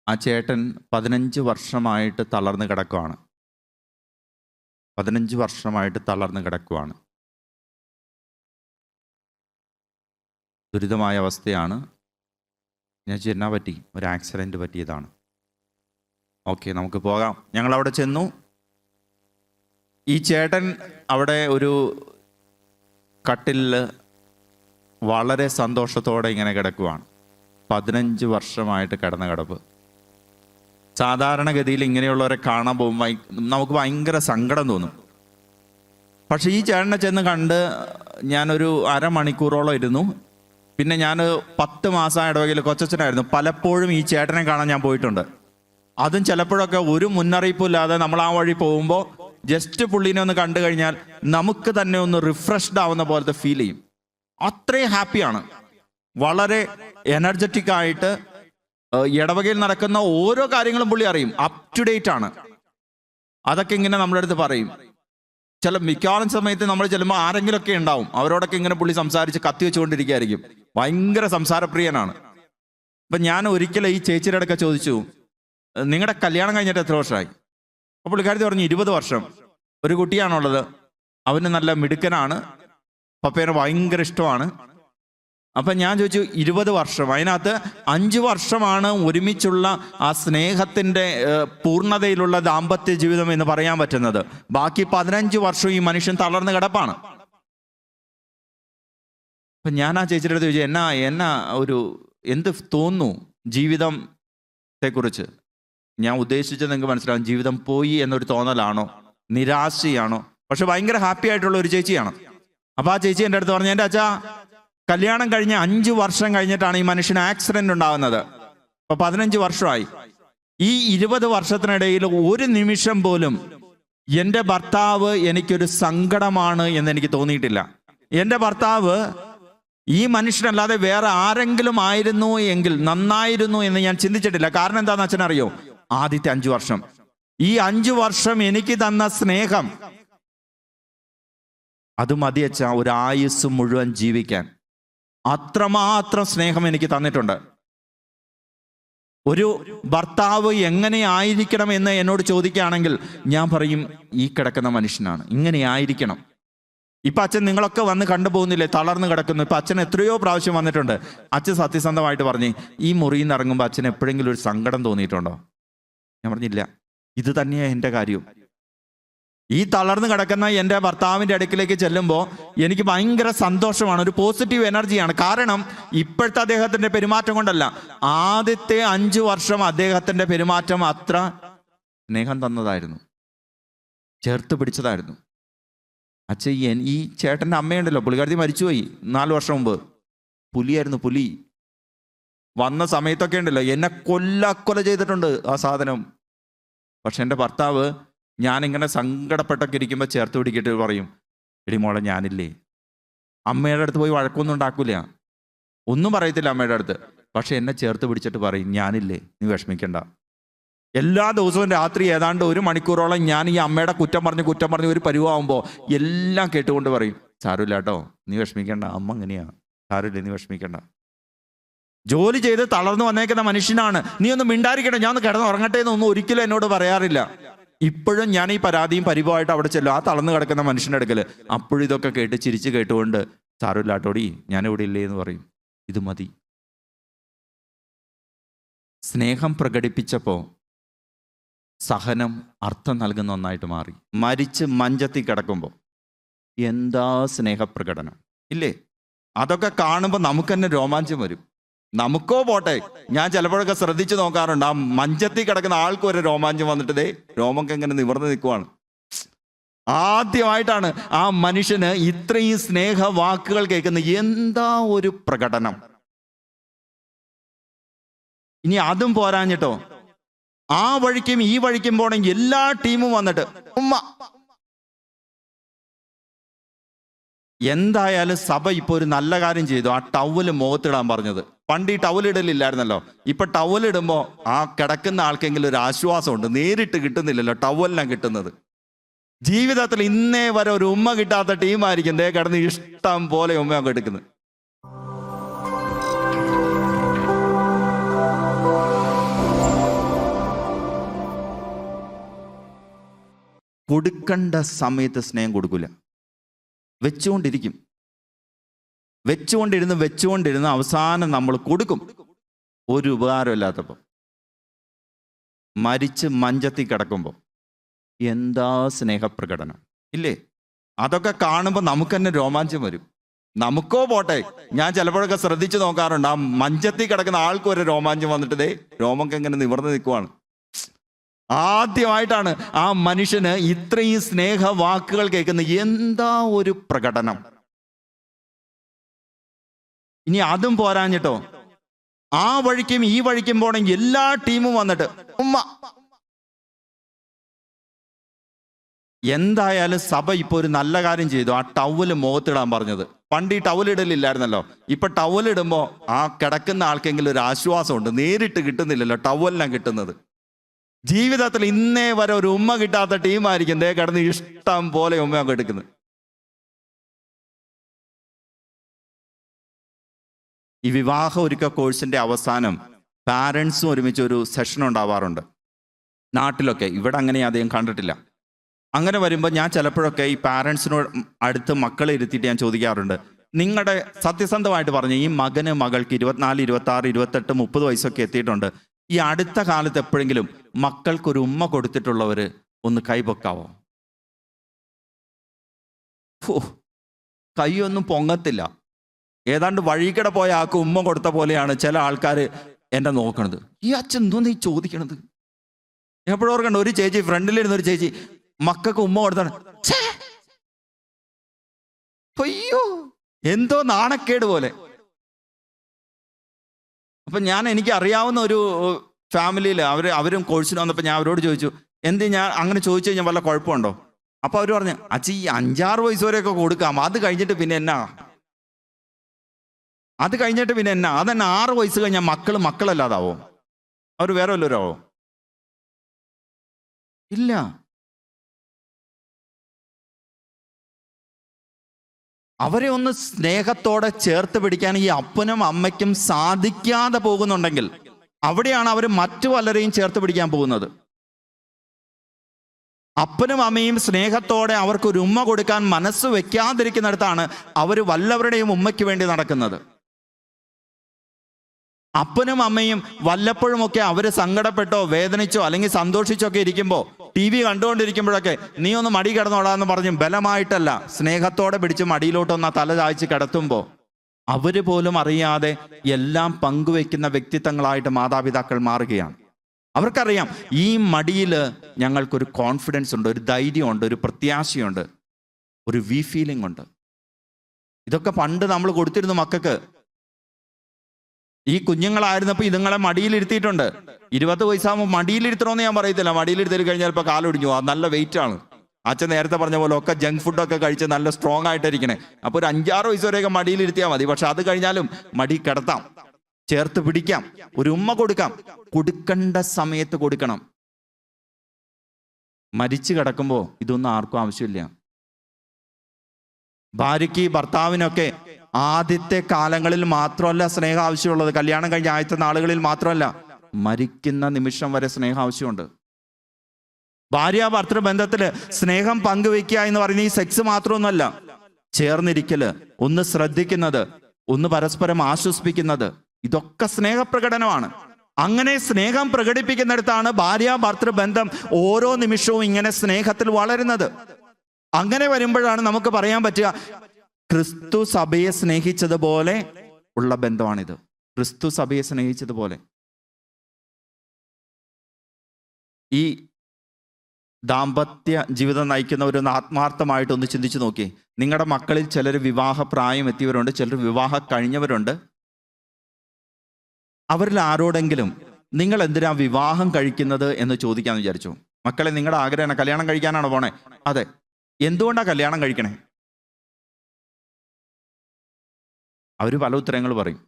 ആ ചേട്ടൻ 15 വർഷമായിട്ട് തളർന്ന് കിടക്കുവാണ്. 15 വർഷമായിട്ട് തളർന്ന് കിടക്കുവാണ്. ദുരിതമായ അവസ്ഥയാണ്. ഞാൻ എന്നാ പറ്റി? ഒരു ആക്സിഡൻറ്റ് പറ്റിയതാണ്. ഓക്കെ, നമുക്ക് പോകാം. ഞങ്ങളവിടെ ചെന്നു. ഈ ചേട്ടൻ അവിടെ ഒരു കട്ടിലിൽ വളരെ സന്തോഷത്തോടെ ഇങ്ങനെ കിടക്കുവാണ്. 15 വർഷമായിട്ട് കിടന്ന കിടപ്പ്. സാധാരണഗതിയിൽ ഇങ്ങനെയുള്ളവരെ കാണാൻ പോകുമ്പോൾ നമുക്ക് ഭയങ്കര സങ്കടം തോന്നും. പക്ഷേ ഈ ചേട്ടനെ ചെന്ന് കണ്ട് ഞാനൊരു അരമണിക്കൂറോളം ഇരുന്നു. പിന്നെ ഞാൻ 10 മാസം ഇടവകയിൽ കൊച്ചച്ഛനായിരുന്നു. പലപ്പോഴും ഈ ചേട്ടനെ കാണാൻ ഞാൻ പോയിട്ടുണ്ട്. അതും ചിലപ്പോഴൊക്കെ ഒരു മുന്നറിയിപ്പില്ലാതെ നമ്മൾ ആ വഴി പോകുമ്പോൾ ജസ്റ്റ് പുള്ളീനെ ഒന്ന് കണ്ടു കഴിഞ്ഞാൽ നമുക്ക് തന്നെ ഒന്ന് റിഫ്രഷ്ഡ് ആവുന്ന പോലത്തെ ഫീൽ ചെയ്യും. അത്രയും ഹാപ്പിയാണ്. വളരെ എനർജറ്റിക് ആയിട്ട് ഇടവകയിൽ നടക്കുന്ന ഓരോ കാര്യങ്ങളും പുള്ളി അറിയും. അപ് ടു ഡേറ്റ് ആണ്. അതൊക്കെ ഇങ്ങനെ നമ്മുടെ അടുത്ത് പറയും. മിക്കവാറും സമയത്ത് നമ്മൾ ചെല്ലുമ്പോൾ ആരെങ്കിലുമൊക്കെ ഉണ്ടാവും. അവരോടൊക്കെ ഇങ്ങനെ പുള്ളി സംസാരിച്ച് കത്തി വെച്ചുകൊണ്ടിരിക്കുകയായിരിക്കും. ഭയങ്കര സംസാരപ്രിയനാണ്. അപ്പം ഞാൻ ഒരിക്കലും ഈ ചേച്ചിയുടെ അടുക്ക ചോദിച്ചു, നിങ്ങളുടെ കല്യാണം കഴിഞ്ഞിട്ട് എത്ര വർഷമായി? അപ്പോൾ പുള്ളിക്കാരത്തി പറഞ്ഞു 20 വർഷം. ഒരു കുട്ടിയാണുള്ളത്. അവന് നല്ല മിടുക്കനാണ്. പപ്പേനെ ഭയങ്കര ഇഷ്ടമാണ്. അപ്പം ഞാൻ ചോദിച്ചു 20 വർഷം. അതിനകത്ത് 5 വർഷമാണ് ഒരുമിച്ചുള്ള ആ സ്നേഹത്തിൻ്റെ പൂർണ്ണതയിലുള്ള ദാമ്പത്യ ജീവിതം എന്ന് പറയാൻ പറ്റുന്നത്. ബാക്കി 15 വർഷം ഈ മനുഷ്യൻ തളർന്ന് കിടപ്പാണ്. അപ്പം ഞാൻ ആ ചേച്ചിയുടെ അടുത്ത് ചോദിച്ചു, എന്നാ എന്ത് തോന്നുന്നു ജീവിതത്തെക്കുറിച്ച്? ഞാൻ ഉദ്ദേശിച്ചത് നിങ്ങൾക്ക് മനസ്സിലാവും. ജീവിതം പോയി എന്നൊരു തോന്നലാണോ, നിരാശയാണോ? പക്ഷെ ഭയങ്കര ഹാപ്പി ആയിട്ടുള്ള ഒരു ചേച്ചിയാണ്. അപ്പം ആ ചേച്ചി എൻ്റെ അടുത്ത് പറഞ്ഞു, എൻ്റെ അച്ഛാ, കല്യാണം കഴിഞ്ഞ 5 വർഷം കഴിഞ്ഞിട്ടാണ് ഈ മനുഷ്യന് ആക്സിഡന്റ് ഉണ്ടാകുന്നത്. അപ്പൊ 15 വർഷമായി. ഈ 20 വർഷത്തിനിടയിൽ ഒരു നിമിഷം പോലും എൻ്റെ ഭർത്താവ് എനിക്കൊരു സങ്കടമാണ് എന്ന് എനിക്ക് തോന്നിയിട്ടില്ല. എൻ്റെ ഭർത്താവ് ഈ മനുഷ്യനല്ലാതെ വേറെ ആരെങ്കിലും ആയിരുന്നു എങ്കിൽ നന്നായിരുന്നു എന്ന് ഞാൻ ചിന്തിച്ചിട്ടില്ല. കാരണം എന്താണെന്ന് അച്ഛനറിയോ? ആദ്യത്തെ 5 വർഷം, ഈ 5 വർഷം എനിക്ക് തന്ന സ്നേഹം, അത് മതി അച്ഛാ ഒരു ആയുസ് മുഴുവൻ ജീവിക്കാൻ. അത്രമാത്രം സ്നേഹം എനിക്ക് തന്നിട്ടുണ്ട്. ഒരു ഭർത്താവ് എങ്ങനെ ആയിരിക്കണം എന്ന് എന്നോട് ചോദിക്കുകയാണെങ്കിൽ ഞാൻ പറയും, ഈ കിടക്കുന്ന മനുഷ്യനാണ്, ഇങ്ങനെ ആയിരിക്കണം. ഇപ്പം അച്ഛൻ നിങ്ങളൊക്കെ വന്ന് കണ്ടുപോകുന്നില്ലേ, തളർന്ന് കിടക്കുന്നു. ഇപ്പം അച്ഛൻ എത്രയോ പ്രാവശ്യം വന്നിട്ടുണ്ട്. അച്ഛൻ സത്യസന്ധമായിട്ട് പറഞ്ഞ്, ഈ മുറിയിൽ നിന്ന് ഇറങ്ങുമ്പോൾ അച്ഛൻ എപ്പോഴെങ്കിലും ഒരു സങ്കടം തോന്നിയിട്ടുണ്ടോ? ഞാൻ പറഞ്ഞില്ല. ഇത് തന്നെയാണ് എൻ്റെ കാര്യം. ഈ തളർന്ന് കിടക്കുന്ന എൻ്റെ ഭർത്താവിൻ്റെ അടുക്കിലേക്ക് ചെല്ലുമ്പോൾ എനിക്ക് ഭയങ്കര സന്തോഷമാണ്, ഒരു പോസിറ്റീവ് എനർജിയാണ്. കാരണം ഇപ്പോഴത്തെ അദ്ദേഹത്തിൻ്റെ പെരുമാറ്റം കൊണ്ടല്ല, ആദ്യത്തെ 5 വർഷം അദ്ദേഹത്തിൻ്റെ പെരുമാറ്റം അത്ര സ്നേഹം തന്നതായിരുന്നു, ചേർത്ത് പിടിച്ചതായിരുന്നു. അച്ഛൻ, ഈ ചേട്ടൻ്റെ അമ്മയുണ്ടല്ലോ, പുള്ളിക്കാരത്തി മരിച്ചുപോയി 4 വർഷം മുമ്പ്. പുലിയായിരുന്നു, പുലി. വന്ന സമയത്തൊക്കെ ഉണ്ടല്ലോ, എന്നെ കൊല്ല ചെയ്തിട്ടുണ്ട് ആ സാധനം. പക്ഷെ എൻ്റെ ഭർത്താവ് ഞാനിങ്ങനെ സങ്കടപ്പെട്ടൊക്കെ ഇരിക്കുമ്പോൾ ചേർത്ത് പിടിക്കിട്ട് പറയും, എടി മോളെ ഞാനില്ലേ. അമ്മയുടെ അടുത്ത് പോയി വഴക്കൊന്നും ഉണ്ടാക്കൂല, ഒന്നും പറയത്തില്ല അമ്മയുടെ അടുത്ത്. പക്ഷെ എന്നെ ചേർത്ത് പിടിച്ചിട്ട് പറയും, ഞാനില്ലേ, നീ വിഷമിക്കണ്ട. എല്ലാ ദിവസവും രാത്രി ഏതാണ്ട് 1 മണിക്കൂറോളം ഞാൻ ഈ അമ്മയുടെ കുറ്റം പറഞ്ഞ് ഒരു പരുവാകുമ്പോൾ എല്ലാം കേട്ടുകൊണ്ട് പറയും, സാരമില്ല കേട്ടോ, നീ വിഷമിക്കണ്ട, അമ്മ അങ്ങനെയാ, സാരമില്ല, നീ വിഷമിക്കണ്ട. ജോലി ചെയ്ത് തളർന്നു വന്നേക്കുന്ന മനുഷ്യനാണ്, നീ ഒന്ന് മിണ്ടായിരിക്കണം, ഞാൻ ഒന്ന് കിടന്ന് ഉറങ്ങട്ടെ എന്നൊന്നും ഒരിക്കലും എന്നോട് പറയാറില്ല. ഇപ്പോഴും ഞാൻ ഈ പരാതിയും പരിഭവമായിട്ട് അവിടെ ചെല്ലും, ആ തളർന്നു കിടക്കുന്ന മനുഷ്യൻ്റെ അടുക്കൽ. അപ്പോഴും ഇതൊക്കെ കേട്ട് ചിരിച്ച് കേട്ടുകൊണ്ട്, സാരമില്ല കേട്ടോടി, ഞാനിവിടെ ഇല്ലേ എന്ന് പറയും. ഇത് മതി. സ്നേഹം പ്രകടിപ്പിച്ചപ്പോൾ സഹനം അർത്ഥം നൽകുന്ന ഒന്നായിട്ട് മാറി. മരിച്ച് മഞ്ചത്തിൽ കിടക്കുമ്പോൾ എന്താ സ്നേഹപ്രകടനം ഇല്ലേ? അതൊക്കെ കാണുമ്പോൾ നമുക്ക് തന്നെ രോമാഞ്ചം വരും. നമുക്കോ പോട്ടെ, ഞാൻ ചിലപ്പോഴൊക്കെ ശ്രദ്ധിച്ചു നോക്കാറുണ്ട്, ആ മഞ്ചത്തിൽ കിടക്കുന്ന ആൾക്ക് ഒരു രോമാഞ്ചം വന്നിട്ട് രോമൊക്കെ എങ്ങനെ നിവർന്ന് നിൽക്കുവാണ്. ആദ്യമായിട്ടാണ് ആ മനുഷ്യന് ഇത്രയും സ്നേഹ വാക്കുകൾ കേൾക്കുന്ന. എന്താ ഒരു പ്രകടനം! ഇനി അതും പോരാഞ്ഞിട്ടോ, ആ വഴിക്കും ഈ വഴിക്കും പോണെങ്കിൽ എല്ലാ ടീമും വന്നിട്ട് ഉമ്മ. എന്തായാലും സഭ ഇപ്പൊ ഒരു നല്ല കാര്യം ചെയ്തു, ആ ടവല് മുഖത്തിടാൻ പറഞ്ഞത്. പണ്ട് ഈ ടവലിടലില്ലായിരുന്നല്ലോ. ഇപ്പൊ ടവലിടുമ്പോ ആ കിടക്കുന്ന ആൾക്കെങ്കിലും ഒരു ആശ്വാസമുണ്ട്. നേരിട്ട് കിട്ടുന്നില്ലല്ലോ ടവലെല്ലാം കിട്ടുന്നത്. ജീവിതത്തിൽ ഇന്നേ വരെ ഒരു ഉമ്മ കിട്ടാത്ത ടീമായിരിക്കും കിടന്ന് ഇഷ്ടം പോലെ ഉമ്മയൊക്കെ എടുക്കുന്നത്. കൊടുക്കേണ്ട സമയത്ത് സ്നേഹം കൊടുക്കില്ല. വെച്ചുകൊണ്ടിരുന്ന് അവസാനം നമ്മൾ കൊടുക്കും. ഒരു ഉപകാരമില്ലാത്തപ്പോൾ, മരിച്ച് മഞ്ചത്തിൽ കിടക്കുമ്പോൾ എന്താ സ്നേഹപ്രകടനം ഇല്ലേ? അതൊക്കെ കാണുമ്പോൾ നമുക്ക് തന്നെ രോമാഞ്ചം വരും. നമുക്കോ പോട്ടെ, ഞാൻ ചിലപ്പോഴൊക്കെ ശ്രദ്ധിച്ചു നോക്കാറുണ്ട്, ആ മഞ്ചത്തിൽ കിടക്കുന്ന ആൾക്ക് ഒരു രോമാഞ്ചം വന്നിട്ട് ദേ രോമൊക്കെ ഇങ്ങനെ നിവർന്ന് നിൽക്കുവാണ്. ആദ്യമായിട്ടാണ് ആ മനുഷ്യന് ഇത്രയും സ്നേഹവാക്കുകൾ കേൾക്കുന്നത്. എന്താ ഒരു പ്രകടനം! ഇനി അതും പോരാഞ്ഞിട്ടോ, ആ വഴിക്കും ഈ വഴിക്കും പോണെങ്കിൽ എല്ലാ ടീമും വന്നിട്ട് ഉമ്മ. എന്തായാലും സഭ ഇപ്പൊ ഒരു നല്ല കാര്യം ചെയ്തു, ആ ടവല് മുഖത്തിടാൻ പറഞ്ഞത്. പണ്ട് ഈ ടവലിടലില്ലായിരുന്നല്ലോ. ഇപ്പൊ ടവലിടുമ്പോ ആ കിടക്കുന്ന ആൾക്കെങ്കിലും ഒരു ആശ്വാസമുണ്ട്. നേരിട്ട് കിട്ടുന്നില്ലല്ലോ ടവലിനാണ് കിട്ടുന്നത്. ജീവിതത്തിൽ ഇന്നേ വരെ ഒരു ഉമ്മ കിട്ടാത്ത ടീമായിരിക്കും ദേ കിടന്ന് ഇഷ്ടം പോലെ ഉമ്മയൊക്കെ എടുക്കുന്നത്. ഈ വിവാഹ ഒരുക്ക കോഴ്സിന്റെ അവസാനം പാരൻസും ഒരുമിച്ച് ഒരു സെഷൻ ഉണ്ടാവാറുണ്ട് നാട്ടിലൊക്കെ. ഇവിടെ അങ്ങനെ അധികം കണ്ടിട്ടില്ല. അങ്ങനെ വരുമ്പോൾ ഞാൻ ചിലപ്പോഴൊക്കെ ഈ പാരൻസിനോട് അടുത്ത് മക്കളെ ഇരുത്തിയിട്ട് ഞാൻ ചോദിക്കാറുണ്ട്, നിങ്ങളുടെ സത്യസന്ധമായിട്ട് പറഞ്ഞ് ഈ മകന് മകൾക്ക് 24, 26, 28, 30 വയസ്സൊക്കെ എത്തിയിട്ടുണ്ട്. ഈ അടുത്ത കാലത്ത് എപ്പോഴെങ്കിലും മക്കൾക്കൊരു ഉമ്മ കൊടുത്തിട്ടുള്ളവർ ഒന്ന് കൈപൊക്കാവോ? കൈയൊന്നും പൊങ്ങത്തില്ല. ഏതാണ്ട് വഴിക്കട പോയ ആൾക്ക് ഉമ്മ കൊടുത്ത പോലെയാണ് ചില ആൾക്കാർ എന്നെ നോക്കണത്. ഈ അച്ഛൻ എന്തോന്ന് ഈ ചോദിക്കണത്? എപ്പോഴോർക്കണ്ട, ഒരു ചേച്ചി ഫ്രണ്ടിലിരുന്ന ഒരു ചേച്ചി മക്കൾക്ക് ഉമ്മ കൊടുത്താണ്. അയ്യോ, എന്തോ നാണക്കേട് പോലെ. അപ്പൊ എനിക്ക് അറിയാവുന്ന ഒരു ഫാമിലിയിൽ അവരും കോഴ്സിന് വന്നപ്പോൾ ഞാൻ അവരോട് ചോദിച്ചു, ഞാൻ അങ്ങനെ ചോദിച്ചു കഴിഞ്ഞാൽ വല്ല കുഴപ്പമുണ്ടോ? അപ്പൊ അവർ പറഞ്ഞു, അച്ഛ ഈ 5-6 വയസ്സ് വരെയൊക്കെ കൊടുക്കാം, അത് കഴിഞ്ഞിട്ട് പിന്നെ എന്നാ? അതന്നെ 6 വയസ്സ് കഴിഞ്ഞാൽ മക്കളല്ലാതാവോ? അവർ വേറെ വല്ലവരാവോ? ഇല്ല. അവരെ ഒന്ന് സ്നേഹത്തോടെ ചേർത്ത് പിടിക്കാൻ ഈ അപ്പനും അമ്മയ്ക്കും സാധിക്കാതെ പോകുന്നുണ്ടെങ്കിൽ അവിടെയാണ് അവർ മറ്റു പലരെയും ചേർത്ത് പിടിക്കാൻ പോകുന്നത്. അപ്പനും അമ്മയും സ്നേഹത്തോടെ അവർക്കൊരു ഉമ്മ കൊടുക്കാൻ മനസ്സ് വെക്കാതിരിക്കുന്നിടത്താണ് അവർ വല്ലവരുടെയും ഉമ്മയ്ക്ക് വേണ്ടി നടക്കുന്നത്. അപ്പനും അമ്മയും വല്ലപ്പോഴുമൊക്കെ അവര് സങ്കടപ്പെട്ടോ വേദനിച്ചോ അല്ലെങ്കിൽ സന്തോഷിച്ചോ ഒക്കെ ഇരിക്കുമ്പോൾ, TV കണ്ടുകൊണ്ടിരിക്കുമ്പോഴൊക്കെ നീ ഒന്ന് മടി കിടന്നോളാന്ന് പറഞ്ഞ് ബലമായിട്ടല്ല, സ്നേഹത്തോടെ പിടിച്ച് മടിയിലോട്ടൊന്ന് തല ചായ്ച്ച് കിടത്തുമ്പോൾ അവര് പോലും അറിയാതെ എല്ലാം പങ്കുവെക്കുന്ന വ്യക്തിത്വങ്ങളായിട്ട് മാതാപിതാക്കൾ മാറുകയാണ്. അവർക്കറിയാം ഈ മടിയിൽ ഞങ്ങൾക്കൊരു കോൺഫിഡൻസ് ഉണ്ട്, ഒരു ധൈര്യമുണ്ട്, ഒരു പ്രത്യാശയുണ്ട്, ഒരു ഫീലിംഗ് ഉണ്ട്. ഇതൊക്കെ പണ്ട് നമ്മൾ കൊടുത്തിരുന്നു മക്കൾക്ക്. ഈ കുഞ്ഞുങ്ങളായിരുന്നപ്പോൾ ഇതുങ്ങളെ മടിയിലിരുത്തിയിട്ടുണ്ട്. 20 വയസ്സാകുമ്പോൾ മടിയിലിരുത്തണമെന്ന് ഞാൻ പറയത്തില്ല. മടിയിലിരുത്തി കഴിഞ്ഞാൽ ഇപ്പോൾ കാലൊടിഞ്ഞു, അത് നല്ല വെയിറ്റ് ആണ്. അച്ഛൻ നേരത്തെ പറഞ്ഞ പോലെ ഒക്കെ ജങ്ക് ഫുഡൊക്കെ കഴിച്ച് നല്ല സ്ട്രോങ് ആയിട്ടിരിക്കണേ. അപ്പോൾ ഒരു 5-6 വയസ്സ് വരെയൊക്കെ മടിയിലിരുത്തിയാൽ മതി. പക്ഷെ അത് കഴിഞ്ഞാലും മടി കിടത്താം, ചേർത്ത് പിടിക്കാം, ഒരു ഉമ്മ കൊടുക്കാം. കൊടുക്കേണ്ട സമയത്ത് കൊടുക്കണം. മരിച്ചു കിടക്കുമ്പോൾ ഇതൊന്നും ആർക്കും ആവശ്യമില്ല. ഭാര്യയ്ക്ക് ഭർത്താവിനൊക്കെ ആദ്യത്തെ കാലങ്ങളിൽ മാത്രമല്ല സ്നേഹം ആവശ്യമുള്ളത്, കല്യാണം കഴിഞ്ഞ ആദ്യത്തെ നാളുകളിൽ മാത്രമല്ല, മരിക്കുന്ന നിമിഷം വരെ സ്നേഹം ആവശ്യമുണ്ട്. ഭാര്യ ഭർത്തൃ ബന്ധത്തില് സ്നേഹം പങ്കുവെക്കുക എന്ന് പറയുന്നത് ഈ സെക്സ് മാത്രമൊന്നുമല്ല. ചേർന്നിരിക്കല്, ഒന്ന് ശ്രദ്ധിക്കുന്നത്, ഒന്ന് പരസ്പരം ആശ്വസിപ്പിക്കുന്നത്, ഇതൊക്കെ സ്നേഹപ്രകടനമാണ്. അങ്ങനെ സ്നേഹം പ്രകടിപ്പിക്കുന്നിടത്താണ് ഭാര്യ ഭർത്തൃ ബന്ധം ഓരോ നിമിഷവും ഇങ്ങനെ സ്നേഹത്തിൽ വളരുന്നത്. അങ്ങനെ വരുമ്പോഴാണ് നമുക്ക് പറയാൻ പറ്റുക, ക്രിസ്തു സഭയെ സ്നേഹിച്ചതുപോലെ ഉള്ള ബന്ധമാണിത്. ക്രിസ്തു സഭയെ സ്നേഹിച്ചതുപോലെ. ഈ ദാമ്പത്യ ജീവിതം നയിക്കുന്നവരൊന്ന് ആത്മാർത്ഥമായിട്ടൊന്ന് ചിന്തിച്ചു നോക്കി. നിങ്ങളുടെ മക്കളിൽ ചിലർ വിവാഹ പ്രായം എത്തിയവരുണ്ട്, ചിലർ വിവാഹം കഴിഞ്ഞവരുണ്ട്. അവരിൽ ആരോടെങ്കിലും നിങ്ങൾ എന്തിനാ വിവാഹം കഴിക്കുന്നത് എന്ന് ചോദിക്കാന്ന് വിചാരിച്ചു. മക്കളെ, നിങ്ങളുടെ ആഗ്രഹമാണ് കല്യാണം കഴിക്കാനാണോ പോണേ? അതെ. എന്തുകൊണ്ടാണ് കല്യാണം കഴിക്കണേ? അവർ പല ഉത്തരങ്ങൾ പറയും.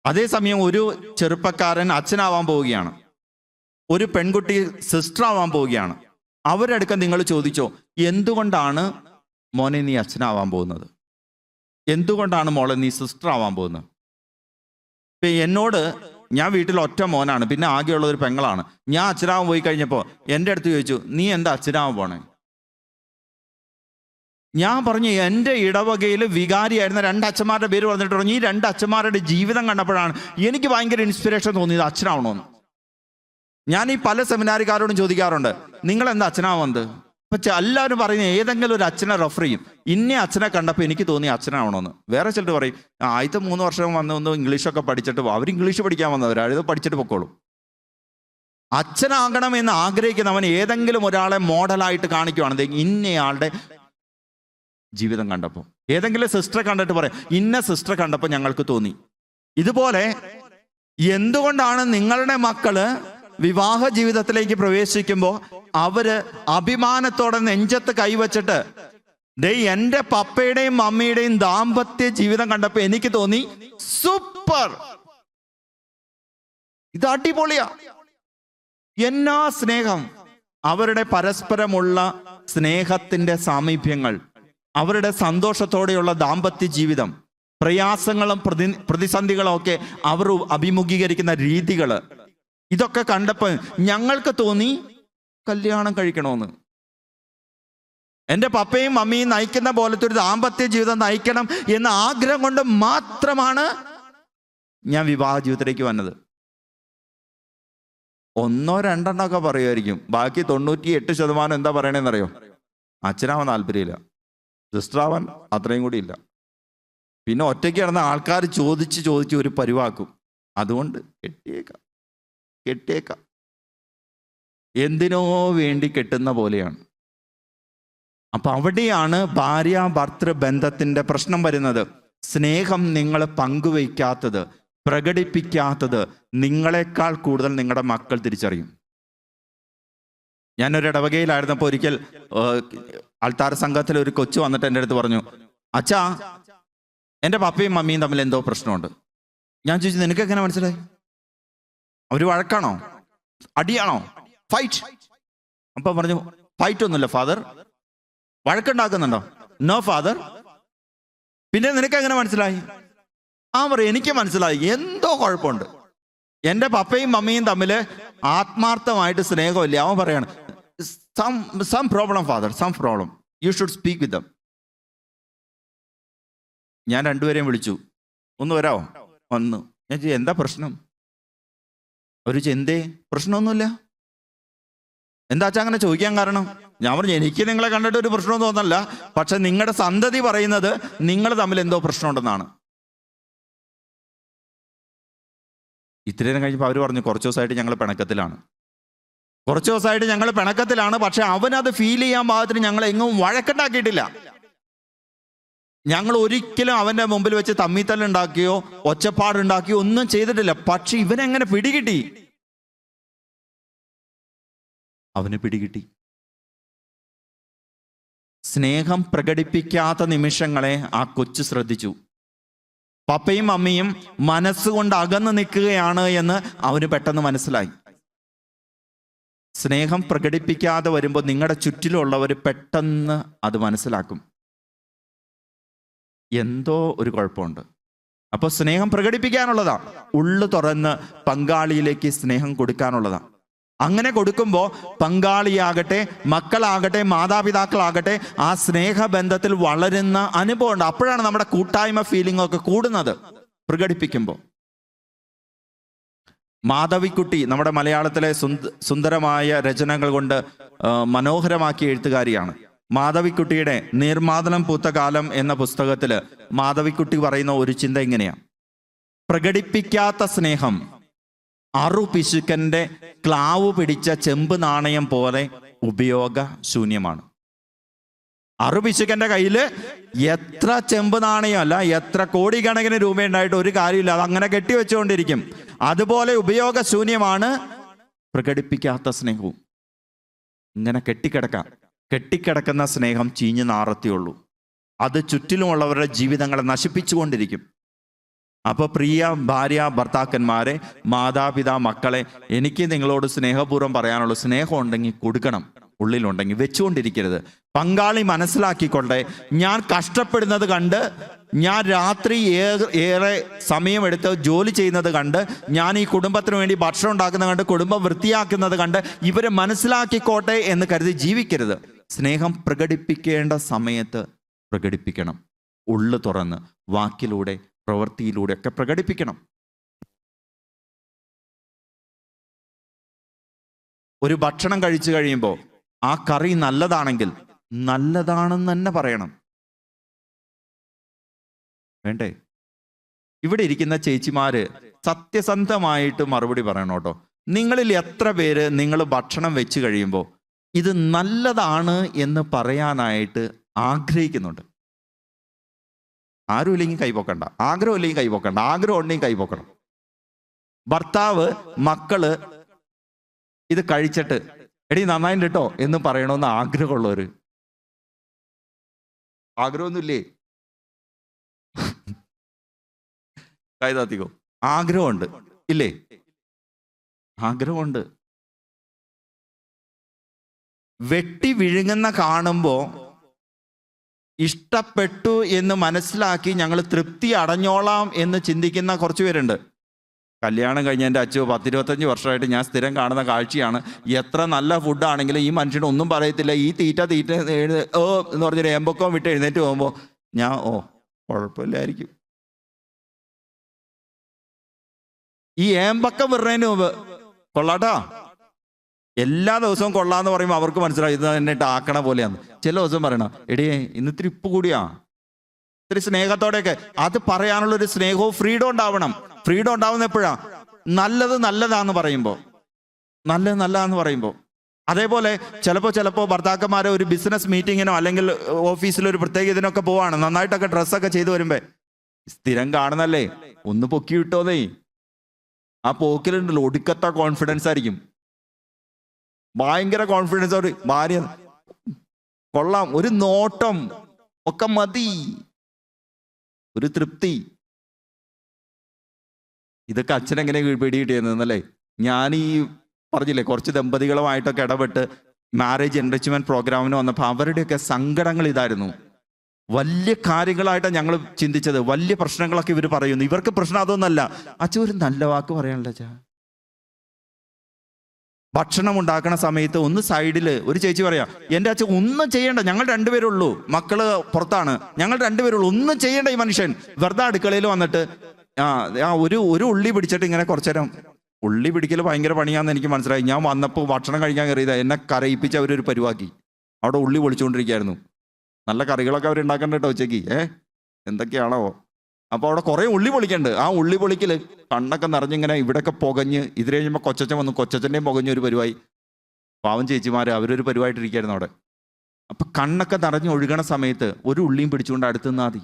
അതേസമയം ഒരു ചെറുപ്പക്കാരൻ അച്ഛനാവാൻ പോവുകയാണ്, ഒരു പെൺകുട്ടി സിസ്റ്റർ ആവാൻ പോവുകയാണ്. അവരടുക്ക നിങ്ങൾ ചോദിച്ചോ, എന്തുകൊണ്ടാണ് മോനെ നീ അച്ഛനാവാൻ പോകുന്നത്? എന്തുകൊണ്ടാണ് മോളെ നീ സിസ്റ്റർ ആവാൻ പോകുന്നത്? എന്നോട് ഞാൻ വീട്ടിൽ ഒറ്റ മോനാണ്, പിന്നെ ആകെയുള്ളതൊരു പെങ്ങളാണ്. ഞാൻ അച്ഛനാവാൻ പോയി കഴിഞ്ഞപ്പോൾ എൻ്റെ അടുത്ത് ചോദിച്ചു, നീ എന്താ അച്ഛനാവാൻ പോണേ? ഞാൻ പറഞ്ഞു, എൻ്റെ ഇടവകയിൽ വികാരിയായിരുന്ന 2 അച്ഛന്മാരുടെ പേര് പറഞ്ഞിട്ട് പറഞ്ഞു. ഈ 2 അച്ഛന്മാരുടെ ജീവിതം കണ്ടപ്പോഴാണ് എനിക്ക് ഭയങ്കര ഇൻസ്പിറേഷൻ തോന്നിയത് അച്ഛനാവണമെന്ന്. ഞാൻ ഈ പല സെമിനാരിക്കാരോടും ചോദിക്കാറുണ്ട്, നിങ്ങൾ എന്താ അച്ഛനാവുന്നത്? പക്ഷെ എല്ലാവരും പറയുന്നത് ഏതെങ്കിലും ഒരു അച്ഛനെ റെഫർ ചെയ്യും. ഇന്ന അച്ഛനെ കണ്ടപ്പോൾ എനിക്ക് തോന്നി അച്ഛനാവണമെന്ന്. വേറെ ചിലർ പറയും, ആദ്യത്തെ 3 വർഷം വന്ന് ഇംഗ്ലീഷൊക്കെ പഠിച്ചിട്ട് അവർ ഇംഗ്ലീഷ് പഠിക്കാൻ വന്നവരാണ്, ഇത് പഠിച്ചിട്ട് പൊക്കോളും. അച്ഛനാകണമെന്ന് ആഗ്രഹിക്കുന്നവൻ ഏതെങ്കിലും ഒരാളെ മോഡലായിട്ട് കാണിക്കുവാണ്. ഇന്നയാളുടെ ജീവിതം കണ്ടപ്പോൾ ഏതെങ്കിലും സിസ്റ്ററെ കണ്ടിട്ട് പറയാം, ഇന്ന സിസ്റ്ററെ കണ്ടപ്പോൾ ഞങ്ങൾക്ക് തോന്നി. ഇതുപോലെ എന്തുകൊണ്ടാണ് നിങ്ങളുടെ മക്കള് വിവാഹ ജീവിതത്തിലേക്ക് പ്രവേശിക്കുമ്പോൾ അവര് അഭിമാനത്തോടെ നെഞ്ചത്ത് കൈവച്ചിട്ട്, എൻ്റെ പപ്പയുടെയും മമ്മിയുടെയും ദാമ്പത്യ ജീവിതം കണ്ടപ്പോൾ എനിക്ക് തോന്നി സൂപ്പർ, ഇത് അടിപൊളിയാ, എന്നാ സ്നേഹം. അവരുടെ പരസ്പരമുള്ള സ്നേഹത്തിന്റെ സാമീപ്യങ്ങൾ, അവരുടെ സന്തോഷത്തോടെയുള്ള ദാമ്പത്യ ജീവിതം, പ്രയാസങ്ങളും പ്രതിസന്ധികളും ഒക്കെ അവർ അഭിമുഖീകരിക്കുന്ന രീതികൾ, ഇതൊക്കെ കണ്ടപ്പോൾ ഞങ്ങൾക്ക് തോന്നി കല്യാണം കഴിക്കണമെന്ന്. എൻ്റെ പപ്പയും മമ്മിയും നയിക്കുന്ന പോലത്തെ ഒരു ദാമ്പത്യ ജീവിതം നയിക്കണം എന്ന ആഗ്രഹം കൊണ്ട് മാത്രമാണ് ഞാൻ വിവാഹ ജീവിതത്തിലേക്ക് വന്നത്. 1-2 പറയുമായിരിക്കും, ബാക്കി 98% എന്താ പറയണേന്നറിയോ? അച്ഛനാവാൻ താല്പര്യമില്ല, സിസ്റ്ററാവാൻ അത്രയും കൂടി ഇല്ല. പിന്നെ ഒറ്റയ്ക്ക് കിടന്ന ആൾക്കാർ ചോദിച്ച് ഒരു പരിവാക്കും. അതുകൊണ്ട് കെട്ടിയേക്കാം. എന്തിനോ വേണ്ടി കെട്ടുന്ന പോലെയാണ്. അപ്പൊ അവിടെയാണ് ഭാര്യ ഭർത്തൃ ബന്ധത്തിന്റെ പ്രശ്നം വരുന്നത്. സ്നേഹം നിങ്ങൾ പങ്കുവയ്ക്കാത്തത്, പ്രകടിപ്പിക്കാത്തത് നിങ്ങളെക്കാൾ കൂടുതൽ നിങ്ങളുടെ മക്കൾ തിരിച്ചറിയും. ഞാനൊരു ഇടവകയിലായിരുന്നപ്പോൾ ഒരിക്കൽ ആൾത്താര സംഘത്തിൽ ഒരു കൊച്ചു വന്നിട്ട് എൻ്റെ അടുത്ത് പറഞ്ഞു, അച്ഛാ, എൻ്റെ പപ്പയും മമ്മിയും തമ്മിൽ എന്തോ പ്രശ്നമുണ്ട്. ഞാൻ ചോദിച്ചു, നിനക്ക് എങ്ങനെ മനസ്സിലായി? അവർ വഴക്കാണോ, അടിയാണോ, ഫൈറ്റ്? അപ്പൊ പറഞ്ഞു, ഫൈറ്റ് ഒന്നുമില്ല ഫാദർ. വഴക്കുണ്ടാക്കുന്നുണ്ടോ? No father. പിന്നെ നിനക്ക് എങ്ങനെ മനസ്സിലായി? പറയും, എനിക്ക് മനസ്സിലായി, എന്തോ കുഴപ്പമുണ്ട്. എൻ്റെ പപ്പയും മമ്മിയും തമ്മിൽ ആത്മാർത്ഥമായിട്ട് സ്നേഹമില്ല. അവൻ പറയാണ്, some problem father, some problem, you should speak with them. ഞാൻ 2 പേരെയും വിളിച്ചു, ഒന്ന് വരാമോ? വന്നു. ഞാൻ ചോദിച്ചു, എന്താ പ്രശ്നം? അവർ ചോദിച്ചു, എന്തേ? പ്രശ്നമൊന്നുമില്ല. എന്താ വെച്ചാൽ അങ്ങനെ ചോദിക്കാൻ കാരണം? ഞാൻ പറഞ്ഞു, എനിക്ക് നിങ്ങളെ കണ്ടിട്ട് ഒരു പ്രശ്നമൊന്നും തോന്നല്ല, പക്ഷെ നിങ്ങളുടെ സന്തതി പറയുന്നത് നിങ്ങൾ തമ്മിൽ എന്തോ പ്രശ്നമുണ്ടെന്നാണ്. ഇത്രയും കഴിഞ്ഞപ്പോൾ അവർ പറഞ്ഞു, കുറച്ച് ദിവസമായിട്ട് ഞങ്ങൾ പിണക്കത്തിലാണ്. പക്ഷെ അവനത് ഫീൽ ചെയ്യാൻ പാകത്തിന് ഞങ്ങൾ എങ്ങും വഴക്കുണ്ടാക്കിയിട്ടില്ല. ഞങ്ങൾ ഒരിക്കലും അവൻ്റെ മുമ്പിൽ വെച്ച് തമ്മിത്തല്ലുണ്ടാക്കിയോ ഒച്ചപ്പാടുണ്ടാക്കിയോ ഒന്നും ചെയ്തിട്ടില്ല. പക്ഷെ ഇവനെങ്ങനെ പിടികിട്ടി? അവന് പിടികിട്ടി. സ്നേഹം പ്രകടിപ്പിക്കാത്ത നിമിഷങ്ങളെ ആ കൊച്ചു ശ്രദ്ധിച്ചു. പപ്പയും മമ്മിയും മനസ്സുകൊണ്ട് അകന്നു നിൽക്കുകയാണ് എന്ന് അവന് പെട്ടെന്ന് മനസ്സിലായി. സ്നേഹം പ്രകടിപ്പിക്കാതെ വരുമ്പോൾ നിങ്ങളുടെ ചുറ്റിലുള്ളവർ പെട്ടെന്ന് അത് മനസ്സിലാക്കും, എന്തോ ഒരു കുഴപ്പമുണ്ട്. അപ്പോൾ സ്നേഹം പ്രകടിപ്പിക്കാനുള്ളതാ, ഉള്ളു തുറന്ന് പങ്കാളിയിലേക്ക് സ്നേഹം കൊടുക്കാനുള്ളതാ. അങ്ങനെ കൊടുക്കുമ്പോൾ പങ്കാളിയാകട്ടെ, മക്കളാകട്ടെ, മാതാപിതാക്കളാകട്ടെ, ആ സ്നേഹബന്ധത്തിൽ വളരുന്ന അനുഭവമുണ്ട്. അപ്പോഴാണ് നമ്മുടെ കൂട്ടായ്മ ഫീലിംഗ് ഒക്കെ കൂടുന്നത് പ്രകടിപ്പിക്കുമ്പോൾ. മാധവിക്കുട്ടി നമ്മുടെ മലയാളത്തിലെ സുന്ദരമായ രചനകൾ കൊണ്ട് മനോഹരമാക്കിയ എഴുത്തുകാരിയാണ്. മാധവിക്കുട്ടിയുടെ നീർമാതളം പൂത്ത കാലം എന്ന പുസ്തകത്തിൽ മാധവിക്കുട്ടി പറയുന്ന ഒരു ചിന്ത ഇങ്ങനെയാണ്: പ്രകടിപ്പിക്കാത്ത സ്നേഹം പിശുക്കന്റെ ക്ലാവ് പിടിച്ച ചെമ്പ് നാണയം പോലെ ഉപയോഗശൂന്യമാണ്. പിശുക്കന്റെ കയ്യിൽ എത്ര ചെമ്പ് നാണയമല്ല, എത്ര കോടിക്കണക്കിന് രൂപയുണ്ടായിട്ട് ഒരു കാര്യമില്ല, അത് അങ്ങനെ കെട്ടിവെച്ചുകൊണ്ടിരിക്കും. അതുപോലെ ഉപയോഗശൂന്യമാണ് പ്രകടിപ്പിക്കാത്ത സ്നേഹവും. ഇങ്ങനെ കെട്ടിക്കിടക്കുന്ന സ്നേഹം ചീഞ്ഞു നാറത്തേയുള്ളൂ. അത് ചുറ്റിലുമുള്ളവരുടെ ജീവിതങ്ങളെ നശിപ്പിച്ചുകൊണ്ടിരിക്കും. അപ്പോൾ പ്രിയ ഭാര്യ ഭർത്താക്കന്മാരെ, മാതാപിതാ മക്കളെ, എനിക്ക് നിങ്ങളോട് സ്നേഹപൂർവ്വം പറയാനുള്ളൂ, സ്നേഹം ഉണ്ടെങ്കിൽ കൊടുക്കണം, ഉള്ളിലുണ്ടെങ്കിൽ വെച്ചുകൊണ്ടിരിക്കരുത്. പങ്കാളി മനസ്സിലാക്കിക്കൊണ്ടേ ഞാൻ കഷ്ടപ്പെടുന്നത് കണ്ട്, ഞാൻ രാത്രി ഏറെ സമയമെടുത്ത് ജോലി ചെയ്യുന്നത് കണ്ട്, ഞാൻ ഈ കുടുംബത്തിന് വേണ്ടി ഭക്ഷണം ഉണ്ടാക്കുന്നത് കണ്ട്, കുടുംബം വൃത്തിയാക്കുന്നത് കണ്ട് ഇവരെ മനസ്സിലാക്കിക്കോട്ടെ എന്ന് കരുതി ജീവിക്കരുത്. സ്നേഹം പ്രകടിപ്പിക്കേണ്ട സമയത്ത് പ്രകടിപ്പിക്കണം. ഉള്ളു തുറന്ന് വാക്കിലൂടെ പ്രവൃത്തിയിലൂടെ ഒക്കെ പ്രകടിപ്പിക്കണം. ഒരു ഭക്ഷണം കഴിച്ചു കഴിയുമ്പോൾ ആ കറി നല്ലതാണെങ്കിൽ നല്ലതാണെന്ന് തന്നെ പറയണം. വേണ്ടേ? ഇവിടെ ഇരിക്കുന്ന ചേച്ചിമാര് സത്യസന്ധമായിട്ട് മറുപടി പറയണം കേട്ടോ. നിങ്ങളിൽ എത്ര പേര് നിങ്ങൾ ഭക്ഷണം വെച്ച് കഴിയുമ്പോൾ ഇത് നല്ലതാണ് എന്ന് പറയാനായിട്ട് ആഗ്രഹിക്കുന്നുണ്ട്? ആരും ഇല്ലെങ്കിൽ കൈപോക്കണ്ട, ആഗ്രഹം ഇല്ലെങ്കിൽ കൈപോക്കണ്ട, ആഗ്രഹം ഉണ്ടെങ്കിൽ കൈപോക്കണം. ഭർത്താവ്, മക്കള് ഇത് കഴിച്ചിട്ട് എടീ നന്നായിട്ട് കേട്ടോ എന്ന് പറയണമെന്ന് ആഗ്രഹമുള്ളവര്, ആഗ്രഹമൊന്നുമില്ലേ? കൈതാത്തിക്കോ. ആഗ്രഹമുണ്ട് ഇല്ലേ? ആഗ്രഹമുണ്ട്. വെട്ടി വിഴുങ്ങുന്ന കാണുമ്പോ ഇഷ്ടപ്പെട്ടു എന്ന് മനസ്സിലാക്കി ഞങ്ങൾ തൃപ്തി അടഞ്ഞോളാം എന്ന് ചിന്തിക്കുന്ന കുറച്ച് പേരുണ്ട്. കല്യാണം കഴിഞ്ഞ എൻ്റെ അച്ഛൻ 10-25 വർഷമായിട്ട് ഞാൻ സ്ഥിരം കാണുന്ന കാഴ്ചയാണ്. എത്ര നല്ല ഫുഡാണെങ്കിലും ഈ മനുഷ്യന് ഒന്നും പറയത്തില്ല. ഈ തീറ്റ എന്ന് പറഞ്ഞൊരു ഏമ്പൊക്കം വിട്ട് എഴുന്നേറ്റ് പോകുമ്പോൾ ഞാൻ കുഴപ്പമില്ലായിരിക്കും. ഈ ഏമ്പക്കം വിടുന്നതിന് മുമ്പ് കൊള്ളാട്ടാ, എല്ലാ ദിവസവും കൊള്ളാന്ന് പറയുമ്പോൾ അവർക്ക് മനസ്സിലായി ഇത് എന്നിട്ട് ആക്കണ പോലെയാണ്. ചില ദിവസം പറയണം എടിയേ ഇന്ന് ഇത്തിരി ഉപ്പ് കൂടിയാ, ഇത്തിരി സ്നേഹത്തോടെയൊക്കെ. അത് പറയാനുള്ളൊരു സ്നേഹവും ഫ്രീഡം ഉണ്ടാവണം. ഫ്രീഡം ഉണ്ടാവുന്ന എപ്പോഴാ? നല്ലത് നല്ലതാന്ന് പറയുമ്പോൾ, നല്ലത് നല്ലതാന്ന് പറയുമ്പോൾ. അതേപോലെ ചിലപ്പോൾ ഭർത്താക്കന്മാരെ ഒരു ബിസിനസ് മീറ്റിങ്ങിനോ അല്ലെങ്കിൽ ഓഫീസിലൊരു പ്രത്യേക ഇതിനൊക്കെ പോവാണ്, നന്നായിട്ടൊക്കെ ഡ്രസ്സൊക്കെ ചെയ്തു വരുമ്പോ സ്ഥിരം കാണുന്നല്ലേ, ഒന്ന് പൊക്കി വിട്ടോന്നേ. ആ പോക്കിലുണ്ടല്ലോ ഒടുക്കത്ത കോൺഫിഡൻസ് ആയിരിക്കും, ഭയങ്കര കോൺഫിഡൻസ്. ഒരു ഭാര്യ കൊള്ളാം, ഒരു നോട്ടം ഒക്കെ മതി, ഒരു തൃപ്തി. ഇതൊക്കെ അച്ഛനെങ്ങനെ പിടികിട്ടിയെന്നല്ലേ? ഞാൻ ഈ പറഞ്ഞില്ലേ കുറച്ച് ദമ്പതികളുമായിട്ടൊക്കെ ഇടപെട്ട് മാരേജ് എൻറിച്ച്മെന്റ് പ്രോഗ്രാമിന് വന്നപ്പോൾ അവരുടെയൊക്കെ സങ്കടങ്ങൾ ഇതായിരുന്നു. വലിയ കാര്യങ്ങളായിട്ടാണ് ഞങ്ങൾ ചിന്തിച്ചത്. വലിയ പ്രശ്നങ്ങളൊക്കെ ഇവർ പറയുന്നു. ഇവർക്ക് പ്രശ്നം അതൊന്നല്ല. അച്ഛൻ ഒരു നല്ല വാക്ക് പറയാനല്ലോ അച്ഛാ. ഭക്ഷണം ഉണ്ടാക്കണ സമയത്ത് ഒന്ന് സൈഡിൽ ഒരു ചേച്ചി പറയാം, എൻ്റെ അച്ഛൻ ഒന്നും ചെയ്യണ്ട, ഞങ്ങൾ രണ്ടുപേരുള്ളൂ, മക്കള് പുറത്താണ്, ഞങ്ങൾ രണ്ടുപേരുള്ളൂ, ഒന്നും ചെയ്യണ്ട. ഈ മനുഷ്യൻ വെറുതെ അടുക്കളയിൽ വന്നിട്ട് ഒരു ഉള്ളി പിടിച്ചിട്ട് ഇങ്ങനെ കുറച്ചു നേരം. ഉള്ളി പിടിക്കൽ ഭയങ്കര പണിയാന്ന് എനിക്ക് മനസ്സിലായി. ഞാൻ വന്നപ്പോൾ ഭക്ഷണം കഴിക്കാൻ കയറിയതാ, എന്നെ കരയിപ്പിച്ച് അവരൊരു പരിവാക്കി. അവിടെ ഉള്ളി പൊളിച്ചുകൊണ്ടിരിക്കുകയായിരുന്നു. നല്ല കറികളൊക്കെ അവർ ഉണ്ടാക്കണ്ട കേട്ടോ ഉച്ചയ്ക്ക്. എന്തൊക്കെയാണോ. അപ്പോൾ അവിടെ കുറേ ഉള്ളി പൊളിക്കണ്ട്. ആ ഉള്ളി പൊളിക്കൽ കണ്ണൊക്കെ നിറഞ്ഞിങ്ങനെ ഇവിടെയൊക്കെ പുകഞ്ഞ്, ഇതിൽ കഴിയുമ്പോൾ കൊച്ചച്ഛൻ വന്നു, കൊച്ചച്ഛൻ്റെയും പുകഞ്ഞൊരു പരിവായി. പാവം ചേച്ചിമാര് അവരൊരു പരിവായിട്ടിരിക്കുകയായിരുന്നു അവിടെ. അപ്പൊ കണ്ണൊക്കെ നിറഞ്ഞ് ഒഴുകണ സമയത്ത് ഒരു ഉള്ളിയും പിടിച്ചുകൊണ്ട് അടുത്ത് നിന്നാ മതി.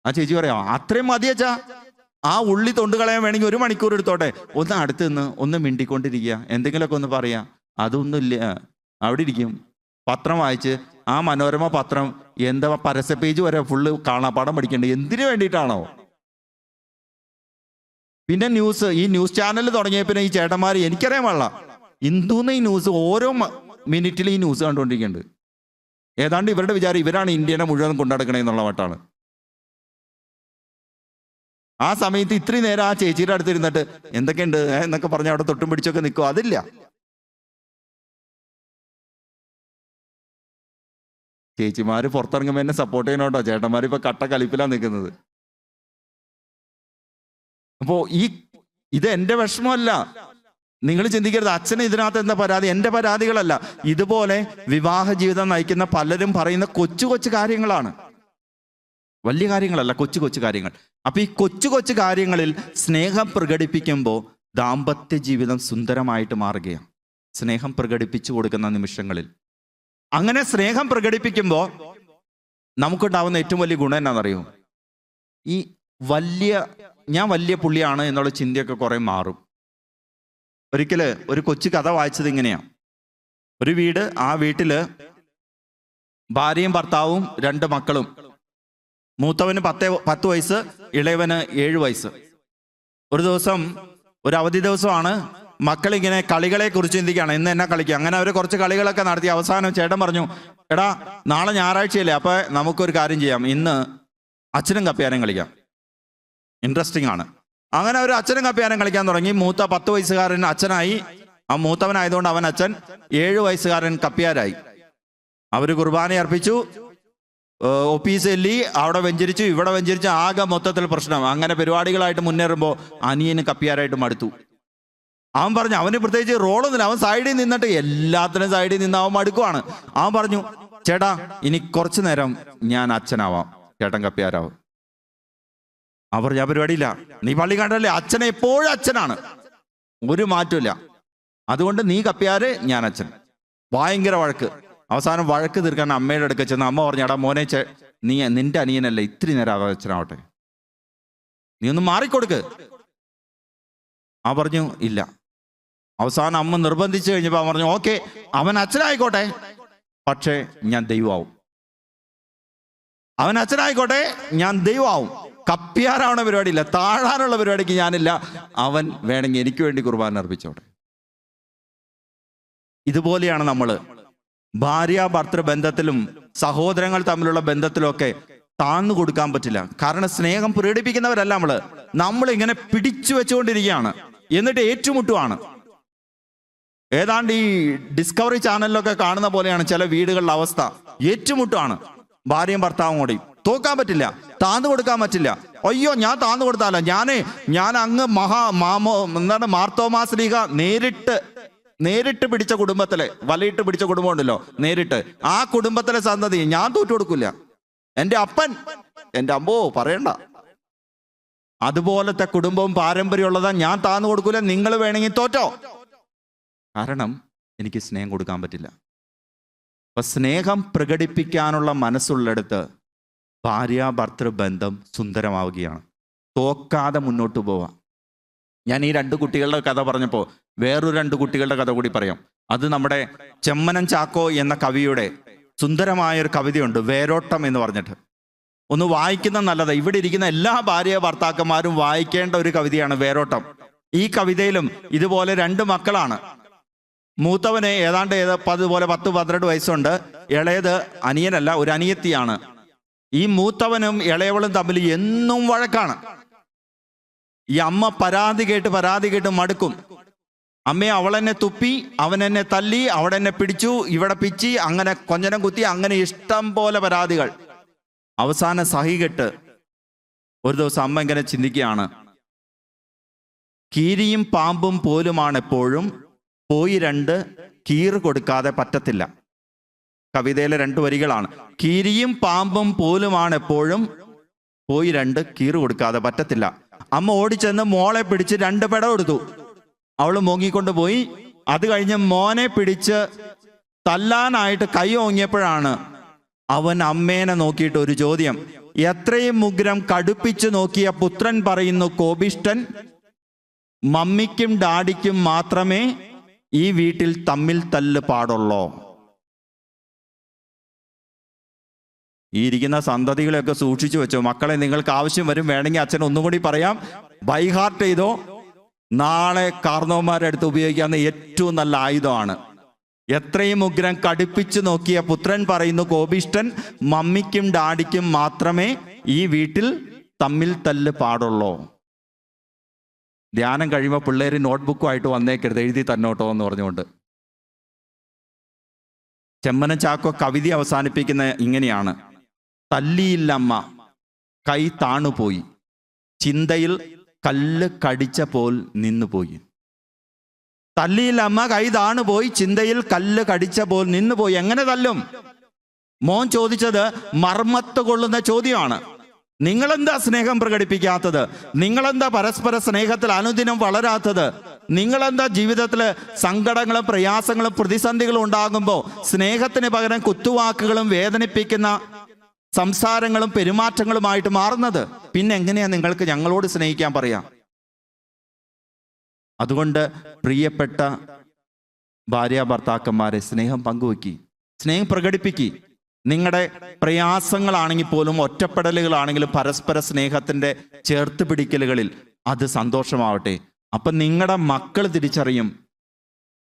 ആ ചേച്ചി പറയാം അത്രയും മതിയച്ചാ, ആ ഉള്ളി തൊണ്ട് കളയാൻ വേണമെങ്കിൽ 1 മണിക്കൂർ എടുത്തോട്ടെ, ഒന്ന് അടുത്ത് നിന്ന് ഒന്ന് മിണ്ടിക്കൊണ്ടിരിക്കുക, എന്തെങ്കിലുമൊക്കെ ഒന്ന് പറയാ. അതൊന്നുമില്ല, അവിടെ ഇരിക്കും പത്രം വായിച്ച്. ആ മനോരമ പത്രം എന്താ പരസ്യ പേജ് വരെ ഫുള്ള് കാണാപ്പാടം പഠിക്കേണ്ടത് എന്തിനു വേണ്ടിയിട്ടാണോ? പിന്നെ ഈ ന്യൂസ് ചാനൽ തുടങ്ങിയ പിന്നെ ഈ ചേട്ടന്മാർ എനിക്കറിയാൻ പാടില്ല എന്തോന്ന് ഈ ന്യൂസ് ഓരോ മിനിറ്റിൽ ഈ ന്യൂസ് കണ്ടുകൊണ്ടിരിക്കുന്നുണ്ട്. ഏതാണ്ട് ഇവരുടെ വിചാരം ഇവരാണ് ഇന്ത്യനെ മുഴുവൻ കൊണ്ടുനടക്കണേ എന്നുള്ള മട്ടാണ്. ആ സമയത്ത് ഇത്രയും നേരം ആ ചേച്ചിയുടെ അടുത്തിരുന്നിട്ട് എന്തൊക്കെയുണ്ട് എന്നൊക്കെ പറഞ്ഞ് അവിടെ തൊട്ടും പിടിച്ചൊക്കെ നിൽക്കും. അതില്ല. ചേച്ചിമാര് പുറത്തിറങ്ങുമ്പോൾ എന്നെ സപ്പോർട്ട് ചെയ്യണോട്ടോ, ചേട്ടന്മാർ ഇപ്പൊ കട്ട കലിപ്പിലാണ് നിൽക്കുന്നത്. അപ്പോ ഇത് എന്റെ വിഷമമല്ല. നിങ്ങൾ ചിന്തിക്കരുത് അച്ഛന് ഇതിനകത്ത് എന്താ പരാതി. എന്റെ പരാതികളല്ല. ഇതുപോലെ വിവാഹ ജീവിതം നയിക്കുന്ന പലരും പറയുന്ന കൊച്ചു കൊച്ചു കാര്യങ്ങളാണ്, വലിയ കാര്യങ്ങളല്ല, കൊച്ചു കൊച്ചു കാര്യങ്ങൾ. അപ്പൊ ഈ കൊച്ചു കൊച്ചു കാര്യങ്ങളിൽ സ്നേഹം പ്രകടിപ്പിക്കുമ്പോൾ ദാമ്പത്യ ജീവിതം സുന്ദരമായിട്ട് മാറുകയാണ്. സ്നേഹം പ്രകടിപ്പിച്ചു കൊടുക്കുന്ന നിമിഷങ്ങളിൽ. അങ്ങനെ സ്നേഹം പ്രകടിപ്പിക്കുമ്പോൾ നമുക്കുണ്ടാവുന്ന ഏറ്റവും വലിയ ഗുണം എന്നാണെന്നറിയോ? ഈ ഞാൻ വലിയ പുള്ളിയാണ് എന്നുള്ള ചിന്തയൊക്കെ കുറെ മാറും. ഒരിക്കല് ഒരു കൊച്ചു കഥ വായിച്ചത് ഇങ്ങനെയാ. ഒരു വീട്, ആ വീട്ടില് ഭാര്യയും ഭർത്താവും 2 മക്കളും. മൂത്തവന് 10 വയസ്സ്, ഇളയവന് 7 വയസ്സ്. ഒരു ദിവസം ഒരു അവധി ദിവസമാണ്. മക്കളിങ്ങനെ കളികളെ കുറിച്ച് ചിന്തിക്കുകയാണ്, ഇന്ന് എന്നാ കളിക്കുക. അങ്ങനെ അവർ കുറച്ച് കളികളൊക്കെ നടത്തി അവസാനം ചേട്ടൻ പറഞ്ഞു, എടാ നാളെ ഞായറാഴ്ചയല്ലേ, അപ്പോൾ നമുക്കൊരു കാര്യം ചെയ്യാം, ഇന്ന് അച്ഛനും കപ്പ്യാനും കളിക്കാം, ഇൻട്രസ്റ്റിംഗ് ആണ്. അങ്ങനെ അവർ അച്ഛനും കപ്പ്യാനും കളിക്കാൻ തുടങ്ങി. മൂത്ത 10 വയസ്സുകാരൻ അച്ഛനായി, ആ മൂത്തവനായതുകൊണ്ട് അവൻ അച്ഛൻ, 7 വയസ്സുകാരൻ കപ്പ്യാരായി. അവർ കുർബാന അർപ്പിച്ചു, ഓഫീസ് ചെല്ലി, അവിടെ വെഞ്ചരിച്ചു, ഇവിടെ വെഞ്ചരിച്ചു, ആകെ മൊത്തത്തിൽ പ്രശ്നം. അങ്ങനെ പരിപാടികളായിട്ട് മുന്നേറുമ്പോൾ അനിയന് കപ്പ്യാരായിട്ട് മടുത്തു. അവൻ പറഞ്ഞു, അവന് പ്രത്യേകിച്ച് റോളൊന്നുമില്ല, അവൻ സൈഡിൽ നിന്നിട്ട് എല്ലാത്തിനും സൈഡിൽ നിന്ന് അവൻ മടുക്കുവാണ്. അവൻ പറഞ്ഞു, ചേട്ടാ ഇനി കുറച്ചു നേരം ഞാൻ അച്ഛനാവാം, ചേട്ടൻ കപ്പ്യാരാവും. അവർ പറഞ്ഞു, ആ പരിപാടിയില്ല, നീ പള്ളി കണ്ടല്ലേ, അച്ഛനെ എപ്പോഴും അച്ഛനാണ്, ഒരു മാറ്റമില്ല, അതുകൊണ്ട് നീ കപ്പ്യാര്, ഞാൻ അച്ഛൻ. ഭയങ്കര വഴക്ക്. അവസാനം വഴക്ക് തീർക്കാൻ അമ്മയുടെ അടുക്ക ചെന്ന് അമ്മ പറഞ്ഞു, എടാ മോനെ, നീ നിന്റെ അനിയനല്ലേ, ഇത്തിരി നേരം അച്ഛനാവട്ടെ, നീ ഒന്ന് മാറിക്കൊടുക്ക്. ആ പറഞ്ഞു ഇല്ല. അവസാനം അമ്മ നിർബന്ധിച്ചു കഴിഞ്ഞപ്പോൾ പറഞ്ഞു, ഓക്കെ അവൻ അച്ഛനായിക്കോട്ടെ, പക്ഷേ ഞാൻ ദൈവമാവും. അവൻ അച്ഛനായിക്കോട്ടെ, ഞാൻ ദൈവമാവും. കപ്പ്യാരാവണ പരിപാടിയില്ല, താഴാനുള്ള പരിപാടിക്ക് ഞാനില്ല. അവൻ വേണമെങ്കിൽ എനിക്ക് വേണ്ടി കുർബാന അർപ്പിച്ചോട്ടെ. ഇതുപോലെയാണ് നമ്മൾ ഭാര്യ ഭർത്തൃ ബന്ധത്തിലും സഹോദരങ്ങൾ തമ്മിലുള്ള ബന്ധത്തിലുമൊക്കെ താഴ്ന്നു കൊടുക്കാൻ പറ്റില്ല. കാരണം സ്നേഹം പ്രകടിപ്പിക്കുന്നവരല്ല നമ്മളിങ്ങനെ പിടിച്ചു വെച്ചുകൊണ്ടിരിക്കുകയാണ്, എന്നിട്ട് ഏറ്റുമുട്ടുവാണ്. ഏതാണ്ട് ഈ ഡിസ്കവറി ചാനലിലൊക്കെ കാണുന്ന പോലെയാണ് ചില വീടുകളിലെ അവസ്ഥ. ഏറ്റുമുട്ടുവാണ് ഭാര്യയും ഭർത്താവും കൂടി. തോക്കാൻ പറ്റില്ല, താഴ്ന്നു കൊടുക്കാൻ പറ്റില്ല. അയ്യോ ഞാൻ താഴ്ന്നു കൊടുത്താല, ഞാൻ അങ്ങ് മാർത്തോമാ ശ്ലീഹ നേരിട്ട് പിടിച്ച കുടുംബത്തിലെ, വലയിട്ട് പിടിച്ച കുടുംബം ഉണ്ടല്ലോ, നേരിട്ട് ആ കുടുംബത്തിലെ സന്തതി ഞാൻ തോറ്റു കൊടുക്കില്ല. എൻ്റെ അപ്പൻ, എൻ്റെ അമ്മോ പറയണ്ട, അതുപോലത്തെ കുടുംബവും പാരമ്പര്യമുള്ളതാ, ഞാൻ താഴ്ന്നു കൊടുക്കൂല, നിങ്ങൾ വേണമെങ്കിൽ തോറ്റോ. കാരണം എനിക്ക് സ്നേഹം കൊടുക്കാൻ പറ്റില്ല. അപ്പൊ സ്നേഹം പ്രകടിപ്പിക്കാനുള്ള മനസ്സുള്ളിടത്ത് ഭാര്യ ഭർത്തൃ ബന്ധം സുന്ദരമാവുകയാണ്. തോക്കാതെ മുന്നോട്ട് പോവാം. ഞാൻ ഈ 2 കുട്ടികളുടെ കഥ പറഞ്ഞപ്പോൾ വേറൊരു 2 കുട്ടികളുടെ കഥ കൂടി പറയാം. അത് നമ്മുടെ ചെമ്മനം ചാക്കോ എന്ന കവിയുടെ സുന്ദരമായൊരു കവിതയുണ്ട്, വേരോട്ടം എന്ന് പറഞ്ഞിട്ട്. ഒന്ന് വായിക്കുന്ന നല്ലത്. ഇവിടെ ഇരിക്കുന്ന എല്ലാ ഭാര്യ ഭർത്താക്കന്മാരും വായിക്കേണ്ട ഒരു കവിതയാണ് വേരോട്ടം. ഈ കവിതയിലും ഇതുപോലെ 2 മക്കളാണ്. മൂത്തവന് ഏതാണ്ട് അതുപോലെ 10-12 വയസ്സുണ്ട്. ഇളയത് അനിയനല്ല, ഒരു അനിയത്തിയാണ്. ഈ മൂത്തവനും ഇളയവളും തമ്മിൽ എന്നും വഴക്കാണ്. ഈ അമ്മ പരാതി കേട്ട് മടുക്കും. അമ്മയെ അവളെന്നെ തുപ്പി, അവനെന്നെ തല്ലി, അവിടെ എന്നെ പിടിച്ചു, ഇവിടെ പിച്ചി, അങ്ങനെ കൊഞ്ഞനം കുത്തി, അങ്ങനെ ഇഷ്ടം പോലെ പരാതികൾ. അവസാനം സഹികെട്ട് ഒരു ദിവസം അമ്മ ഇങ്ങനെ ചിന്തിക്കുകയാണ്, കീരിയും പാമ്പും പോലുമാണ് എപ്പോഴും, പോയി 2 കീറ് കൊടുക്കാതെ പറ്റത്തില്ല. കവിതയിലെ 2 വരികളാണ്. കീരിയും പാമ്പും പോലുമാണ് എപ്പോഴും, പോയി 2 കീറ് കൊടുക്കാതെ പറ്റത്തില്ല. അമ്മ ഓടിച്ചെന്ന് മോളെ പിടിച്ച് 2 പെട കൊടുത്തു. അവള് മോങ്ങിക്കൊണ്ട് പോയി. അത് കഴിഞ്ഞ് മോനെ പിടിച്ച് തല്ലാനായിട്ട് കൈ ഓങ്ങിയപ്പോഴാണ് അവൻ അമ്മേനെ നോക്കിയിട്ട് ഒരു ചോദ്യം. എത്രയും ഉഗ്രം കടുപ്പിച്ചു നോക്കിയ പുത്രൻ പറയുന്നു കോപിഷ്ഠൻ, മമ്മിക്കും ഡാഡിക്കും മാത്രമേ ഈ വീട്ടിൽ തമ്മിൽ തല്ല് പാടുള്ളോ. ഈ ഇരിക്കുന്ന സന്തതികളെയൊക്കെ സൂക്ഷിച്ചു വെച്ചോ. മക്കളെ, നിങ്ങൾക്ക് ആവശ്യം വരും, വേണമെങ്കിൽ അച്ഛൻ ഒന്നും കൂടി പറയാം, ബൈ ഹാർട്ട് ചെയ്തോ. നാളെ കാർന്നവന്മാരുടെ അടുത്ത് ഉപയോഗിക്കാവുന്ന ഏറ്റവും നല്ല ആയുധമാണ്. എത്രയും ഉഗ്രം കടുപ്പിച്ചു നോക്കിയ പുത്രൻ പറയുന്നു കോപിഷ്ഠൻ, മമ്മിക്കും ഡാഡിക്കും മാത്രമേ ഈ വീട്ടിൽ തമ്മിൽ തല്ല് പാടുള്ളോ. ധ്യാനം കഴിയുമ്പോൾ പിള്ളേർ നോട്ട്ബുക്കുമായിട്ട് വന്നേക്കരുത്, എഴുതി തന്നോട്ടോ എന്ന് പറഞ്ഞുകൊണ്ട്. ചെമ്മനം ചാക്കോ കവിത അവസാനിപ്പിക്കുന്ന ഇങ്ങനെയാണ്: തല്ലിയില്ലമ്മ, കൈ താണുപോയി, ചിന്തയിൽ കല്ല് കടിച്ച പോൽ നിന്നുപോയി. തല്ലിയില്ലമ്മ, കൈ താണുപോയി, ചിന്തയിൽ കല്ല് കടിച്ച പോൽ നിന്നുപോയി. എങ്ങനെ തല്ലും? മോൻ ചോദിച്ചത് മർമ്മത്ത് കൊള്ളുന്ന ചോദ്യമാണ്. നിങ്ങളെന്താ സ്നേഹം പ്രകടിപ്പിക്കാത്തത്? നിങ്ങളെന്താ പരസ്പര സ്നേഹത്തിൽ അനുദിനം വളരാത്തത്? നിങ്ങളെന്താ ജീവിതത്തിൽ സങ്കടങ്ങളും പ്രയാസങ്ങളും പ്രതിസന്ധികളും ഉണ്ടാകുമ്പോൾ സ്നേഹത്തിന് പകരം കുത്തുവാക്കുകളും വേദനിപ്പിക്കുന്ന സംസാരങ്ങളും പെരുമാറ്റങ്ങളുമായിട്ട് മാറുന്നത്? പിന്നെ എങ്ങനെയാ നിങ്ങൾക്ക് ഞങ്ങളോട് സ്നേഹിക്കാൻ പറയാം? അതുകൊണ്ട് പ്രിയപ്പെട്ട ഭാര്യ ഭർത്താക്കന്മാരെ, സ്നേഹം പങ്കുവെക്കി, സ്നേഹം പ്രകടിപ്പിക്കി. നിങ്ങളുടെ പ്രയാസങ്ങളാണെങ്കിൽ പോലും, ഒറ്റപ്പെടലുകളാണെങ്കിലും പരസ്പര സ്നേഹത്തിന്റെ ചേർത്ത് പിടിക്കലുകളിൽ അത് സന്തോഷമാവട്ടെ. അപ്പം നിങ്ങളുടെ മക്കൾ തിരിച്ചറിയും,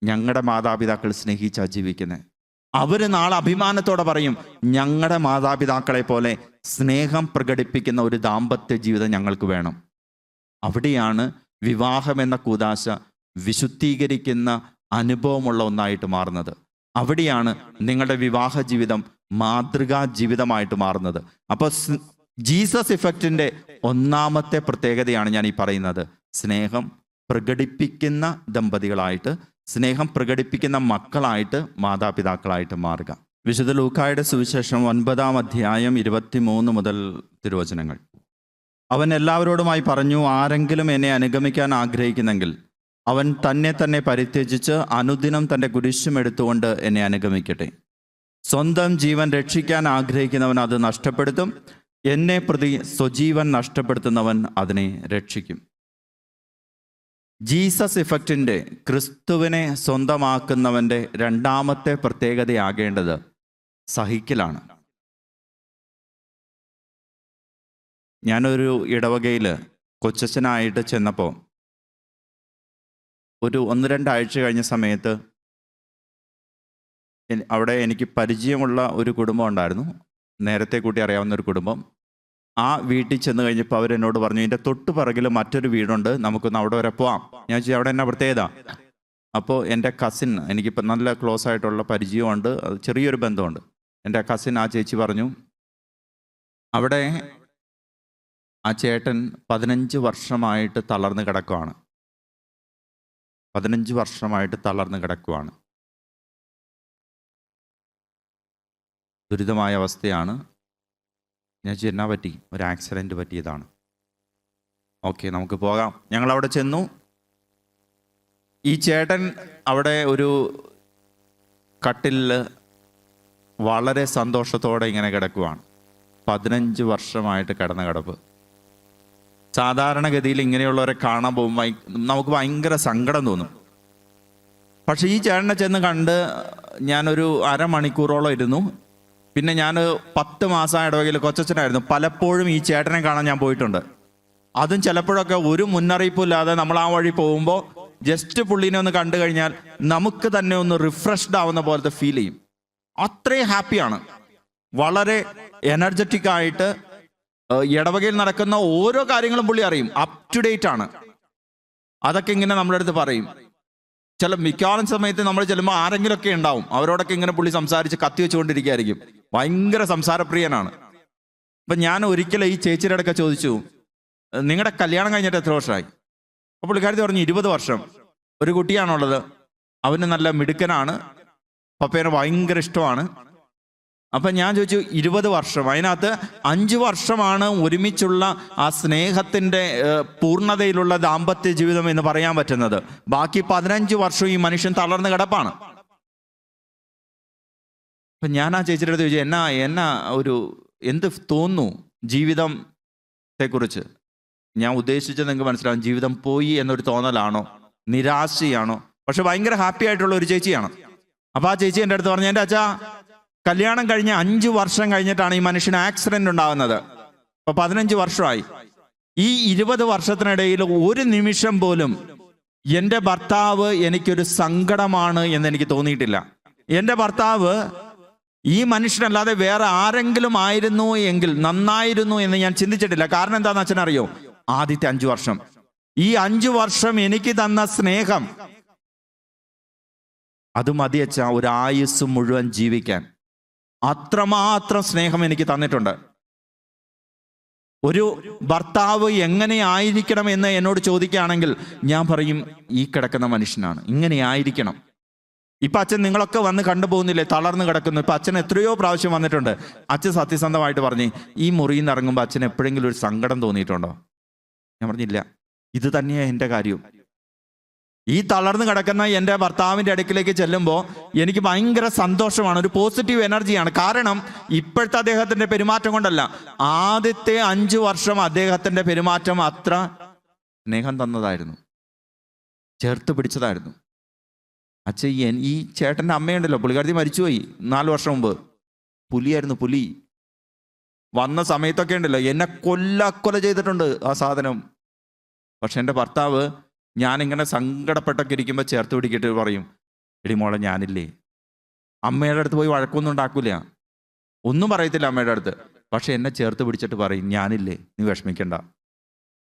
ഞങ്ങളുടെ മാതാപിതാക്കൾ സ്നേഹിച്ചാ ജീവിക്കുന്നത്. അവർ നാളെ അഭിമാനത്തോടെ പറയും, ഞങ്ങളുടെ മാതാപിതാക്കളെ പോലെ സ്നേഹം പ്രകടിപ്പിക്കുന്ന ഒരു ദാമ്പത്യ ജീവിതം ഞങ്ങൾക്ക് വേണം. അവിടെയാണ് വിവാഹം എന്ന കൂദാശ വിശുദ്ധീകരിക്കുന്ന അനുഭവമുള്ള ഒന്നായിട്ട് മാറുന്നത്. അവിടെയാണ് നിങ്ങളുടെ വിവാഹ ജീവിതം മാതൃകാ ജീവിതമായിട്ട് മാറുന്നത്. അപ്പോൾ ജീസസ് ഇഫക്റ്റിൻ്റെ ഒന്നാമത്തെ പ്രത്യേകതയാണ് ഞാൻ ഈ പറയുന്നത്. സ്നേഹം പ്രകടിപ്പിക്കുന്ന ദമ്പതികളായിട്ട്, സ്നേഹം പ്രകടിപ്പിക്കുന്ന മക്കളായിട്ട്, മാതാപിതാക്കളായിട്ട് മാറുക. വിശുദ്ധ ലൂക്കായുടെ സുവിശേഷം 9-ാം അധ്യായം 23 മുതൽ തിരുവചനങ്ങൾ. അവൻ എല്ലാവരോടുമായി പറഞ്ഞു, ആരെങ്കിലും എന്നെ അനുഗമിക്കാൻ ആഗ്രഹിക്കുന്നെങ്കിൽ അവൻ തന്നെ പരിത്യജിച്ച് അനുദിനം തൻ്റെ കുരിശും എടുത്തുകൊണ്ട് എന്നെ അനുഗമിക്കട്ടെ. സ്വന്തം ജീവൻ രക്ഷിക്കാൻ ആഗ്രഹിക്കുന്നവൻ അത് നഷ്ടപ്പെടുത്തും. എന്നെ പ്രതി സ്വജീവൻ നഷ്ടപ്പെടുത്തുന്നവൻ അതിനെ രക്ഷിക്കും. ജീസസ് ഇഫക്റ്റിൻ്റെ, ക്രിസ്തുവിനെ സ്വന്തമാക്കുന്നവൻ്റെ രണ്ടാമത്തെ പ്രത്യേകതയാകേണ്ടത് സഹിക്കലാണ്. ഞാനൊരു ഇടവകയിൽ കൊച്ചച്ഛനായിട്ട് ചെന്നപ്പോൾ ഒരു 1-2 ആഴ്ച കഴിഞ്ഞ സമയത്ത് അവിടെ എനിക്ക് പരിചയമുള്ള ഒരു കുടുംബം ഉണ്ടായിരുന്നു, നേരത്തെ കൂട്ടി അറിയാവുന്ന ഒരു കുടുംബം. ആ വീട്ടിൽ ചെന്ന് കഴിഞ്ഞപ്പോൾ അവരെന്നോട് പറഞ്ഞു, ഇതിൻ്റെ തൊട്ട് പിറകിൽ മറ്റൊരു വീടുണ്ട്, നമുക്കൊന്ന് അവിടെ വരെ പോവാം. ഞാൻ ചോദിച്ചു, അവിടെ എന്നാ പ്രത്യേകത? അപ്പോൾ എൻ്റെ കസിൻ, എനിക്കിപ്പോൾ നല്ല ക്ലോസ് ആയിട്ടുള്ള പരിചയമുണ്ട്, ചെറിയൊരു ബന്ധമുണ്ട്. എൻ്റെ കസിൻ, ആ ചേച്ചി പറഞ്ഞു, അവിടെ ആ ചേട്ടൻ 15 വർഷമായിട്ട് തളർന്ന് കിടക്കുവാണ്. 15 വർഷമായിട്ട് തളർന്ന് കിടക്കുവാണ്. ദുരിതമായ അവസ്ഥയാണ്. ഞാൻ ചോദിച്ചു, എന്നാ പറ്റി? ഒരു ആക്സിഡൻറ്റ് പറ്റിയതാണ്. ഓക്കെ, നമുക്ക് പോകാം. ഞങ്ങളവിടെ ചെന്നു. ഈ ചേട്ടൻ അവിടെ ഒരു കട്ടിലിൽ വളരെ സന്തോഷത്തോടെ ഇങ്ങനെ കിടക്കുവാണ്. 15 വർഷമായിട്ട് കിടന്ന കിടപ്പ്. സാധാരണഗതിയിൽ ഇങ്ങനെയുള്ളവരെ കാണാൻ പോകുമ്പോൾ നമുക്ക് ഭയങ്കര സങ്കടം തോന്നും. പക്ഷേ ഈ ചേട്ടനെ ചെന്ന് കണ്ട് ഞാനൊരു അരമണിക്കൂറോളം ഇരുന്നു. പിന്നെ ഞാൻ 10 മാസം ഇടവകയിൽ കൊച്ചച്ഛനായിരുന്നു. പലപ്പോഴും ഈ ചേട്ടനെ കാണാൻ ഞാൻ പോയിട്ടുണ്ട്. അതും ചിലപ്പോഴൊക്കെ ഒരു മുന്നറിയിപ്പില്ലാതെ നമ്മൾ ആ വഴി പോകുമ്പോൾ ജസ്റ്റ് പുള്ളീനെ ഒന്ന് കണ്ടു കഴിഞ്ഞാൽ നമുക്ക് തന്നെ ഒന്ന് റിഫ്രഷ്ഡ് ആവുന്ന പോലത്തെ ഫീൽ ചെയ്യും. അത്രയും ഹാപ്പിയാണ്. വളരെ എനർജറ്റിക് ആയിട്ട് ഇടവകയിൽ നടക്കുന്ന ഓരോ കാര്യങ്ങളും പുള്ളി അറിയും. അപ് ടു ഡേറ്റ് ആണ്. അതൊക്കെ ഇങ്ങനെ നമ്മുടെ അടുത്ത് പറയും. മിക്കവാറും സമയത്ത് നമ്മൾ ചെല്ലുമ്പോൾ ആരെങ്കിലുമൊക്കെ ഉണ്ടാവും, അവരോടൊക്കെ ഇങ്ങനെ പുള്ളി സംസാരിച്ച് കത്തി വെച്ചുകൊണ്ടിരിക്കുകയായിരിക്കും. ഭയങ്കര സംസാരപ്രിയനാണ്. അപ്പം ഞാൻ ഒരിക്കലും ഈ ചേച്ചിയുടെ അടുക്ക ചോദിച്ചു, നിങ്ങളുടെ കല്യാണം കഴിഞ്ഞിട്ട് എത്ര വർഷമായി? അപ്പോൾ പുള്ളിക്കാരത്തി പറഞ്ഞു, 20 വർഷം. ഒരു കുട്ടിയാണുള്ളത്, അവന് നല്ല മിടുക്കനാണ്, പപ്പേനെ ഭയങ്കര ഇഷ്ടമാണ്. അപ്പം ഞാൻ ചോദിച്ചു, 20 വർഷം, അതിനകത്ത് 5 വർഷമാണ് ഒരുമിച്ചുള്ള ആ സ്നേഹത്തിൻ്റെ പൂർണ്ണതയിലുള്ള ദാമ്പത്യ ജീവിതം എന്ന് പറയാൻ പറ്റുന്നത്. ബാക്കി 15 വർഷവും ഈ മനുഷ്യൻ തളർന്ന് കിടപ്പാണ്. അപ്പം ഞാൻ ആ ചേച്ചിയുടെ അടുത്ത് ചോദിച്ചു, എന്നാ എന്ത് തോന്നുന്നു ജീവിതത്തെക്കുറിച്ച്? ഞാൻ ഉദ്ദേശിച്ചത് നിങ്ങൾക്ക് മനസ്സിലാവും. ജീവിതം പോയി എന്നൊരു തോന്നലാണോ, നിരാശയാണോ? പക്ഷെ ഭയങ്കര ഹാപ്പി ആയിട്ടുള്ള ഒരു ചേച്ചിയാണ്. അപ്പം ആ ചേച്ചി എൻ്റെ അടുത്ത് പറഞ്ഞു, എൻ്റെ അച്ഛാ, കല്യാണം കഴിഞ്ഞ് 5 വർഷം കഴിഞ്ഞിട്ടാണ് ഈ മനുഷ്യന് ആക്സിഡന്റ് ഉണ്ടാകുന്നത്. അപ്പൊ 15 വർഷമായി. ഈ 20 വർഷത്തിനിടയിൽ ഒരു നിമിഷം പോലും എൻ്റെ ഭർത്താവ് എനിക്കൊരു സങ്കടമാണ് എന്ന് എനിക്ക് തോന്നിയിട്ടില്ല. എൻ്റെ ഭർത്താവ് ഈ മനുഷ്യനല്ലാതെ വേറെ ആരെങ്കിലും ആയിരുന്നു എങ്കിൽ നന്നായിരുന്നു എന്ന് ഞാൻ ചിന്തിച്ചിട്ടില്ല. കാരണം എന്താണെന്ന് അച്ഛനറിയോ? ആദ്യത്തെ 5 വർഷം, ഈ 5 വർഷം എനിക്ക് തന്ന സ്നേഹം, അത് മതി അച്ഛാ ഒരു ആയുസ് മുഴുവൻ ജീവിക്കാൻ. അത്രമാത്രം സ്നേഹം എനിക്ക് തന്നിട്ടുണ്ട്. ഒരു ഭർത്താവ് എങ്ങനെ ആയിരിക്കണം എന്ന് എന്നോട് ചോദിക്കുകയാണെങ്കിൽ ഞാൻ പറയും, ഈ കിടക്കുന്ന മനുഷ്യനാണ്, ഇങ്ങനെ ആയിരിക്കണം. ഇപ്പം അച്ഛൻ നിങ്ങളൊക്കെ വന്ന് കണ്ടുപോകുന്നില്ലേ, തളർന്ന് കിടക്കുന്നു. ഇപ്പം അച്ഛൻ എത്രയോ പ്രാവശ്യം വന്നിട്ടുണ്ട്. അച്ഛൻ സത്യസന്ധമായിട്ട് പറഞ്ഞ്, ഈ മുറിയിൽ നിന്ന് ഇറങ്ങുമ്പോൾ അച്ഛൻ എപ്പോഴെങ്കിലും ഒരു സങ്കടം തോന്നിയിട്ടുണ്ടോ? ഞാൻ പറഞ്ഞില്ല. ഇത് തന്നെയാണ് എൻ്റെ കാര്യം. ഈ തളർന്ന് കിടക്കുന്ന എൻ്റെ ഭർത്താവിൻ്റെ അടുക്കിലേക്ക് ചെല്ലുമ്പോൾ എനിക്ക് ഭയങ്കര സന്തോഷമാണ്, ഒരു പോസിറ്റീവ് എനർജിയാണ്. കാരണം ഇപ്പോഴത്തെ അദ്ദേഹത്തിൻ്റെ പെരുമാറ്റം കൊണ്ടല്ല, ആദ്യത്തെ 5 വർഷം അദ്ദേഹത്തിൻ്റെ പെരുമാറ്റം അത്ര സ്നേഹം തന്നതായിരുന്നു, ചേർത്ത് പിടിച്ചതായിരുന്നു. അച്ഛൻ, ഈ ചേട്ടൻ്റെ അമ്മയുണ്ടല്ലോ, പുള്ളിക്കാരത്തി മരിച്ചുപോയി 4 വർഷം മുമ്പ്. പുലിയായിരുന്നു, പുലി. വന്ന സമയത്തൊക്കെ ഉണ്ടല്ലോ, എന്നെ കൊല്ല ചെയ്തിട്ടുണ്ട് ആ സാധനം. പക്ഷെ എൻ്റെ ഭർത്താവ് ഞാനിങ്ങനെ സങ്കടപ്പെട്ടൊക്കെ ഇരിക്കുമ്പോൾ ചേർത്ത് പിടിക്കിട്ട് പറയും, എടി മോളെ ഞാനില്ലേ. അമ്മയുടെ അടുത്ത് പോയി വഴക്കൊന്നും ഉണ്ടാക്കൂല, ഒന്നും പറയത്തില്ല അമ്മയുടെ അടുത്ത്. പക്ഷെ എന്നെ ചേർത്ത് പിടിച്ചിട്ട് പറയും, ഞാനില്ലേ, നീ വിഷമിക്കണ്ട.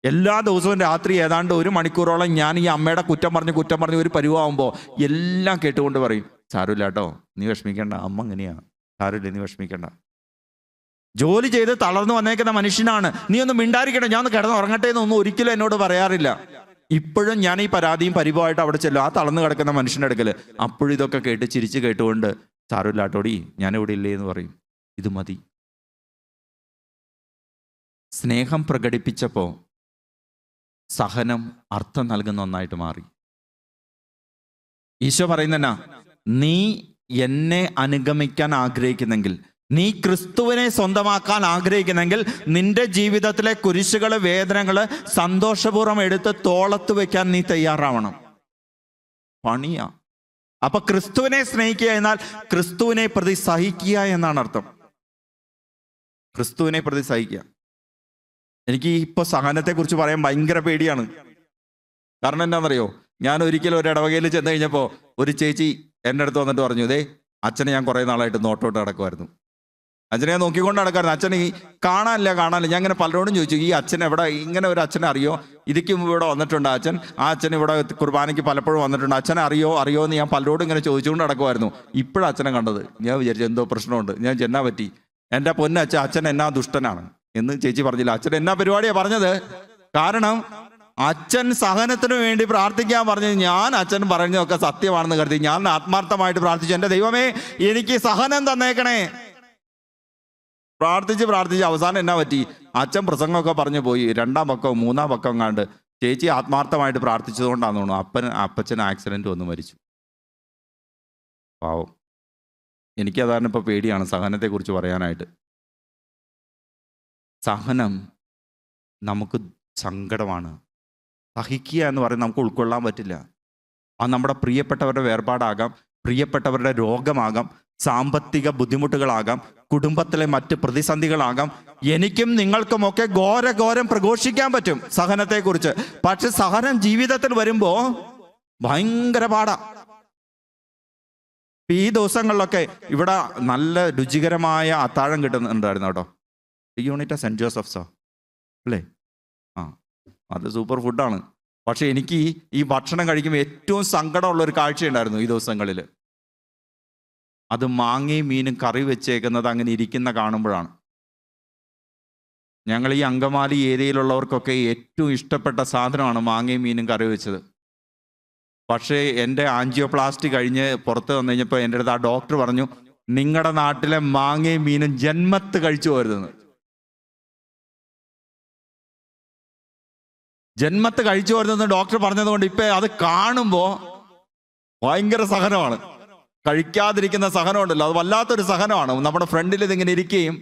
എല്ലാ ദിവസവും രാത്രി ഏതാണ്ട് 1 മണിക്കൂറോളം ഞാൻ ഈ അമ്മയുടെ കുറ്റം പറഞ്ഞ് ഒരു പരുവാകുമ്പോൾ എല്ലാം കേട്ടുകൊണ്ട് പറയും, സാരമില്ല കേട്ടോ, നീ വിഷമിക്കണ്ട, അമ്മ അങ്ങനെയാ, സാരമില്ല, നീ വിഷമിക്കണ്ട. ജോലി ചെയ്ത് തളർന്നു വന്നേക്കുന്ന മനുഷ്യനാണ്, നീ ഒന്ന് മിണ്ടായിരിക്കട്ടെ, ഞാൻ ഒന്ന് കിടന്നുറങ്ങട്ടെ എന്നൊന്നും ഒരിക്കലും എന്നോട് പറയാറില്ല. ഇപ്പോഴും ഞാൻ ഈ പരാതിയും പരിഭവമായിട്ട് അവിടെ ചെല്ലും, ആ തളർന്നു കിടക്കുന്ന മനുഷ്യൻ്റെ അടുക്കൽ. അപ്പോഴും ഇതൊക്കെ കേട്ട് ചിരിച്ച് കേട്ടുകൊണ്ട്, സാരമില്ല കേട്ടോടി, ഞാൻ ഇവിടെ ഇല്ലേ എന്ന് പറയും. ഇത് മതി. സ്നേഹം പ്രകടിപ്പിച്ചപ്പോൾ സഹനം അർത്ഥം നൽകുന്ന ഒന്നായിട്ട് മാറി. ഈശോ പറയുന്നഎന്നാ, നീ എന്നെ അനുഗമിക്കാൻ ആഗ്രഹിക്കുന്നെങ്കിൽ, നീ ക്രിസ്തുവിനെ സ്വന്തമാക്കാൻ ആഗ്രഹിക്കുന്നെങ്കിൽ, നിന്റെ ജീവിതത്തിലെ കുരിശുകള്, വേദനകള് സന്തോഷപൂർവ്വം എടുത്ത് തോളത്ത് വെക്കാൻ നീ തയ്യാറാവണം. പണിയാ. അപ്പൊ ക്രിസ്തുവിനെ സ്നേഹിക്കുക എന്നാൽ ക്രിസ്തുവിനെ പ്രതി സഹിക്കുക എന്നാണ് അർത്ഥം. ക്രിസ്തുവിനെ പ്രതി സഹിക്കുക. എനിക്ക് ഇപ്പൊ സഹനത്തെക്കുറിച്ച് പറയാൻ ഭയങ്കര പേടിയാണ്. കാരണം എന്താണെന്നറിയോ, ഞാൻ ഒരിക്കലും ഒരു ഇടവകയിൽ ചെന്ന് കഴിഞ്ഞപ്പോൾ ഒരു ചേച്ചി എൻ്റെ അടുത്ത് വന്നിട്ട് പറഞ്ഞു, ഇതേ അച്ഛനെ ഞാൻ കുറേ നാളായിട്ട് നോട്ടോട്ട് നടക്കുമായിരുന്നു, അച്ഛനെ ഞാൻ നോക്കിക്കൊണ്ട് നടക്കാറുണ്ട്, അച്ഛൻ ഈ കാണാനില്ല. ഞാൻ ഇങ്ങനെ പലരോടും ചോദിച്ചു, ഈ അച്ഛൻ എവിടെ, ഇങ്ങനെ ഒരു അച്ഛനെ അറിയോ, ഇതിക്ക് ഇവിടെ വന്നിട്ടുണ്ട് അച്ഛൻ, ആ അച്ഛൻ ഇവിടെ കുർബാനയ്ക്ക് പലപ്പോഴും വന്നിട്ടുണ്ട്, അച്ഛനെ അറിയോ എന്ന് ഞാൻ പലരോടും ഇങ്ങനെ ചോദിച്ചുകൊണ്ട് നടക്കുമായിരുന്നു. ഇപ്പോഴും അച്ഛനെ കണ്ടത് ഞാൻ വിചാരിച്ചു എന്തോ പ്രശ്നമുണ്ട്, ഞാൻ ചെന്നാ പറ്റി, എൻ്റെ പൊന്നച്ഛൻ, അച്ഛൻ എന്നാ ദുഷ്ടനാണ് എന്ന് ചേച്ചി പറഞ്ഞില്ല. അച്ഛൻ എന്നാ പരിപാടിയാണ് പറഞ്ഞത്? കാരണം അച്ഛൻ സഹനത്തിന് വേണ്ടി പ്രാർത്ഥിക്കാൻ പറഞ്ഞത് ഞാൻ അച്ഛൻ പറഞ്ഞതൊക്കെ സത്യമാണെന്ന് കരുതി ഞാൻ ആത്മാർത്ഥമായിട്ട് പ്രാർത്ഥിച്ചു, എൻ്റെ ദൈവമേ എനിക്ക് സഹനം തന്നേക്കണേ. പ്രാർത്ഥിച്ച് അവസാനം എന്നാ പറ്റി, അച്ഛൻ പ്രസംഗമൊക്കെ പറഞ്ഞു പോയി, 2ാം പക്കവും 3ാം പക്കവും കണ്ട് ചേച്ചി ആത്മാർത്ഥമായിട്ട് പ്രാർത്ഥിച്ചതുകൊണ്ടാന്ന് തോന്നുന്നു അപ്പച്ചൻ ആക്സിഡന്റ് വന്ന് മരിച്ചു. പാവം. എനിക്കതാണ് ഇപ്പോൾ പേടിയാണ് സഹനത്തെക്കുറിച്ച് പറയാനായിട്ട്. സഹനം നമുക്ക് സങ്കടമാണ്. സഹിക്കുക എന്ന് പറയുന്നത് നമുക്ക് ഉൾക്കൊള്ളാൻ പറ്റില്ല. അത് നമ്മുടെ പ്രിയപ്പെട്ടവരുടെ വേർപാടാകാം, പ്രിയപ്പെട്ടവരുടെ രോഗമാകാം, സാമ്പത്തിക ബുദ്ധിമുട്ടുകളാകാം, കുടുംബത്തിലെ മറ്റ് പ്രതിസന്ധികളാകാം. എനിക്കും നിങ്ങൾക്കുമൊക്കെ ഘോരം പ്രഘോഷിക്കാൻ പറ്റും സഹനത്തെക്കുറിച്ച്. പക്ഷെ സഹനം ജീവിതത്തിൽ വരുമ്പോ ഭയങ്കര പാടാ. ഈ ദിവസങ്ങളിലൊക്കെ ഇവിടെ നല്ല രുചികരമായ അത്താഴം കിട്ടുന്നുണ്ടായിരുന്നു കേട്ടോ. യൂണിറ്റ് സെന്റ് ജോസഫ്സോ അല്ലേ? അത് സൂപ്പർ ഫുഡാണ്. പക്ഷെ എനിക്ക് ഈ ഭക്ഷണം കഴിക്കുമ്പോൾ ഏറ്റവും സങ്കടമുള്ളൊരു കാഴ്ചയുണ്ടായിരുന്നു ഈ ദിവസങ്ങളിൽ. അത് മാങ്ങയും മീനും കറി വെച്ചേക്കുന്നത് അങ്ങനെ ഇരിക്കുന്ന കാണുമ്പോഴാണ്. ഞങ്ങൾ ഈ അങ്കമാലി ഏരിയയിലുള്ളവർക്കൊക്കെ ഏറ്റവും ഇഷ്ടപ്പെട്ട സാധനമാണ് മാങ്ങയും മീനും കറി വെച്ചത്. പക്ഷേ എൻ്റെ ആൻജിയോപ്ലാസ്റ്റി കഴിഞ്ഞ് പുറത്ത് വന്നു കഴിഞ്ഞപ്പോൾ എൻ്റെ അടുത്ത് ആ ഡോക്ടർ പറഞ്ഞു, നിങ്ങളുടെ നാട്ടിലെ മാങ്ങയും മീനും ജന്മത്ത് കഴിച്ചു പോരുതെന്ന്. ജന്മത്ത് കഴിച്ചു പോരുതെന്ന് ഡോക്ടർ പറഞ്ഞതുകൊണ്ട് ഇപ്പം അത് കാണുമ്പോൾ ഭയങ്കര സഹനമാണ്. കഴിക്കാതിരിക്കുന്ന സഹനമുണ്ടല്ലോ, അത് വല്ലാത്തൊരു സഹനമാണ്. നമ്മുടെ ഫ്രണ്ടിൽ ഇതിങ്ങനെ ഇരിക്കുകയും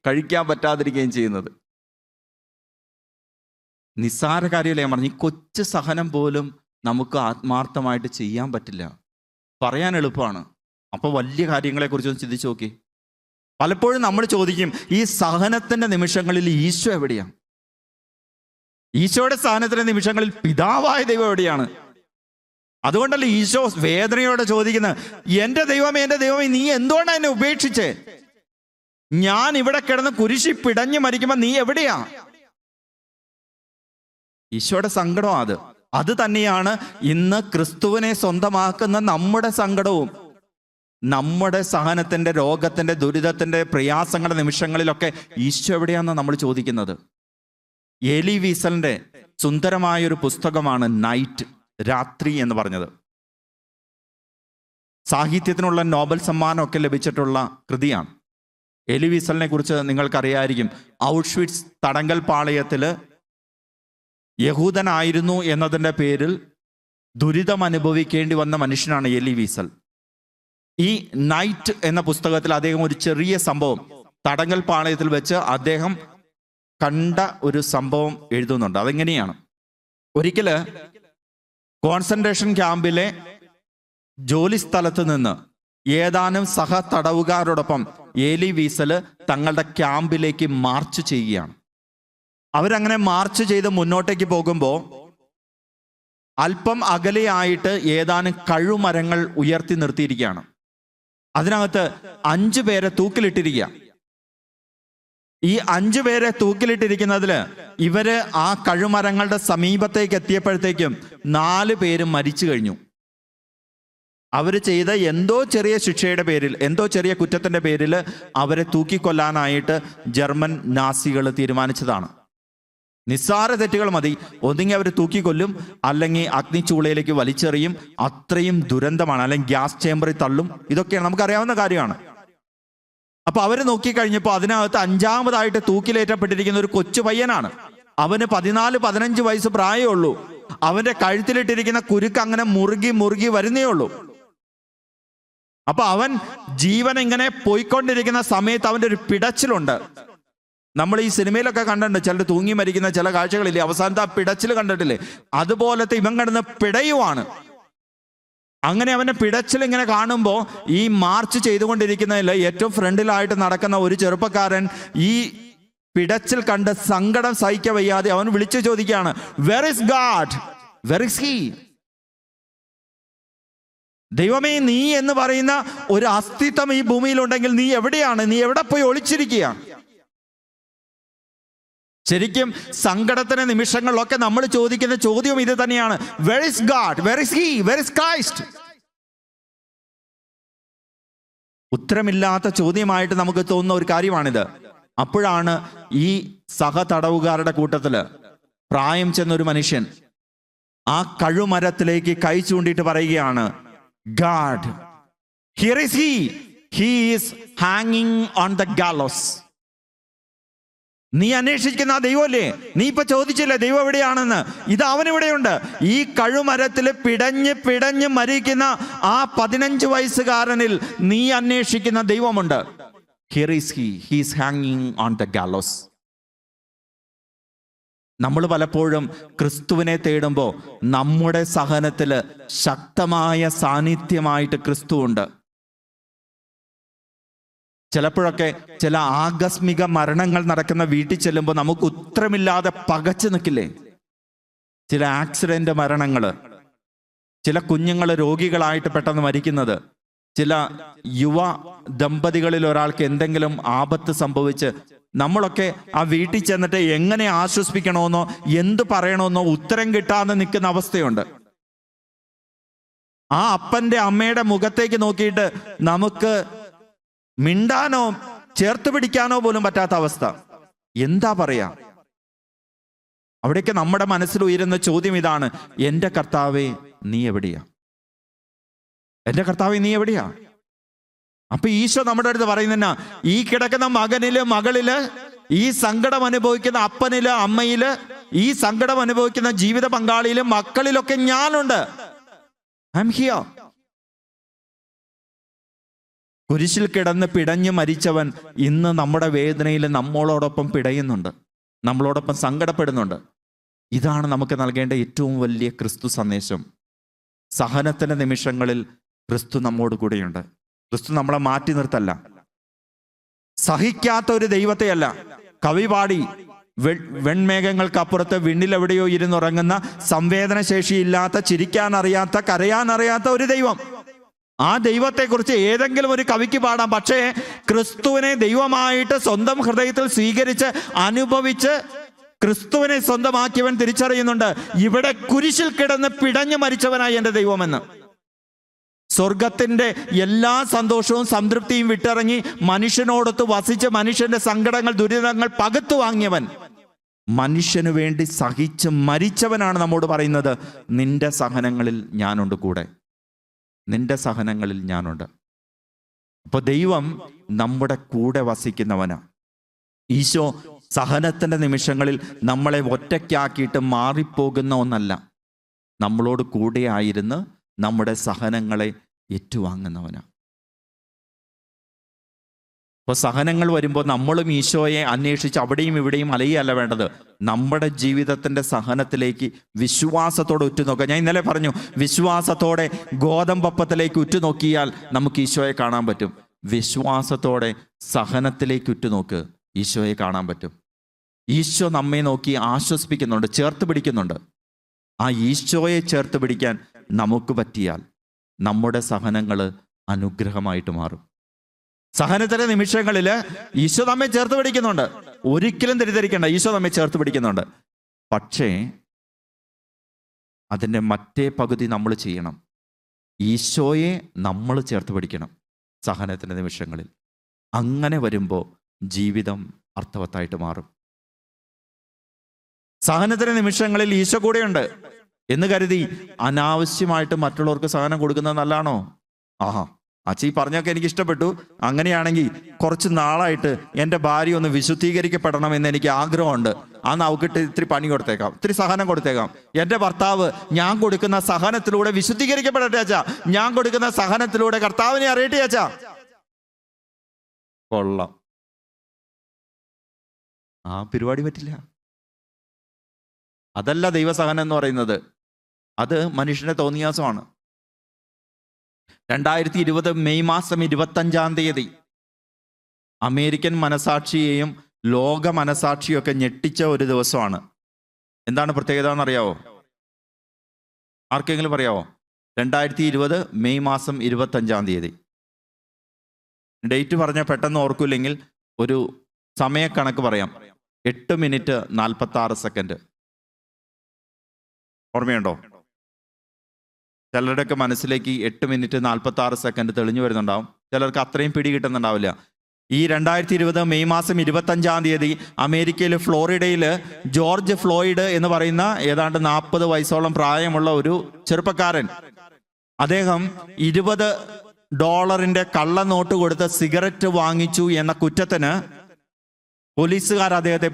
കഴിക്കാൻ പറ്റാതിരിക്കുകയും ചെയ്യുന്നത്. നിസ്സാര കാര്യമല്ലേ ഞാൻ പറഞ്ഞു. ഈ കൊച്ചു സഹനം പോലും നമുക്ക് ആത്മാർത്ഥമായിട്ട് ചെയ്യാൻ പറ്റില്ല. പറയാൻ എളുപ്പമാണ്. അപ്പോൾ വലിയ കാര്യങ്ങളെക്കുറിച്ചൊന്ന് ചിന്തിച്ചു നോക്കി. പലപ്പോഴും നമ്മൾ ചോദിക്കും, ഈ സഹനത്തിന്റെ നിമിഷങ്ങളിൽ ഈശോ എവിടെയാണ്? ഈശോയുടെ സഹനത്തിന്റെ നിമിഷങ്ങളിൽ പിതാവായ ദൈവം എവിടെയാണ്? അതുകൊണ്ടല്ലേ ഈശോ വേദനയോടെ ചോദിക്കുന്നത്, എൻ്റെ ദൈവമേ നീ എന്തുകൊണ്ടാണ് എന്നെ ഉപേക്ഷിച്ചേ? ഞാൻ ഇവിടെ കിടന്ന് കുരിശി പിടഞ്ഞു മരിക്കുമ്പോൾ നീ എവിടെയാ? ഈശോയുടെ സങ്കടം അത് തന്നെയാണ് ഇന്ന് ക്രിസ്തുവിനെ സ്വന്തമാക്കുന്ന നമ്മുടെ സങ്കടവും. നമ്മുടെ സഹനത്തിന്റെ, രോഗത്തിന്റെ, ദുരിതത്തിന്റെ, പ്രയാസങ്ങളുടെ നിമിഷങ്ങളിലൊക്കെ ഈശോ എവിടെയാണെന്ന് നമ്മൾ ചോദിക്കുന്നത്. എലി വീസലിന്റെ സുന്ദരമായൊരു പുസ്തകമാണ് നൈറ്റ്, രാത്രി എന്ന് പറഞ്ഞത്. സാഹിത്യത്തിനുള്ള നോബൽ സമ്മാനമൊക്കെ ലഭിച്ചിട്ടുള്ള കൃതിയാണ്. എലി വീസലിനെ കുറിച്ച് നിങ്ങൾക്കറിയായിരിക്കും. ഔഷ്വിറ്റ്സ് തടങ്കൽ പാളയത്തില് യഹൂദനായിരുന്നു എന്നതിൻ്റെ പേരിൽ ദുരിതം അനുഭവിക്കേണ്ടി വന്ന മനുഷ്യനാണ് എലി വീസൽ. ഈ നൈറ്റ് എന്ന പുസ്തകത്തിൽ അദ്ദേഹം ഒരു ചെറിയ സംഭവം തടങ്കൽ പാളയത്തിൽ വെച്ച് അദ്ദേഹം കണ്ട ഒരു സംഭവം എഴുതുന്നുണ്ട്. അതെങ്ങനെയാണ്? ഒരിക്കല് കോൺസെൻട്രേഷൻ ക്യാമ്പിലെ ജോലി സ്ഥലത്ത് നിന്ന് ഏതാനും സഹ തടവുകാരോടൊപ്പം എലി വീസല് തങ്ങളുടെ ക്യാമ്പിലേക്ക് മാർച്ച് ചെയ്യുകയാണ്. അവരങ്ങനെ മാർച്ച് ചെയ്ത് മുന്നോട്ടേക്ക് പോകുമ്പോൾ അല്പം അകലെയായിട്ട് ഏതാനും കഴുമരങ്ങൾ ഉയർത്തി നിർത്തിയിരിക്കുകയാണ്. അതിനകത്ത് 5 പേരെ തൂക്കിലിട്ടിരിക്കുക. ഈ 5 പേരെ തൂക്കിലിട്ടിരിക്കുന്നതില് ഇവര് ആ കഴുമരങ്ങളുടെ സമീപത്തേക്ക് എത്തിയപ്പോഴത്തേക്കും 4 പേരും മരിച്ചു കഴിഞ്ഞു. അവര് ചെയ്ത എന്തോ ചെറിയ ശിക്ഷയുടെ പേരിൽ, എന്തോ ചെറിയ കുറ്റത്തിന്റെ പേരിൽ അവരെ തൂക്കിക്കൊല്ലാനായിട്ട് ജർമ്മൻ നാസികൾ തീരുമാനിച്ചതാണ്. നിസ്സാര തെറ്റുകൾ മതി, ഒന്നുകിൽ അവർ തൂക്കിക്കൊല്ലും, അല്ലെങ്കിൽ അഗ്നിച്ചൂളയിലേക്ക് വലിച്ചെറിയും. അത്രയും ദുരന്തമാണ്. അല്ലെങ്കിൽ ഗ്യാസ് ചേമ്പറിൽ തള്ളും. ഇതൊക്കെയാണ് നമുക്കറിയാവുന്ന കാര്യമാണ്. അപ്പൊ അവര് നോക്കിക്കഴിഞ്ഞപ്പോൾ അതിനകത്ത് 5ാമതായിട്ട് തൂക്കിലേറ്റപ്പെട്ടിരിക്കുന്ന ഒരു കൊച്ചു പയ്യനാണ്. അവന് 14-15 വയസ്സ് പ്രായമേ ഉള്ളൂ. അവന്റെ കഴുത്തിലിട്ടിരിക്കുന്ന കുരുക്ക് അങ്ങനെ മുറുകി മുറുകി വരുന്നേ ഉള്ളൂ. അപ്പൊ അവൻ ജീവൻ ഇങ്ങനെ പോയിക്കൊണ്ടിരിക്കുന്ന സമയത്ത് അവന്റെ ഒരു പിടച്ചിലുണ്ട്. നമ്മൾ ഈ സിനിമയിലൊക്കെ കണ്ടിട്ടുണ്ട്, ചിലർ തൂങ്ങി മരിക്കുന്ന ചില കാഴ്ചകളില്ലേ, അവസാനത്തെ ആ പിടച്ചിൽ കണ്ടിട്ടില്ലേ? അതുപോലത്തെ ഇവൻ കിടന്ന് പിടയുവാണ്. അങ്ങനെ അവന്റെ പിടച്ചിൽ ഇങ്ങനെ കാണുമ്പോൾ ഈ മാർച്ച് ചെയ്തുകൊണ്ടിരിക്കുന്നതിൽ ഏറ്റവും ഫ്രണ്ടിലായിട്ട് നടക്കുന്ന ഒരു ചെറുപ്പക്കാരൻ ഈ പിടച്ചിൽ കണ്ട് സങ്കടം സഹിക്ക വയ്യാതെ അവൻ വിളിച്ചു ചോദിക്കുകയാണ്, were is God, where is he? ദൈവമേ, നീ എന്ന് പറയുന്ന ഒരു അസ്തിത്വം ഈ ഭൂമിയിലുണ്ടെങ്കിൽ നീ എവിടെയാണ്? നീ എവിടെ പോയി ഒളിച്ചിരിക്കുക? ശരിക്കും സങ്കടത്തിന് നിമിഷങ്ങളിലൊക്കെ നമ്മൾ ചോദിക്കുന്ന ചോദ്യം ഇത് തന്നെയാണ്. Where is God, where is he, where is Christ? ഉത്തരമില്ലാത്ത ചോദ്യമായിട്ട് നമുക്ക് തോന്നുന്ന ഒരു കാര്യമാണിത്. അപ്പോഴാണ് ഈ സഹതടവുകാരുടെ കൂട്ടത്തില് പ്രായം ചെന്നൊരു മനുഷ്യൻ ആ കഴുമരത്തിലേക്ക് കൈ ചൂണ്ടിയിട്ട് പറയുകയാണ്, God, here is he, he is ഹാങ്ങിങ് ഓൺ ദ ഗാലോസ്. നീ അന്വേഷിക്കുന്ന ആ ദൈവമല്ലേ? നീ ഇപ്പൊ ചോദിച്ചില്ലേ ദൈവം എവിടെയാണെന്ന്? ഇത് അവനിവിടെയുണ്ട്. ഈ കഴുമരത്തിൽ പിടഞ്ഞ് പിടഞ്ഞ് മരിക്കുന്ന ആ 15 വയസ്സുകാരനിൽ നീ അന്വേഷിക്കുന്ന ദൈവമുണ്ട്. Here is he, he is ഹാങ്ങിങ് ഓൺ ദ ഗാലോസ്. നമ്മൾ പലപ്പോഴും ക്രിസ്തുവിനെ തേടുമ്പോൾ നമ്മുടെ സഹനത്തില് ശക്തമായ സാന്നിധ്യമായിട്ട് ക്രിസ്തു ഉണ്ട്. ചിലപ്പോഴൊക്കെ ചില ആകസ്മിക മരണങ്ങൾ നടക്കുന്ന വീട്ടിൽ ചെല്ലുമ്പോൾ നമുക്ക് ഉത്തരമില്ലാതെ പകച്ചു നിൽക്കില്ലേ? ചില ആക്സിഡന്റ് മരണങ്ങള്, ചില കുഞ്ഞുങ്ങൾ രോഗികളായിട്ട് പെട്ടെന്ന് മരിക്കുന്നത്, ചില യുവ ദമ്പതികളിൽ ഒരാൾക്ക് എന്തെങ്കിലും ആപത്ത് സംഭവിച്ച് നമ്മളൊക്കെ ആ വീട്ടിൽ ചെന്നിട്ട് എങ്ങനെ ആശ്വസിപ്പിക്കണമെന്നോ എന്ത് പറയണമെന്നോ ഉത്തരം കിട്ടാതെ നിൽക്കുന്ന അവസ്ഥയുണ്ട്. ആ അപ്പന്റെ അമ്മയുടെ മുഖത്തേക്ക് നോക്കിയിട്ട് നമുക്ക് മിണ്ടാനോ ചേർത്ത് പിടിക്കാനോ പോലും പറ്റാത്ത അവസ്ഥ. എന്താ പറയാ? അവിടേക്ക് നമ്മുടെ മനസ്സിൽ ഉയരുന്ന ചോദ്യം ഇതാണ്, എൻ്റെ കർത്താവേ നീ എവിടെയാ? എൻ്റെ കർത്താവേ നീ എവിടെയാ? അപ്പൊ ഈശോ നമ്മുടെ അടുത്ത് പറയുന്ന, ഈ കിടക്കുന്ന മകനില് മകളില്, ഈ സങ്കടം അനുഭവിക്കുന്ന അപ്പനില് അമ്മയില്, ഈ സങ്കടം അനുഭവിക്കുന്ന ജീവിത പങ്കാളിയിലും മക്കളിലൊക്കെ ഞാനുണ്ട്. I am here. കുരിശിൽ കിടന്ന് പിടഞ്ഞ് മരിച്ചവൻ ഇന്ന് നമ്മുടെ വേദനയിൽ നമ്മളോടൊപ്പം പിടയുന്നുണ്ട്, നമ്മളോടൊപ്പം സങ്കടപ്പെടുന്നുണ്ട്. ഇതാണ് നമുക്ക് നൽകേണ്ട ഏറ്റവും വലിയ ക്രിസ്തു സന്ദേശം. സഹനത്തിന്റെ നിമിഷങ്ങളിൽ ക്രിസ്തു നമ്മോട് കൂടെയുണ്ട്. ക്രിസ്തു നമ്മളെ മാറ്റി നിർത്തല്ല, സഹിക്കാത്ത ഒരു ദൈവത്തെയല്ല. കവി പാടി, വെൺമേഘങ്ങൾക്കപ്പുറത്ത് വിണ്ണിലെവിടെയോ ഇരുന്നുറങ്ങുന്ന സംവേദനശേഷിയില്ലാത്ത, ചിരിക്കാൻ അറിയാത്ത, കരയാൻ അറിയാത്ത ഒരു ദൈവം. ആ ദൈവത്തെക്കുറിച്ച് ഏതെങ്കിലും ഒരു കവിക്ക് പാടാം. പക്ഷേ ക്രിസ്തുവിനെ ദൈവമായിട്ട് സ്വന്തം ഹൃദയത്തിൽ സ്വീകരിച്ച് അനുഭവിച്ച് ക്രിസ്തുവിനെ സ്വന്തമാക്കിയവൻ തിരിച്ചറിയുന്നുണ്ട്, ഇവിടെ കുരിശിൽ കിടന്ന് പിടഞ്ഞു മരിച്ചവനായി എൻ്റെ ദൈവമെന്ന്. സ്വർഗത്തിന്റെ എല്ലാ സന്തോഷവും സംതൃപ്തിയും വിട്ടിറങ്ങി മനുഷ്യനോടൊത്ത് വസിച്ച് മനുഷ്യന്റെ സങ്കടങ്ങൾ ദുരിതങ്ങൾ പകുത്തു വാങ്ങിയവൻ, മനുഷ്യനു വേണ്ടി സഹിച്ച് മരിച്ചവനാണ് നമ്മോട് പറയുന്നത്, നിന്റെ സഹനങ്ങളിൽ ഞാനുണ്ട് കൂടെ, നിന്റെ സഹനങ്ങളിൽ ഞാനുണ്ട്. അപ്പൊ ദൈവം നമ്മുടെ കൂടെ വസിക്കുന്നവനാ. ഈശോ സഹനത്തിന്റെ നിമിഷങ്ങളിൽ നമ്മളെ ഒറ്റയ്ക്കാക്കിയിട്ട് മാറിപ്പോകുന്ന ഒന്നല്ല, നമ്മളോട് കൂടെ ആയിരുന്ന് നമ്മുടെ സഹനങ്ങളെ ഏറ്റുവാങ്ങുന്നവനാ. അപ്പൊ സഹനങ്ങൾ വരുമ്പോൾ നമ്മളും ഈശോയെ അന്വേഷിച്ച് അവിടെയും ഇവിടെയും അലയല്ല വേണ്ടത്. നമ്മുടെ ജീവിതത്തിന്റെ സഹനത്തിലേക്ക് വിശ്വാസത്തോടെ ഉറ്റുനോക്കുക. ഞാൻ ഇന്നലെ പറഞ്ഞു, വിശ്വാസത്തോടെ ഗോതമ്പപ്പത്തിലേക്ക് ഉറ്റുനോക്കിയാൽ നമുക്ക് ഈശോയെ കാണാൻ പറ്റും. വിശ്വാസത്തോടെ സഹനത്തിലേക്ക് ഉറ്റുനോക്ക്, ഈശോയെ കാണാൻ പറ്റും. ഈശോ നമ്മെ നോക്കി ആശ്വസിപ്പിക്കുന്നുണ്ട്, ചേർത്ത് പിടിക്കുന്നുണ്ട്. ആ ഈശോയെ ചേർത്ത് പിടിക്കാൻ നമുക്ക് പറ്റിയാൽ നമ്മുടെ സഹനങ്ങൾ അനുഗ്രഹമായിട്ട് മാറും. സഹനത്തിലെ നിമിഷങ്ങളിൽ ഈശോ നമ്മെ ചേർത്ത് പിടിക്കുന്നുണ്ട്. ഒരിക്കലും തെറ്റിദ്ധരിക്കേണ്ട, ഈശോ നമ്മെ ചേർത്ത് പിടിക്കുന്നുണ്ട്. പക്ഷേ അതിൻ്റെ മറ്റേ പകുതി നമ്മൾ ചെയ്യണം. ഈശോയെ നമ്മൾ ചേർത്ത് പിടിക്കണം സഹനത്തിൻ്റെ നിമിഷങ്ങളിൽ. അങ്ങനെ വരുമ്പോൾ ജീവിതം അർത്ഥവത്തായിട്ട് മാറും. സഹനത്തിൻ്റെ നിമിഷങ്ങളിൽ ഈശോ കൂടെയുണ്ട് എന്ന് കരുതി അനാവശ്യമായിട്ട് മറ്റുള്ളവർക്ക് സഹനം കൊടുക്കുന്നത് നല്ലതാണോ? ആഹാ, അച്ഛൻ പറഞ്ഞൊക്കെ എനിക്ക് ഇഷ്ടപ്പെട്ടു. അങ്ങനെയാണെങ്കിൽ കുറച്ച് നാളായിട്ട് എൻ്റെ ഭാര്യ ഒന്ന് വിശുദ്ധീകരിക്കപ്പെടണം എന്ന് എനിക്ക് ആഗ്രഹമുണ്ട്. ആ നാവുകിട്ട് ഇത്തിരി പണി കൊടുത്തേക്കാം, ഇത്തിരി സഹനം കൊടുത്തേക്കാം. എൻ്റെ ഭർത്താവ് ഞാൻ കൊടുക്കുന്ന സഹനത്തിലൂടെ വിശുദ്ധീകരിക്കപ്പെടട്ടെ അച്ഛാ, ഞാൻ കൊടുക്കുന്ന സഹനത്തിലൂടെ കർത്താവിനെ അറിയട്ടെ അച്ഛാ. കൊള്ളാം, ആ പരിപാടി പറ്റില്ല. അതല്ല ദൈവസഹനം എന്ന് പറയുന്നത്. അത് മനുഷ്യന്റെ തോന്നിയാസമാണ്. 2020 മെയ് മാസം 25 അമേരിക്കൻ മനസാക്ഷിയെയും ലോക മനസാക്ഷിയും ഒക്കെ ഞെട്ടിച്ച ഒരു ദിവസമാണ്. എന്താണ് പ്രത്യേകത എന്നറിയാവോ? ആർക്കെങ്കിലും പറയാവോ? 2020 മെയ് മാസം 25. ഡേറ്റ് പറഞ്ഞാൽ പെട്ടെന്ന് ഓർക്കില്ലെങ്കിൽ ഒരു സമയക്കണക്ക് പറയാം. 8 മിനിറ്റ് 46 സെക്കൻഡ്. ഓർമ്മയുണ്ടോ? ചിലരുടെയൊക്കെ മനസ്സിലേക്ക് 8 മിനിറ്റ് 46 സെക്കൻഡ് തെളിഞ്ഞു വരുന്നുണ്ടാവും. ചിലർക്ക് അത്രയും പിടി കിട്ടുന്നുണ്ടാവില്ല. ഈ 2020 മെയ് മാസം 25 അമേരിക്കയിൽ ഫ്ലോറിഡയിൽ ജോർജ് ഫ്ലോയിഡ് എന്ന് പറയുന്ന ഏതാണ്ട് 40 വയസ്സോളം പ്രായമുള്ള ഒരു ചെറുപ്പക്കാരൻ, അദ്ദേഹം $20 കള്ളനോട്ട് കൊടുത്ത് സിഗരറ്റ് വാങ്ങിച്ചു എന്ന കുറ്റത്തിന് പോലീസുകാർ അദ്ദേഹത്തെ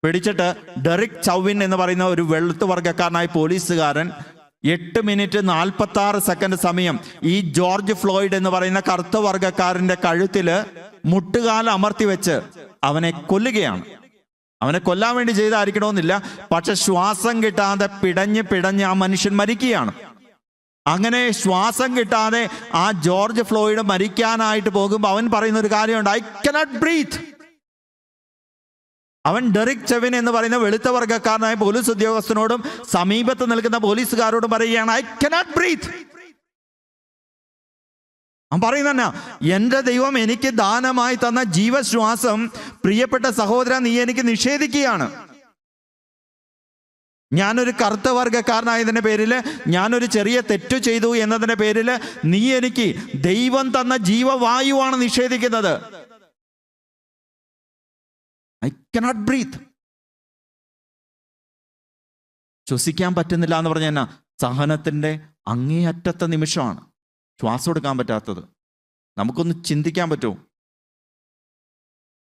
പിടിച്ചിട്ട് ഡെറിക് ചൗവിൻ എന്ന് പറയുന്ന ഒരു വെളുത്ത വർഗ്ഗക്കാരനായ പോലീസുകാരൻ 8 മിനിറ്റ് 46 സെക്കൻഡ് സമയം ഈ ജോർജ് ഫ്ലോയിഡ് എന്ന് പറയുന്ന കറുത്ത വർഗ്ഗക്കാരന്റെ കഴുത്തില് മുട്ടുകാല അമർത്തി വെച്ച് അവനെ കൊല്ലുകയാണ്. അവനെ കൊല്ലാൻ വേണ്ടി ചെയ്തായിരിക്കണമെന്നില്ല, പക്ഷെ ശ്വാസം കിട്ടാതെ പിടഞ്ഞ് ആ മനുഷ്യൻ മരിക്കുകയാണ്. അങ്ങനെ ശ്വാസം കിട്ടാതെ ആ ജോർജ് ഫ്ലോയിഡ് മരിക്കാനായിട്ട് പോകുമ്പോൾ അവൻ പറയുന്ന ഒരു കാര്യമുണ്ട്, ഐ കനോട്ട് ബ്രീത്ത്. അവൻ ഡെറിക് ചെവിൻ എന്ന് പറയുന്ന വെളുത്ത വർഗ്ഗക്കാരനായ പോലീസ് ഉദ്യോഗസ്ഥനോടും സമീപത്ത് നിൽക്കുന്ന പോലീസുകാരോടും പറയുകയാണ്, ഐ കനോട്ട് ബ്രീത്ത്. അവൻ പറയുന്ന, എൻ്റെ ദൈവം എനിക്ക് ദാനമായി തന്ന ജീവശ്വാസം പ്രിയപ്പെട്ട സഹോദരൻ നീ എനിക്ക് നിഷേധിക്കുകയാണ്. ഞാനൊരു കറുത്ത വർഗ്ഗക്കാരനായതിൻ്റെ പേരിൽ, ഞാനൊരു ചെറിയ തെറ്റു ചെയ്തു എന്നതിൻ്റെ പേരിൽ നീ എനിക്ക് ദൈവം തന്ന ജീവവായുവാണ് നിഷേധിക്കുന്നത്. I cannot breathe. ശ്വസിക്കാൻ പറ്റുന്നില്ല എന്ന് പറഞ്ഞാൽ എന്നാ? സഹനത്തിൻ്റെ അങ്ങേയറ്റത്തെ നിമിഷമാണ് ശ്വാസം എടുക്കാൻ പറ്റാത്തത്. നമുക്കൊന്ന് ചിന്തിക്കാൻ പറ്റുമോ?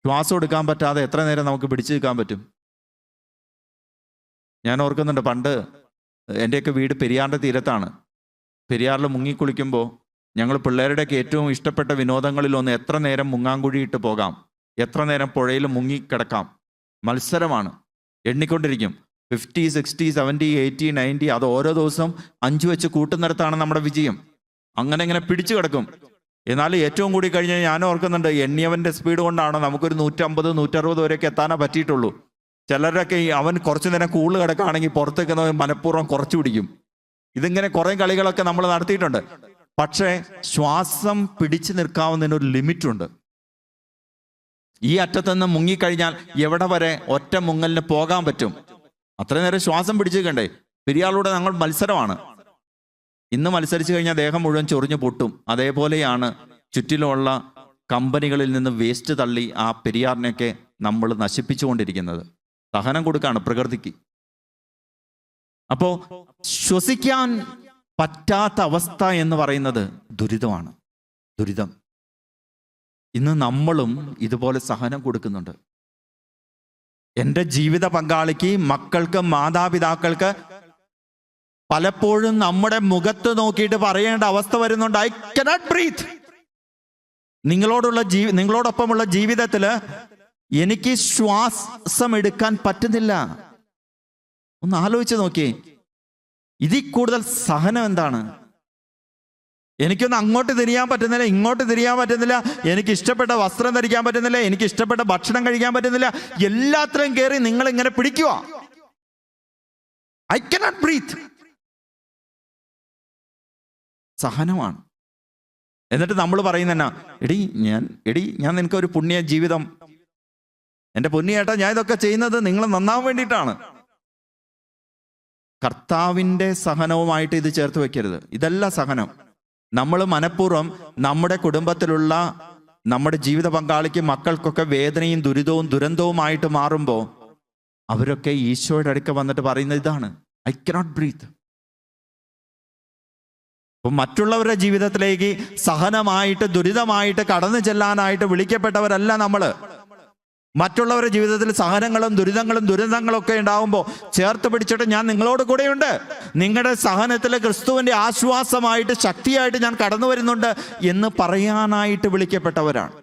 ശ്വാസം എടുക്കാൻ പറ്റാതെ എത്ര നേരം നമുക്ക് പിടിച്ചു നിൽക്കാൻ പറ്റും? ഞാൻ ഓർക്കുന്നുണ്ട്, പണ്ട് എൻ്റെയൊക്കെ വീട് പെരിയാറിൻ്റെ തീരത്താണ്. പെരിയാറിൽ മുങ്ങിക്കുളിക്കുമ്പോൾ ഞങ്ങൾ പിള്ളേരുടെയൊക്കെ ഏറ്റവും ഇഷ്ടപ്പെട്ട വിനോദങ്ങളിലൊന്ന് എത്ര നേരം മുങ്ങാങ്കുഴിയിട്ട് പോകാം, എത്ര നേരം പുഴയിൽ മുങ്ങിക്കിടക്കാം. മത്സരമാണ്, എണ്ണിക്കൊണ്ടിരിക്കും. 50, 60, 70, 80, 90, അത് ഓരോ ദിവസം 5 വെച്ച് കൂട്ടുന്നിടത്താണ് നമ്മുടെ വിജയം. അങ്ങനെ പിടിച്ചു കിടക്കും. എന്നാൽ ഏറ്റവും കൂടി കഴിഞ്ഞാൽ ഞാൻ ഓർക്കുന്നുണ്ട്, എണ്ണിയവൻ്റെ സ്പീഡ് കൊണ്ടാണ് നമുക്കൊരു 150, 160 വരെയൊക്കെ എത്താനേ പറ്റിയിട്ടുള്ളൂ. ചിലരൊക്കെ അവൻ കുറച്ചു നേരം കൂടുതൽ കിടക്കുകയാണെങ്കിൽ പുറത്തേക്ക് മനഃപൂർവ്വം കുറച്ചു പിടിക്കും. ഇതിങ്ങനെ കുറേ കളികളൊക്കെ നമ്മൾ നടത്തിയിട്ടുണ്ട്. പക്ഷേ ശ്വാസം പിടിച്ചു നിൽക്കാവുന്നതിനൊരു ലിമിറ്റുണ്ട്. ഈ അറ്റത്തുനിന്ന് മുങ്ങിക്കഴിഞ്ഞാൽ എവിടെ വരെ ഒറ്റ മുങ്ങലിന് പോകാൻ പറ്റും? അത്ര നേരം ശ്വാസം പിടിച്ചിരിക്കണ്ടേ? പെരിയാറിലൂടെ ഞങ്ങൾ മത്സരമാണ്. ഇന്ന് മത്സരിച്ചു കഴിഞ്ഞാൽ ദേഹം മുഴുവൻ ചൊറിഞ്ഞു പൊട്ടും. അതേപോലെയാണ് ചുറ്റിലുള്ള കമ്പനികളിൽ നിന്ന് വേസ്റ്റ് തള്ളി ആ പെരിയാറിനെയൊക്കെ നമ്മൾ നശിപ്പിച്ചുകൊണ്ടിരിക്കുന്നത്. സഹനം കൊടുക്കാണ് പ്രകൃതിക്ക്. അപ്പോൾ ശ്വസിക്കാൻ പറ്റാത്ത അവസ്ഥ എന്ന് പറയുന്നത് ദുരിതമാണ്. ദുരിതം. ഇന്ന് നമ്മളും ഇതുപോലെ സഹനം കൊടുക്കുന്നുണ്ട്. എൻ്റെ ജീവിത പങ്കാളിക്ക്, മക്കൾക്ക്, മാതാപിതാക്കൾക്ക് പലപ്പോഴും നമ്മുടെ മുഖത്ത് നോക്കിയിട്ട് പറയേണ്ട അവസ്ഥ വരുന്നുണ്ട്, ഐ കനോട്ട് ബ്രീത്ത്. നിങ്ങളോടൊപ്പമുള്ള ജീവിതത്തിൽ എനിക്ക് ശ്വാസം എടുക്കാൻ പറ്റുന്നില്ല. ഒന്ന് ആലോചിച്ച് നോക്കിയേ, ഇതിൽ കൂടുതൽ സഹനം എന്താണ്? എനിക്കൊന്ന് അങ്ങോട്ട് തിരിയാൻ പറ്റുന്നില്ല, ഇങ്ങോട്ട് തിരിയാൻ പറ്റുന്നില്ല, എനിക്ക് ഇഷ്ടപ്പെട്ട വസ്ത്രം ധരിക്കാൻ പറ്റുന്നില്ല, എനിക്ക് ഇഷ്ടപ്പെട്ട ഭക്ഷണം കഴിക്കാൻ പറ്റുന്നില്ല. എല്ലാത്തിലും കയറി നിങ്ങൾ ഇങ്ങനെ പിടിക്കുക. I cannot breathe. സഹനമാണ്. എന്നിട്ട് നമ്മൾ പറയുന്ന എടി ഞാൻ നിനക്ക് ഒരു പുണ്യ ജീവിതം, എൻ്റെ പൊന്നിയേട്ടാ, ഞാൻ ഇതൊക്കെ ചെയ്യുന്നത് നിങ്ങൾ നന്നാവാൻ വേണ്ടിയിട്ടാണ്. കർത്താവിൻ്റെ സഹനവുമായിട്ട് ഇത് ചേർത്ത് വെക്കരുത്. ഇതല്ല സഹനം. നമ്മൾ മനഃപൂർവ്വം നമ്മുടെ കുടുംബത്തിലുള്ള നമ്മുടെ ജീവിത പങ്കാളിക്ക്, മക്കൾക്കൊക്കെ വേദനയും ദുരന്തവുമായിട്ട് മാറുമ്പോൾ അവരൊക്കെ ഈശോയുടെ അടുക്ക വന്നിട്ട് പറയുന്നത് ഇതാണ്, ഐ കനോട്ട് ബ്രീത്ത്. അപ്പം മറ്റുള്ളവരുടെ ജീവിതത്തിലേക്ക് സഹനമായിട്ട് ദുരിതമായിട്ട് കടന്നു ചെല്ലാനായിട്ട് വിളിക്കപ്പെട്ടവരല്ല നമ്മൾ. മറ്റുള്ളവരുടെ ജീവിതത്തിൽ സഹനങ്ങളും ദുരന്തങ്ങളും ഒക്കെ ഉണ്ടാവുമ്പോൾ ചേർത്ത് പിടിച്ചിട്ട് ഞാൻ നിങ്ങളോട് കൂടെയുണ്ട്, നിങ്ങളുടെ സഹനത്തിൽ ക്രിസ്തുവിൻ്റെ ആശ്വാസമായിട്ട് ശക്തിയായിട്ട് ഞാൻ കടന്നു വരുന്നുണ്ട് എന്ന് പറയാനായിട്ട് വിളിക്കപ്പെട്ടവരാണ്.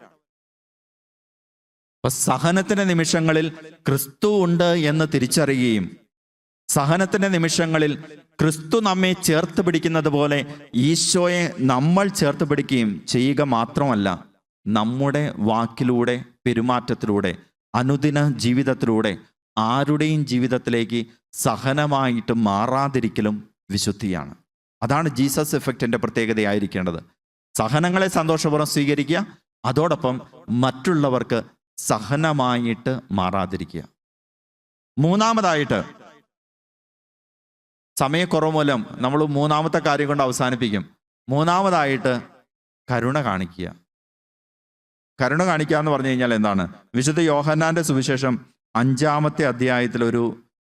അപ്പൊ സഹനത്തിന്റെ നിമിഷങ്ങളിൽ ക്രിസ്തു ഉണ്ട് എന്ന് തിരിച്ചറിയുകയും സഹനത്തിന്റെ നിമിഷങ്ങളിൽ ക്രിസ്തു നമ്മെ ചേർത്ത് പിടിക്കുന്നത് പോലെ ഈശോയെ നമ്മൾ ചേർത്ത് പിടിക്കുകയും ചെയ്യുക മാത്രമല്ല, നമ്മുടെ വാക്കിലൂടെ, പെരുമാറ്റത്തിലൂടെ, അനുദിന ജീവിതത്തിലൂടെ ആരുടെയും ജീവിതത്തിലേക്ക് സഹനമായിട്ട് മാറാതിരിക്കലും വിശുദ്ധിയാണ്. അതാണ് ജീസസ് എഫക്റ്റിന്റെ പ്രത്യേകതയായിരിക്കേണ്ടത്. സഹനങ്ങളെ സന്തോഷപൂർവ്വം സ്വീകരിക്കുക, അതോടൊപ്പം മറ്റുള്ളവർക്ക് സഹനമായിട്ട് മാറാതിരിക്കുക. മൂന്നാമതായിട്ട്, സമയക്കുറവ് മൂലം നമ്മൾ മൂന്നാമത്തെ കാര്യം കൊണ്ട് അവസാനിപ്പിക്കും. മൂന്നാമതായിട്ട് കരുണ കാണിക്കുക. കരുണ കാണിക്കുക എന്ന് പറഞ്ഞു കഴിഞ്ഞാൽ എന്താണ്? വിശുദ്ധ യോഹന്നാന്റെ സുവിശേഷം 5-ാമത്തെ അധ്യായത്തിൽ ഒരു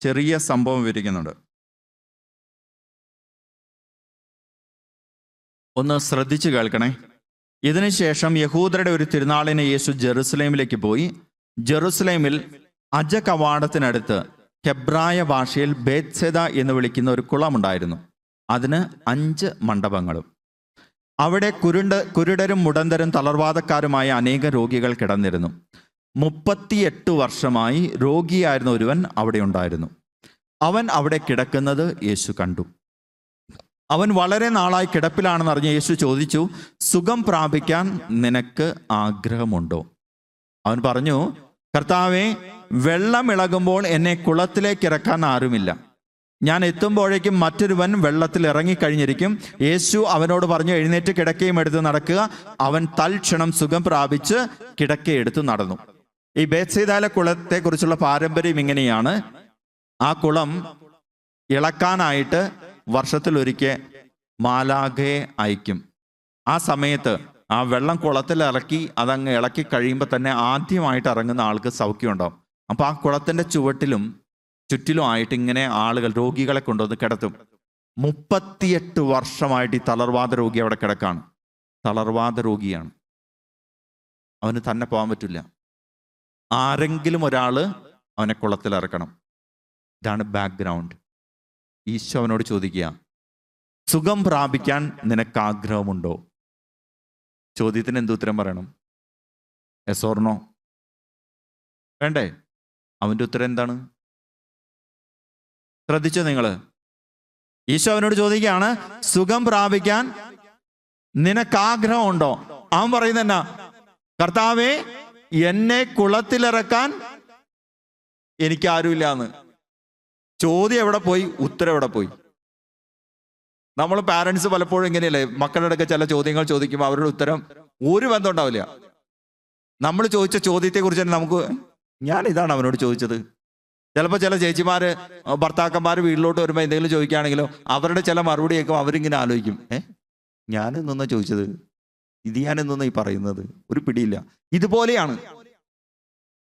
ചെറിയ സംഭവം വിവരിക്കുന്നുണ്ട്. ഒന്ന് ശ്രദ്ധിച്ചു കേൾക്കണേ. ഇതിനുശേഷം യഹൂദരുടെ ഒരു തിരുനാളിന് യേശു ജെറുസലേമിലേക്ക് പോയി. ജെറുസലേമിൽ അജ കവാടത്തിനടുത്ത് ഹെബ്രായ ഭാഷയിൽ ബേത്സെദ എന്ന് വിളിക്കുന്ന ഒരു കുളമുണ്ടായിരുന്നു. അതിന് 5 മണ്ഡപങ്ങളും. അവിടെ കുരുടരും മുടന്തരും തളർവാദക്കാരുമായ അനേക രോഗികൾ കിടന്നിരുന്നു. 38 വർഷമായി രോഗിയായിരുന്ന ഒരുവൻ അവിടെ ഉണ്ടായിരുന്നു. അവൻ അവിടെ കിടക്കുന്നത് യേശു കണ്ടു. അവൻ വളരെ നാളായി കിടപ്പിലാണെന്ന് അറിഞ്ഞ യേശു ചോദിച്ചു, സുഖം പ്രാപിക്കാൻ നിനക്ക് ആഗ്രഹമുണ്ടോ? അവൻ പറഞ്ഞു, കർത്താവേ, വെള്ളം ഇളകുമ്പോൾ എന്നെ കുളത്തിലേക്ക് ഇറക്കാൻ ആരുമില്ല. ഞാൻ എത്തുമ്പോഴേക്കും മറ്റൊരുവൻ വെള്ളത്തിൽ ഇറങ്ങിക്കഴിഞ്ഞിരിക്കും. യേശു അവനോട് പറഞ്ഞു, എഴുന്നേറ്റ് കിടക്കയും എടുത്ത് നടക്കുക. അവൻ തൽക്ഷണം സുഖം പ്രാപിച്ച് കിടക്കയെടുത്ത് നടന്നു. ഈ ബേത്സെദയിലെ കുളത്തെക്കുറിച്ചുള്ള പാരമ്പര്യം ഇങ്ങനെയാണ്. ആ കുളം ഇളക്കാനായിട്ട് വർഷത്തിലൊരിക്കൽ മാലാഖയെ അയക്കും. ആ സമയത്ത് ആ വെള്ളം കുളത്തിൽ ഇറക്കി അതങ്ങ് ഇളക്കി കഴിയുമ്പോൾ തന്നെ ആദ്യമായിട്ട് ഇറങ്ങുന്ന ആൾക്ക് സൗഖ്യം ഉണ്ടാവും. അപ്പോൾ ആ കുളത്തിൻ്റെ ചുറ്റിലും ആയിട്ട് ഇങ്ങനെ ആളുകൾ, രോഗികളെ കൊണ്ടുവന്ന് കിടത്തും. 38 വർഷമായിട്ട് ഈ തളർവാദ രോഗി അവിടെ കിടക്കാണ്. തളർവാദ രോഗിയാണ്. അവന് തന്നെ പോകാൻ പറ്റില്ല. ആരെങ്കിലും ഒരാൾ അവനെ കുളത്തിൽ ഇറക്കണം. ഇതാണ് ബാക്ക്ഗ്രൗണ്ട്. ഈശോ അവനോട് ചോദിക്കുക, സുഖം പ്രാപിക്കാൻ നിനക്ക് ആഗ്രഹമുണ്ടോ? ചോദ്യത്തിന് എന്തുത്തരം പറയണം? Yes or no? വേണ്ടേ? അവൻ്റെ ഉത്തരം എന്താണ്? ശ്രദ്ധിച്ചോ നിങ്ങൾ? ഈശോ അവനോട് ചോദിക്കുകയാണ്, സുഖം പ്രാപിക്കാൻ നിനക്ക് ആഗ്രഹമുണ്ടോ? അവൻ പറയുന്നത് എന്നാ? കർത്താവേ, എന്നെ കുളത്തിലിറക്കാൻ എനിക്ക് ആരുമില്ല എന്ന്. ചോദ്യം എവിടെ പോയി? ഉത്തരം എവിടെ പോയി? നമ്മൾ പാരൻസ് പലപ്പോഴും ഇങ്ങനെയല്ലേ, മക്കളുടെ അടുക്ക ചില ചോദ്യങ്ങൾ ചോദിക്കുമ്പോൾ അവരുടെ ഉത്തരം ഒരു ബന്ധം ഉണ്ടാവില്ല. നമ്മൾ ചോദിച്ച ചോദ്യത്തെക്കുറിച്ച് തന്നെ നമുക്ക്, ഞാൻ ഇതാണ് അവനോട് ചോദിച്ചത്. ചിലപ്പോൾ ചില ചേച്ചിമാർ, ഭർത്താക്കന്മാർ വീട്ടിലോട്ട് വരുമ്പോൾ എന്തെങ്കിലും ചോദിക്കുകയാണെങ്കിലോ അവരുടെ ചില മറുപടി കേൾക്കും, അവരിങ്ങനെ ആലോചിക്കും, ഞാനെന്നൊന്നാ ചോദിച്ചത്, ഇത് ഞാനെന്നൊന്നാ ഈ പറയുന്നത്, ഒരു പിടിയില്ല.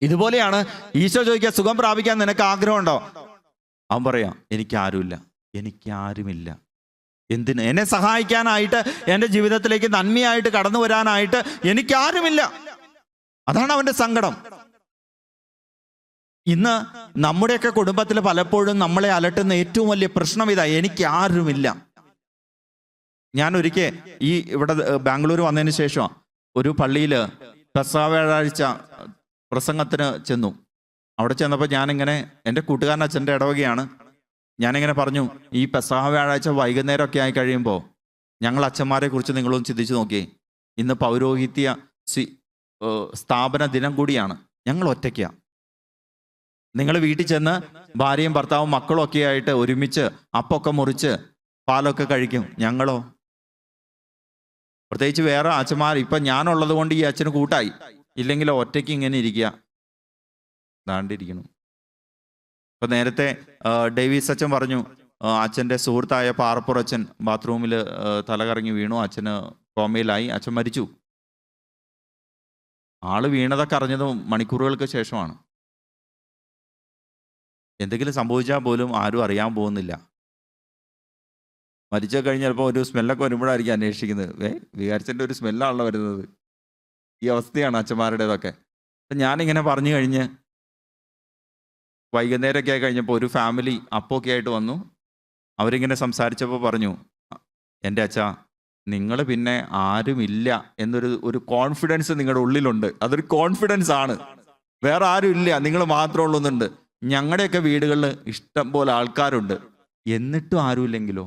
ഇതുപോലെയാണ് ഈശോ ചോദിക്കുക, സുഖം പ്രാപിക്കാൻ നിനക്ക് ആഗ്രഹമുണ്ടോ? അവൻ പറയാം, എനിക്കാരുമില്ല. എന്തിന്? എന്നെ സഹായിക്കാനായിട്ട്, എൻ്റെ ജീവിതത്തിലേക്ക് നന്മയായിട്ട് കടന്നു വരാനായിട്ട് എനിക്കാരുമില്ല. അതാണ് അവൻ്റെ സങ്കടം. ഇന്ന് നമ്മുടെയൊക്കെ കുടുംബത്തിൽ പലപ്പോഴും നമ്മളെ അലട്ടുന്ന ഏറ്റവും വലിയ പ്രശ്നം ഇതാ, എനിക്ക് ആരുമില്ല. ഞാൻ ഒരിക്കൽ ഇവിടെ ബാംഗ്ലൂർ വന്നതിന് ശേഷം ഒരു പള്ളിയിൽ പെസഹ വ്യാഴാഴ്ച പ്രസംഗത്തിന് ചെന്നു. അവിടെ ചെന്നപ്പോൾ ഞാനിങ്ങനെ, എൻ്റെ കൂട്ടുകാരൻ അച്ഛൻ്റെ ഇടവകയാണ്, ഞാനിങ്ങനെ പറഞ്ഞു, ഈ പെസഹ വ്യാഴാഴ്ച വൈകുന്നേരമൊക്കെ ആയി കഴിയുമ്പോൾ ഞങ്ങൾ അച്ഛന്മാരെ കുറിച്ച് നിങ്ങളൊന്ന് ചിന്തിച്ചു നോക്കിയേ. ഇന്ന് പൗരോഹിത്യ സ്ഥാപന ദിനം കൂടിയാണ്. ഞങ്ങൾ ഒറ്റയ്ക്കാണ്. നിങ്ങൾ വീട്ടിൽ ചെന്ന് ഭാര്യയും ഭർത്താവും മക്കളും ഒക്കെ ആയിട്ട് ഒരുമിച്ച് അപ്പൊക്കെ മുറിച്ച് പാലൊക്കെ കഴിക്കും. ഞങ്ങളോ? പ്രത്യേകിച്ച് വേറെ അച്ഛന്മാർ, ഇപ്പം ഞാനുള്ളത് കൊണ്ട് ഈ അച്ഛന് കൂട്ടായി, ഇല്ലെങ്കിൽ ഒറ്റയ്ക്ക് ഇങ്ങനെ ഇരിക്കുക, ദാണ്ടിരിക്കണം. ഇപ്പം നേരത്തെ ഡേവിസ് അച്ഛൻ പറഞ്ഞു, അച്ഛൻ്റെ സുഹൃത്തായ പാറപ്പുറച്ചൻ ബാത്റൂമിൽ തലകറങ്ങി വീണു, അച്ഛന് കോമയിലായി, അച്ഛൻ മരിച്ചു. ആള് വീണതൊക്കെ അറിഞ്ഞത് മണിക്കൂറുകൾക്ക് ശേഷമാണ്. എന്തെങ്കിലും സംഭവിച്ചാൽ പോലും ആരും അറിയാൻ പോകുന്നില്ല. മരിച്ചു കഴിഞ്ഞാൽ ചിലപ്പോൾ ഒരു സ്മെല്ലൊക്കെ വരുമ്പോഴായിരിക്കും അന്വേഷിക്കുന്നത്. വികാരിച്ചൻ്റെ ഒരു സ്മെല്ലാണല്ലോ വരുന്നത്. ഈ അവസ്ഥയാണ് അച്ഛന്മാരുടേതൊക്കെ. അപ്പം ഞാനിങ്ങനെ പറഞ്ഞു കഴിഞ്ഞ് വൈകുന്നേരമൊക്കെ ആയി കഴിഞ്ഞപ്പോൾ ഒരു ഫാമിലി അപ്പൊക്കെ ആയിട്ട് വന്നു. അവരിങ്ങനെ സംസാരിച്ചപ്പോൾ പറഞ്ഞു, എൻ്റെ അച്ഛാ, നിങ്ങൾ പിന്നെ ആരുമില്ല എന്നൊരു കോൺഫിഡൻസ് നിങ്ങളുടെ ഉള്ളിലുണ്ട്. അതൊരു കോൺഫിഡൻസ് ആണ്. വേറെ ആരും ഇല്ല, നിങ്ങൾ മാത്രമേ ഉള്ളൂന്നുണ്ട്. ഞങ്ങളുടെയൊക്കെ വീടുകളിൽ ഇഷ്ടം പോലെ ആൾക്കാരുണ്ട്, എന്നിട്ടും ആരുമില്ലെങ്കിലോ?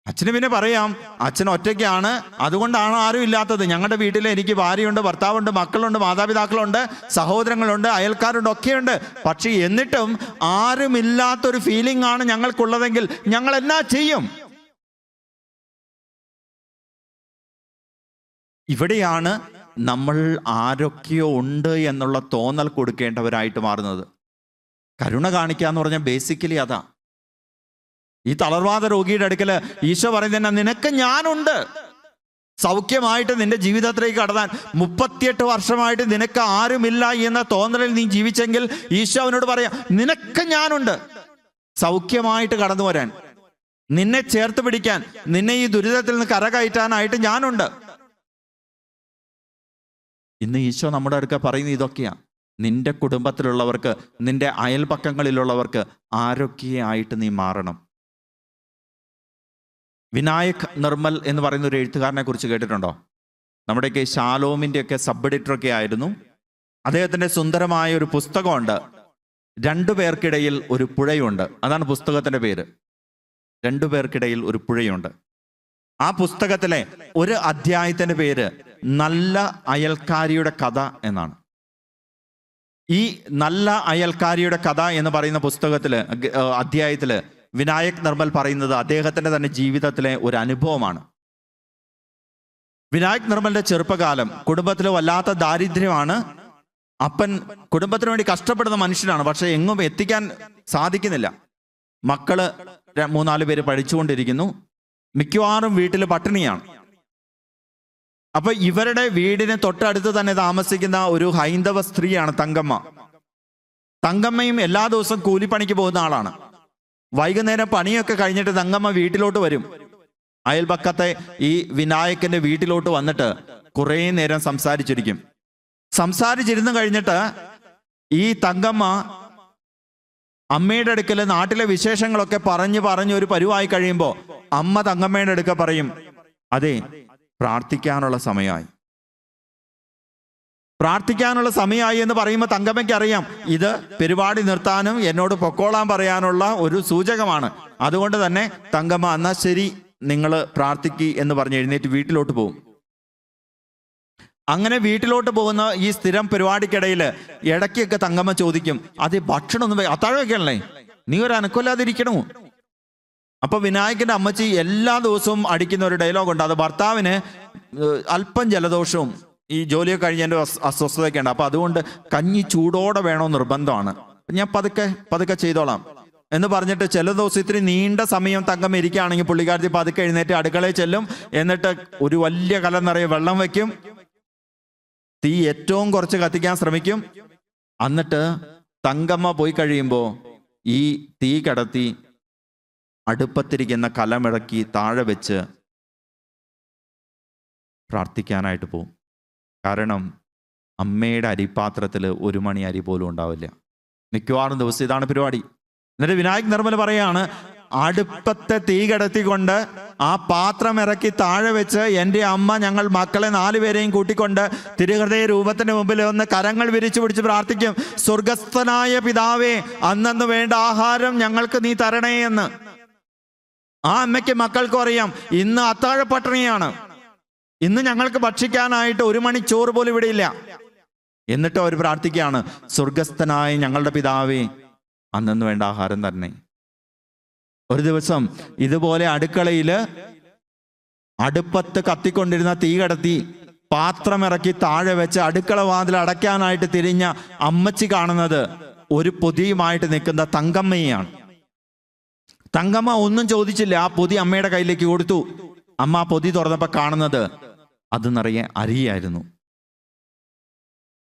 അച്ഛന് പിന്നെ പറയാം, അച്ഛൻ ഒറ്റയ്ക്കാണ്, അതുകൊണ്ടാണ് ആരും ഇല്ലാത്തത്. ഞങ്ങളുടെ വീട്ടിൽ എനിക്ക് ഭാര്യയുണ്ട്, ഭർത്താവുണ്ട്, മക്കളുണ്ട്, മാതാപിതാക്കളുണ്ട്, സഹോദരങ്ങളുണ്ട്, അയൽക്കാരുണ്ട്, ഒക്കെയുണ്ട്. പക്ഷെ എന്നിട്ടും ആരുമില്ലാത്തൊരു ഫീലിംഗ് ആണ് ഞങ്ങൾക്കുള്ളതെങ്കിൽ ഞങ്ങൾ എന്നാ ചെയ്യും? ഇവിടെയാണ് നമ്മൾ ആരൊക്കെയോ ഉണ്ട് എന്നുള്ള തോന്നൽ കൊടുക്കേണ്ടവരായിട്ട് മാറുന്നത്. കരുണ കാണിക്കുക എന്ന് പറഞ്ഞാൽ ബേസിക്കലി അതാ. ഈ തളർവാദ രോഗിയുടെ അടുക്കൽ ഈശോ പറയുന്നത്, നിനക്ക് ഞാനുണ്ട്. സൗഖ്യമായിട്ട് നിന്റെ ജീവിതത്തിലേക്ക് കടന്നാൻ 38 വർഷമായിട്ട് നിനക്ക് ആരുമില്ല എന്ന തോന്നലിൽ നീ ജീവിച്ചെങ്കിൽ ഈശോ അവനോട് പറയാം, നിനക്ക് ഞാനുണ്ട്. സൗഖ്യമായിട്ട് കടന്നു വരാൻ, നിന്നെ ചേർത്ത് പിടിക്കാൻ, നിന്നെ ഈ ദുരിതത്തിൽ നിന്ന് കരകയറ്റാനായിട്ട് ഞാനുണ്ട്. ഇന്ന് ഈശോ നമ്മുടെ അടുക്ക പറയുന്നത് ഇതൊക്കെയാ. നിന്റെ കുടുംബത്തിലുള്ളവർക്ക്, നിന്റെ അയൽപക്കങ്ങളിലുള്ളവർക്ക് ആരൊക്കെയായിട്ട് നീ മാറണം. വിനായക് നിർമ്മൽ എന്ന് പറയുന്ന ഒരു എഴുത്തുകാരനെ കുറിച്ച് കേട്ടിട്ടുണ്ടോ? നമ്മുടെയൊക്കെ ഷാലോമിൻ്റെയൊക്കെ സബ് എഡിറ്ററൊക്കെ ആയിരുന്നു. അദ്ദേഹത്തിൻ്റെ സുന്ദരമായ ഒരു പുസ്തകമുണ്ട്, 2 പേർക്കിടയിൽ ഒരു പുഴയുണ്ട്. അതാണ് പുസ്തകത്തിൻ്റെ പേര്, 2 പേർക്കിടയിൽ ഒരു പുഴയുണ്ട്. ആ പുസ്തകത്തിലെ ഒരു അധ്യായത്തിൻ്റെ പേര് നല്ല അയൽക്കാരിയുടെ കഥ എന്നാണ്. ഈ നല്ല അയൽക്കാരിയുടെ കഥ എന്ന് പറയുന്ന പുസ്തകത്തില്, അധ്യായത്തില് വിനായക് നിർമ്മൽ പറയുന്നത് അദ്ദേഹത്തിന്റെ തന്നെ ജീവിതത്തിലെ ഒരു അനുഭവമാണ്. വിനായക് നിർമ്മലിന്റെ ചെറുപ്പകാലം, കുടുംബത്തിലെ വല്ലാത്ത ദാരിദ്ര്യമാണ്. അപ്പൻ കുടുംബത്തിന് വേണ്ടി കഷ്ടപ്പെടുന്ന മനുഷ്യനാണ്, പക്ഷെ എങ്ങും എത്തിക്കാൻ സാധിക്കുന്നില്ല. മക്കള് 3-4 പേര് പഠിച്ചുകൊണ്ടിരിക്കുന്നു, മിക്കവാറും വീട്ടിൽ പട്ടിണിയാണ്. അപ്പൊ ഇവരുടെ വീടിന് തൊട്ടടുത്ത് തന്നെ താമസിക്കുന്ന ഒരു ഹൈന്ദവ സ്ത്രീയാണ് തങ്കമ്മ. തങ്കമ്മയും എല്ലാ ദിവസവും കൂലിപ്പണിക്ക് പോകുന്ന ആളാണ്. വൈകുന്നേരം പണിയൊക്കെ കഴിഞ്ഞിട്ട് തങ്കമ്മ വീട്ടിലോട്ട് വരും. അയൽപക്കത്തെ ഈ വിനായകന്റെ വീട്ടിലോട്ട് വന്നിട്ട് കുറേ നേരം സംസാരിച്ചിരുന്നു കഴിഞ്ഞിട്ട് ഈ തങ്കമ്മ അമ്മയുടെ അടുക്കൽ നാട്ടിലെ വിശേഷങ്ങളൊക്കെ പറഞ്ഞു ഒരു പരുവായി കഴിയുമ്പോൾ അമ്മ തങ്കമ്മയുടെ അടുക്ക പറയും, അതെ, പ്രാർത്ഥിക്കാനുള്ള സമയമായി എന്ന് പറയുമ്പോൾ തങ്കമ്മയ്ക്ക് അറിയാം, ഇത് പരിപാടി നിർത്താനും എന്നോട് പൊക്കോളാൻ പറയാനുള്ള ഒരു സൂചകമാണ്. അതുകൊണ്ട് തന്നെ തങ്കമ്മ, എന്നാ ശരി, നിങ്ങൾ പ്രാർത്ഥിക്കി എന്ന് പറഞ്ഞ് എഴുന്നേറ്റ് വീട്ടിലോട്ട് പോകും. അങ്ങനെ വീട്ടിലോട്ട് പോകുന്ന ഈ സ്ഥിരം പരിപാടിക്കിടയിൽ ഇടയ്ക്കൊക്കെ തങ്കമ്മ ചോദിക്കും, അത് ഭക്ഷണം ഒന്നും അത്താഴമൊക്കെ അല്ലേ, നീ ഒരു അനക്കമില്ലാതിരിക്കണോ? അപ്പൊ വിനായകന്റെ അമ്മച്ചി എല്ലാ ദിവസവും അടിക്കുന്ന ഒരു ഡയലോഗുണ്ട്. അത് ഭർത്താവിന് അല്പം ജലദോഷവും ഈ ജോലിയൊക്കെ കഴിഞ്ഞതിൻ്റെ അസ്വസ്ഥതയൊക്കെ ഉണ്ട്. അപ്പൊ അതുകൊണ്ട് കഞ്ഞി ചൂടോടെ വേണോ നിർബന്ധമാണ്. ഞാൻ പതുക്കെ ചെയ്തോളാം എന്ന് പറഞ്ഞിട്ട് ചില ദിവസം ഇത്തിരി നീണ്ട സമയം തങ്കം ഇരിക്കുകയാണെങ്കിൽ പുള്ളിക്കാരത്തി പതുക്കെ എഴുന്നേറ്റ് അടുക്കളയിൽ ചെല്ലും. എന്നിട്ട് ഒരു വലിയ കലം നിറയെ വെള്ളം വെക്കും, തീ ഏറ്റവും കുറച്ച് കത്തിക്കാൻ ശ്രമിക്കും. എന്നിട്ട് തങ്കമ്മ പോയി കഴിയുമ്പോൾ ഈ തീ കടത്തി അടുപ്പത്തിരിക്കുന്ന കലമിറക്കി താഴെ വെച്ച് പ്രാർത്ഥിക്കാനായിട്ട് പോവും. കാരണം അമ്മയുടെ അരിപ്പാത്രത്തിൽ 1 മണി അരി പോലും ഉണ്ടാവില്ല. മിക്കവാറും ദിവസം ഇതാണ് പരിപാടി. എന്നിട്ട് വിനായക് നിർമ്മൽ പറയാണ്, അടുപ്പത്തെ തീ കടത്തിക്കൊണ്ട് ആ പാത്രം ഇറക്കി താഴെ വെച്ച് എൻ്റെ അമ്മ ഞങ്ങൾ മക്കളെ 4 പേരെയും കൂട്ടിക്കൊണ്ട് തിരുഹൃദയ രൂപത്തിന് മുമ്പിൽ ഒന്ന് കരങ്ങൾ വിരിച്ചു പിടിച്ച് പ്രാർത്ഥിക്കും, സ്വർഗസ്ഥനായ പിതാവേ, അന്നു വേണ്ട ആഹാരം ഞങ്ങൾക്ക് നീ തരണേ എന്ന്. ആ അമ്മയ്ക്ക് മക്കൾക്കും അറിയാം, ഇന്ന് അത്താഴ പട്ടിണിയാണ്, ഇന്ന് ഞങ്ങൾക്ക് ഭക്ഷിക്കാനായിട്ട് 1 മണി ചോറ് പോലും ഇവിടെ ഇല്ല. എന്നിട്ട് അവർ പ്രാർത്ഥിക്കുകയാണ്, സ്വർഗസ്ഥനായ ഞങ്ങളുടെ പിതാവേ, അന്നു വേണ്ട ആഹാരം തന്നെ. ഒരു ദിവസം ഇതുപോലെ അടുപ്പത്ത് കത്തിക്കൊണ്ടിരുന്ന തീ കടത്തി പാത്രമിറക്കി താഴെ വെച്ച് അടുക്കള വാതിൽ അടയ്ക്കാനായിട്ട് തിരിഞ്ഞ അമ്മച്ചി കാണുന്നത് ഒരു പൊതിയുമായിട്ട് നിൽക്കുന്ന തങ്കമ്മയെയാണ്. തങ്കമ്മ ഒന്നും ചോദിച്ചില്ല, ആ പൊതി അമ്മയുടെ കയ്യിലേക്ക് കൊടുത്തു. അമ്മ ആ പൊതി തുറന്നപ്പോൾ കാണുന്നത് അത് നിറയെ അരിയായിരുന്നു.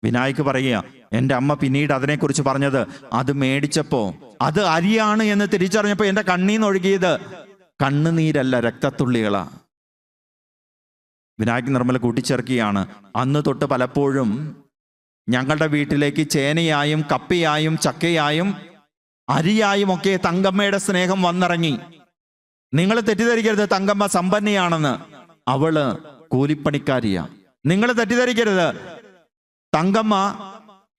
വിനായക് പറയുക, എൻ്റെ അമ്മ പിന്നീട് അതിനെക്കുറിച്ച് പറഞ്ഞത്, അത് മേടിച്ചപ്പോ അത് അരിയാണ് എന്ന് തിരിച്ചറിഞ്ഞപ്പോ എൻ്റെ കണ്ണീന്ന് ഒഴുകിയത് കണ്ണുനീരല്ല, രക്തത്തുള്ളികളാ. വിനായക് നിർമ്മല കൂട്ടിച്ചേർക്കുകയാണ്, അന്ന് തൊട്ട് പലപ്പോഴും ഞങ്ങളുടെ വീട്ടിലേക്ക് ചേനയായും കപ്പയായും ചക്കയായും അരിയായും ഒക്കെ തങ്കമ്മയുടെ സ്നേഹം വന്നിറങ്ങി. നിങ്ങൾ തെറ്റിദ്ധരിക്കരുത് തങ്കമ്മ സമ്പന്നയാണെന്ന്, അവള് കൂലിപ്പണിക്കാരിയാ. നിങ്ങൾ തെറ്റിദ്ധരിക്കരുത്, തങ്കമ്മ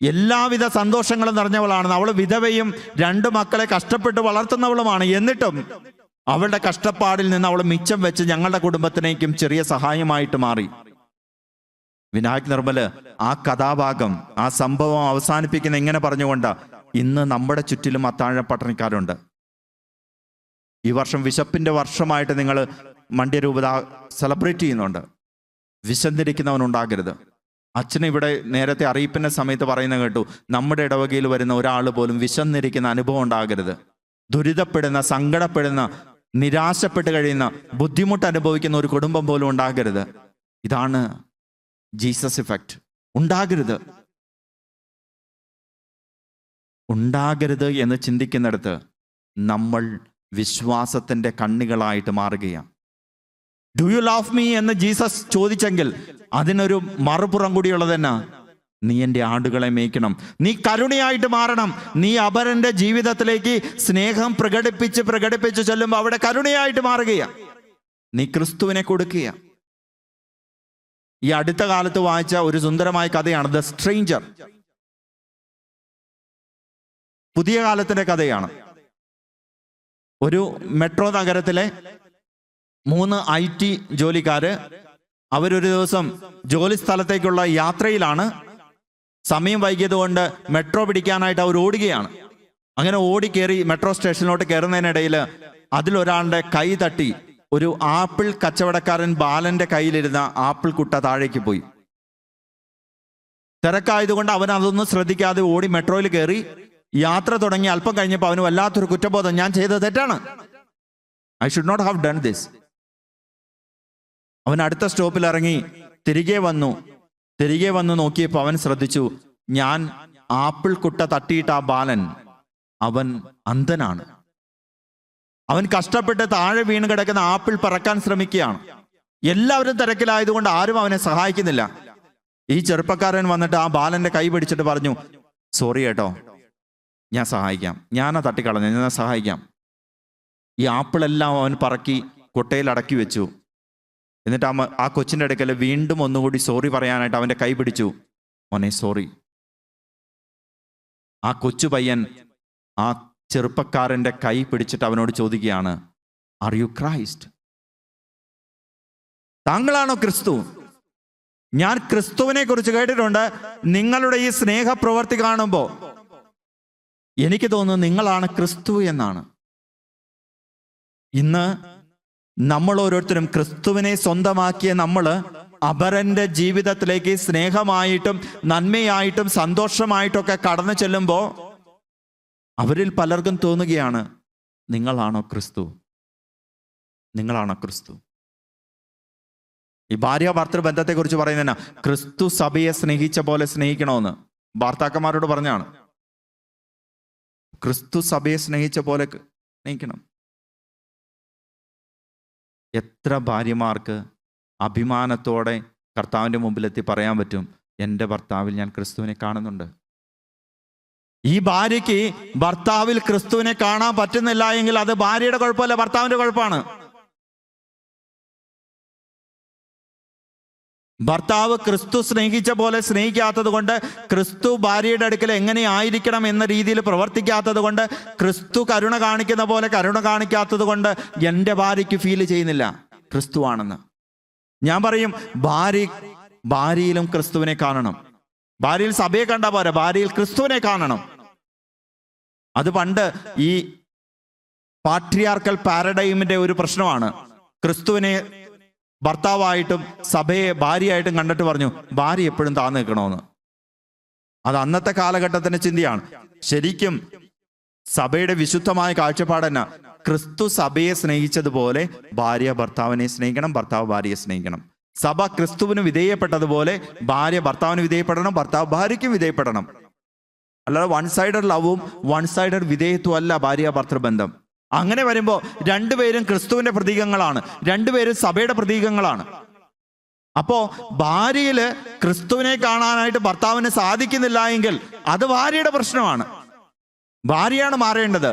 എല്ലാവിധ സന്തോഷങ്ങളും നിറഞ്ഞവളാണെന്ന്. അവൾ വിധവയും 2 മക്കളെ കഷ്ടപ്പെട്ട് വളർത്തുന്നവളുമാണ്. എന്നിട്ടും അവളുടെ കഷ്ടപ്പാടിൽ നിന്ന് അവൾ മിച്ചം വെച്ച് ഞങ്ങളുടെ കുടുംബത്തിനേക്കും ചെറിയ സഹായമായിട്ട് മാറി. വിനായക് നിർമ്മല് ആ കഥാഭാഗം, ആ സംഭവം അവസാനിപ്പിക്കുന്ന എങ്ങനെ പറഞ്ഞുകൊണ്ട്, ഇന്ന് നമ്മുടെ ചുറ്റിലും അത്താഴ പട്ടണക്കാരുണ്ട്. ഈ വർഷം വിശപ്പിന്റെ വർഷമായിട്ട് നിങ്ങൾ മണ്ഡ്യ രൂപത സെലിബ്രേറ്റ് ചെയ്യുന്നുണ്ട്. വിശന്നിരിക്കുന്നവനുണ്ടാകരുത്. അച്ഛന് ഇവിടെ നേരത്തെ അറിയിപ്പിന്റെ സമയത്ത് പറയുന്ന കേട്ടു, നമ്മുടെ ഇടവകയിൽ വരുന്ന ഒരാൾ പോലും വിശന്നിരിക്കുന്ന അനുഭവം ഉണ്ടാകരുത്. ദുരിതപ്പെടുന്ന, സങ്കടപ്പെടുന്ന, നിരാശപ്പെട്ട് കഴിയുന്ന, ബുദ്ധിമുട്ട് അനുഭവിക്കുന്ന ഒരു കുടുംബം പോലും ഉണ്ടാകരുത്. ഇതാണ് ജീസസ് ഇഫക്റ്റ്. ഉണ്ടാകരുത് എന്ന് ചിന്തിക്കുന്നിടത്ത് നമ്മൾ വിശ്വാസത്തിന്റെ കണ്ണികളായിട്ട് മാറുകയാണ്. ഡു യു ലവ് മീ എന്ന് ജീസസ് ചോദിച്ചെങ്കിൽ അതിനൊരു മറുപുറം കൂടിയുള്ളത് തന്നെ, നീ എൻ്റെ ആടുകളെ മേയ്ക്കണം. നീ കരുണയായിട്ട് മാറണം. നീ അപരന്റെ ജീവിതത്തിലേക്ക് സ്നേഹം പ്രകടിപ്പിച്ച് ചെല്ലുമ്പോൾ അവിടെ കരുണയായിട്ട് മാറുകയാണ്. നീ ക്രിസ്തുവിനെ കൊടുക്കുക. ഈ അടുത്ത കാലത്ത് വായിച്ച ഒരു സുന്ദരമായ കഥയാണ് ദ സ്ട്രേഞ്ചർ. പുതിയ കാലത്തിന്റെ കഥയാണ്. ഒരു മെട്രോ നഗരത്തിലെ 3 IT ജോലിക്കാര് അവരൊരു ദിവസം ജോലി സ്ഥലത്തേക്കുള്ള യാത്രയിലാണ്. സമയം വൈകിയത് കൊണ്ട് മെട്രോ പിടിക്കാനായിട്ട് അവർ ഓടുകയാണ്. അങ്ങനെ ഓടിക്കേറി മെട്രോ സ്റ്റേഷനിലോട്ട് കയറുന്നതിനിടയിൽ അതിലൊരാളുടെ കൈ തട്ടി ഒരു ആപ്പിൾ കച്ചവടക്കാരൻ ബാലന്റെ കയ്യിലിരുന്ന ആപ്പിൾ കുട്ട താഴേക്ക് പോയി. തിരക്കായതുകൊണ്ട് അവൻ അതൊന്നും ശ്രദ്ധിക്കാതെ ഓടി മെട്രോയിൽ കയറി യാത്ര തുടങ്ങി. അല്പം കഴിഞ്ഞപ്പോൾ അവന് വല്ലാത്തൊരു കുറ്റബോധം, ഞാൻ ചെയ്തത് തെറ്റാണ്, I should not have done this. അവൻ അടുത്ത സ്റ്റോപ്പിൽ ഇറങ്ങി തിരികെ വന്നു നോക്കിയപ്പോൾ അവൻ ശ്രദ്ധിച്ചു, ഞാൻ ആപ്പിൾ കുട്ട തട്ടിയിട്ട ആ ബാലൻ അവൻ അന്ധനാണ്. അവൻ കഷ്ടപ്പെട്ട് താഴെ വീണ് കിടക്കുന്ന ആപ്പിൾ പറക്കാൻ ശ്രമിക്കുകയാണ്. എല്ലാവരും തിരക്കിലായതുകൊണ്ട് ആരും അവനെ സഹായിക്കുന്നില്ല. ഈ ചെറുപ്പക്കാരൻ വന്നിട്ട് ആ ബാലന്റെ കൈ പിടിച്ചിട്ട് പറഞ്ഞു, സോറി കേട്ടോ, ഞാൻ സഹായിക്കാം, ഞാനാ തട്ടിക്കളഞ്ഞ, ഞാൻ സഹായിക്കാം. ഈ ആപ്പിളെല്ലാം അവൻ പറക്കി കൊട്ടയിൽ അടക്കി വെച്ചു. എന്നിട്ട് ആ കൊച്ചിൻ്റെ അടുക്കൽ വീണ്ടും ഒന്നുകൂടി സോറി പറയാനായിട്ട് അവൻ്റെ കൈ പിടിച്ചു. മോനെ സോറി. ആ കൊച്ചു പയ്യൻ ആ ചെറുപ്പക്കാരൻ്റെ കൈ പിടിച്ചിട്ട് അവനോട് ചോദിക്കുകയാണ്, ആർ യു ക്രൈസ്റ്റ്? താങ്കളാണോ ക്രിസ്തു? ഞാൻ ക്രിസ്തുവിനെ കുറിച്ച് കേട്ടിട്ടുണ്ട്. നിങ്ങളുടെ ഈ സ്നേഹപ്രവൃത്തി കാണുമ്പോൾ എനിക്ക് തോന്നുന്നു നിങ്ങളാണ് ക്രിസ്തു എന്നാണ്. ഇന്ന് നമ്മൾ ഓരോരുത്തരും ക്രിസ്തുവിനെ സ്വന്തമാക്കിയ നമ്മൾ അപരന്റെ ജീവിതത്തിലേക്ക് സ്നേഹമായിട്ടും നന്മയായിട്ടും സന്തോഷമായിട്ടൊക്കെ കടന്നു ചെല്ലുമ്പോൾ അവരിൽ പലർക്കും തോന്നുകയാണ്, നിങ്ങളാണോ ക്രിസ്തു? നിങ്ങളാണോ ക്രിസ്തു? ഈ ഭാര്യ ഭർത്തൃ ബന്ധത്തെക്കുറിച്ച് പറയുന്നതിനാ ക്രിസ്തു സഭയെ സ്നേഹിച്ച പോലെ സ്നേഹിക്കണമെന്ന് ഭർത്താക്കന്മാരോട് പറഞ്ഞാണ്. ക്രിസ്തു സഭയെ സ്നേഹിച്ച പോലെ സ്നേഹിക്കണം. എത്ര ഭാര്യമാർക്ക് അഭിമാനത്തോടെ കർത്താവിൻ്റെ മുമ്പിലെത്തി പറയാൻ പറ്റും, എൻ്റെ ഭർത്താവിൽ ഞാൻ ക്രിസ്തുവിനെ കാണുന്നുണ്ട്. ഈ ഭാര്യയ്ക്ക് ഭർത്താവിൽ ക്രിസ്തുവിനെ കാണാൻ പറ്റുന്നില്ല എങ്കിൽ അത് ഭാര്യയുടെ കുഴപ്പമല്ല, ഭർത്താവിൻ്റെ കുഴപ്പമാണ്. ഭർത്താവ് ക്രിസ്തു സ്നേഹിച്ച പോലെ സ്നേഹിക്കാത്തത് കൊണ്ട്, ക്രിസ്തു ഭാര്യയുടെ അടുക്കൽ എങ്ങനെ ആയിരിക്കണം എന്ന രീതിയിൽ പ്രവർത്തിക്കാത്തത് കൊണ്ട്, ക്രിസ്തു കരുണ കാണിക്കുന്ന പോലെ കരുണ കാണിക്കാത്തത് കൊണ്ട് എൻ്റെ ഭാര്യയ്ക്ക് ഫീൽ ചെയ്യുന്നില്ല ക്രിസ്തു ആണെന്ന്. ഞാൻ പറയും, ഭാര്യയിലും ക്രിസ്തുവിനെ കാണണം. ഭാര്യയിൽ സഭയെ കണ്ടാൽ പോരാ, ഭാര്യയിൽ ക്രിസ്തുവിനെ കാണണം. അത് പണ്ട് ഈ പാട്രിയാർക്കൽ പാരഡൈമിന്റെ ഒരു പ്രശ്നമാണ്. ക്രിസ്തുവിനെ ഭർത്താവായിട്ടും സഭയെ ഭാര്യയായിട്ടും കണ്ടിട്ട് പറഞ്ഞു ഭാര്യ എപ്പോഴും താഴ്ന്നു നിൽക്കണമെന്ന്. അത് അന്നത്തെ കാലഘട്ടത്തിന്റെ ചിന്തയാണ്. ശരിക്കും സഭയുടെ വിശുദ്ധമായ കാഴ്ചപ്പാട് തന്നെ, ക്രിസ്തു സഭയെ സ്നേഹിച്ചതുപോലെ ഭാര്യ ഭർത്താവിനെ സ്നേഹിക്കണം, ഭർത്താവ് ഭാര്യയെ സ്നേഹിക്കണം. സഭ ക്രിസ്തുവിന് വിധേയപ്പെട്ടതുപോലെ ഭാര്യ ഭർത്താവിന് വിധേയപ്പെടണം, ഭർത്താവ് ഭാര്യയ്ക്കും വിധേയപ്പെടണം. അല്ലാതെ വൺ സൈഡഡ് ലവും വൺ സൈഡഡ് വിധേയത്വം അല്ല ഭാര്യ ഭർത്തൃബന്ധം. അങ്ങനെ വരുമ്പോൾ രണ്ടുപേരും ക്രിസ്തുവിന്റെ പ്രതീകങ്ങളാണ്, രണ്ടുപേരും സഭയുടെ പ്രതീകങ്ങളാണ്. അപ്പോ ഭാര്യയില് ക്രിസ്തുവിനെ കാണാനായിട്ട് ഭർത്താവിന് സാധിക്കുന്നില്ല എങ്കിൽ അത് ഭാര്യയുടെ പ്രശ്നമാണ്. ഭാര്യയാണ് മാറേണ്ടത്.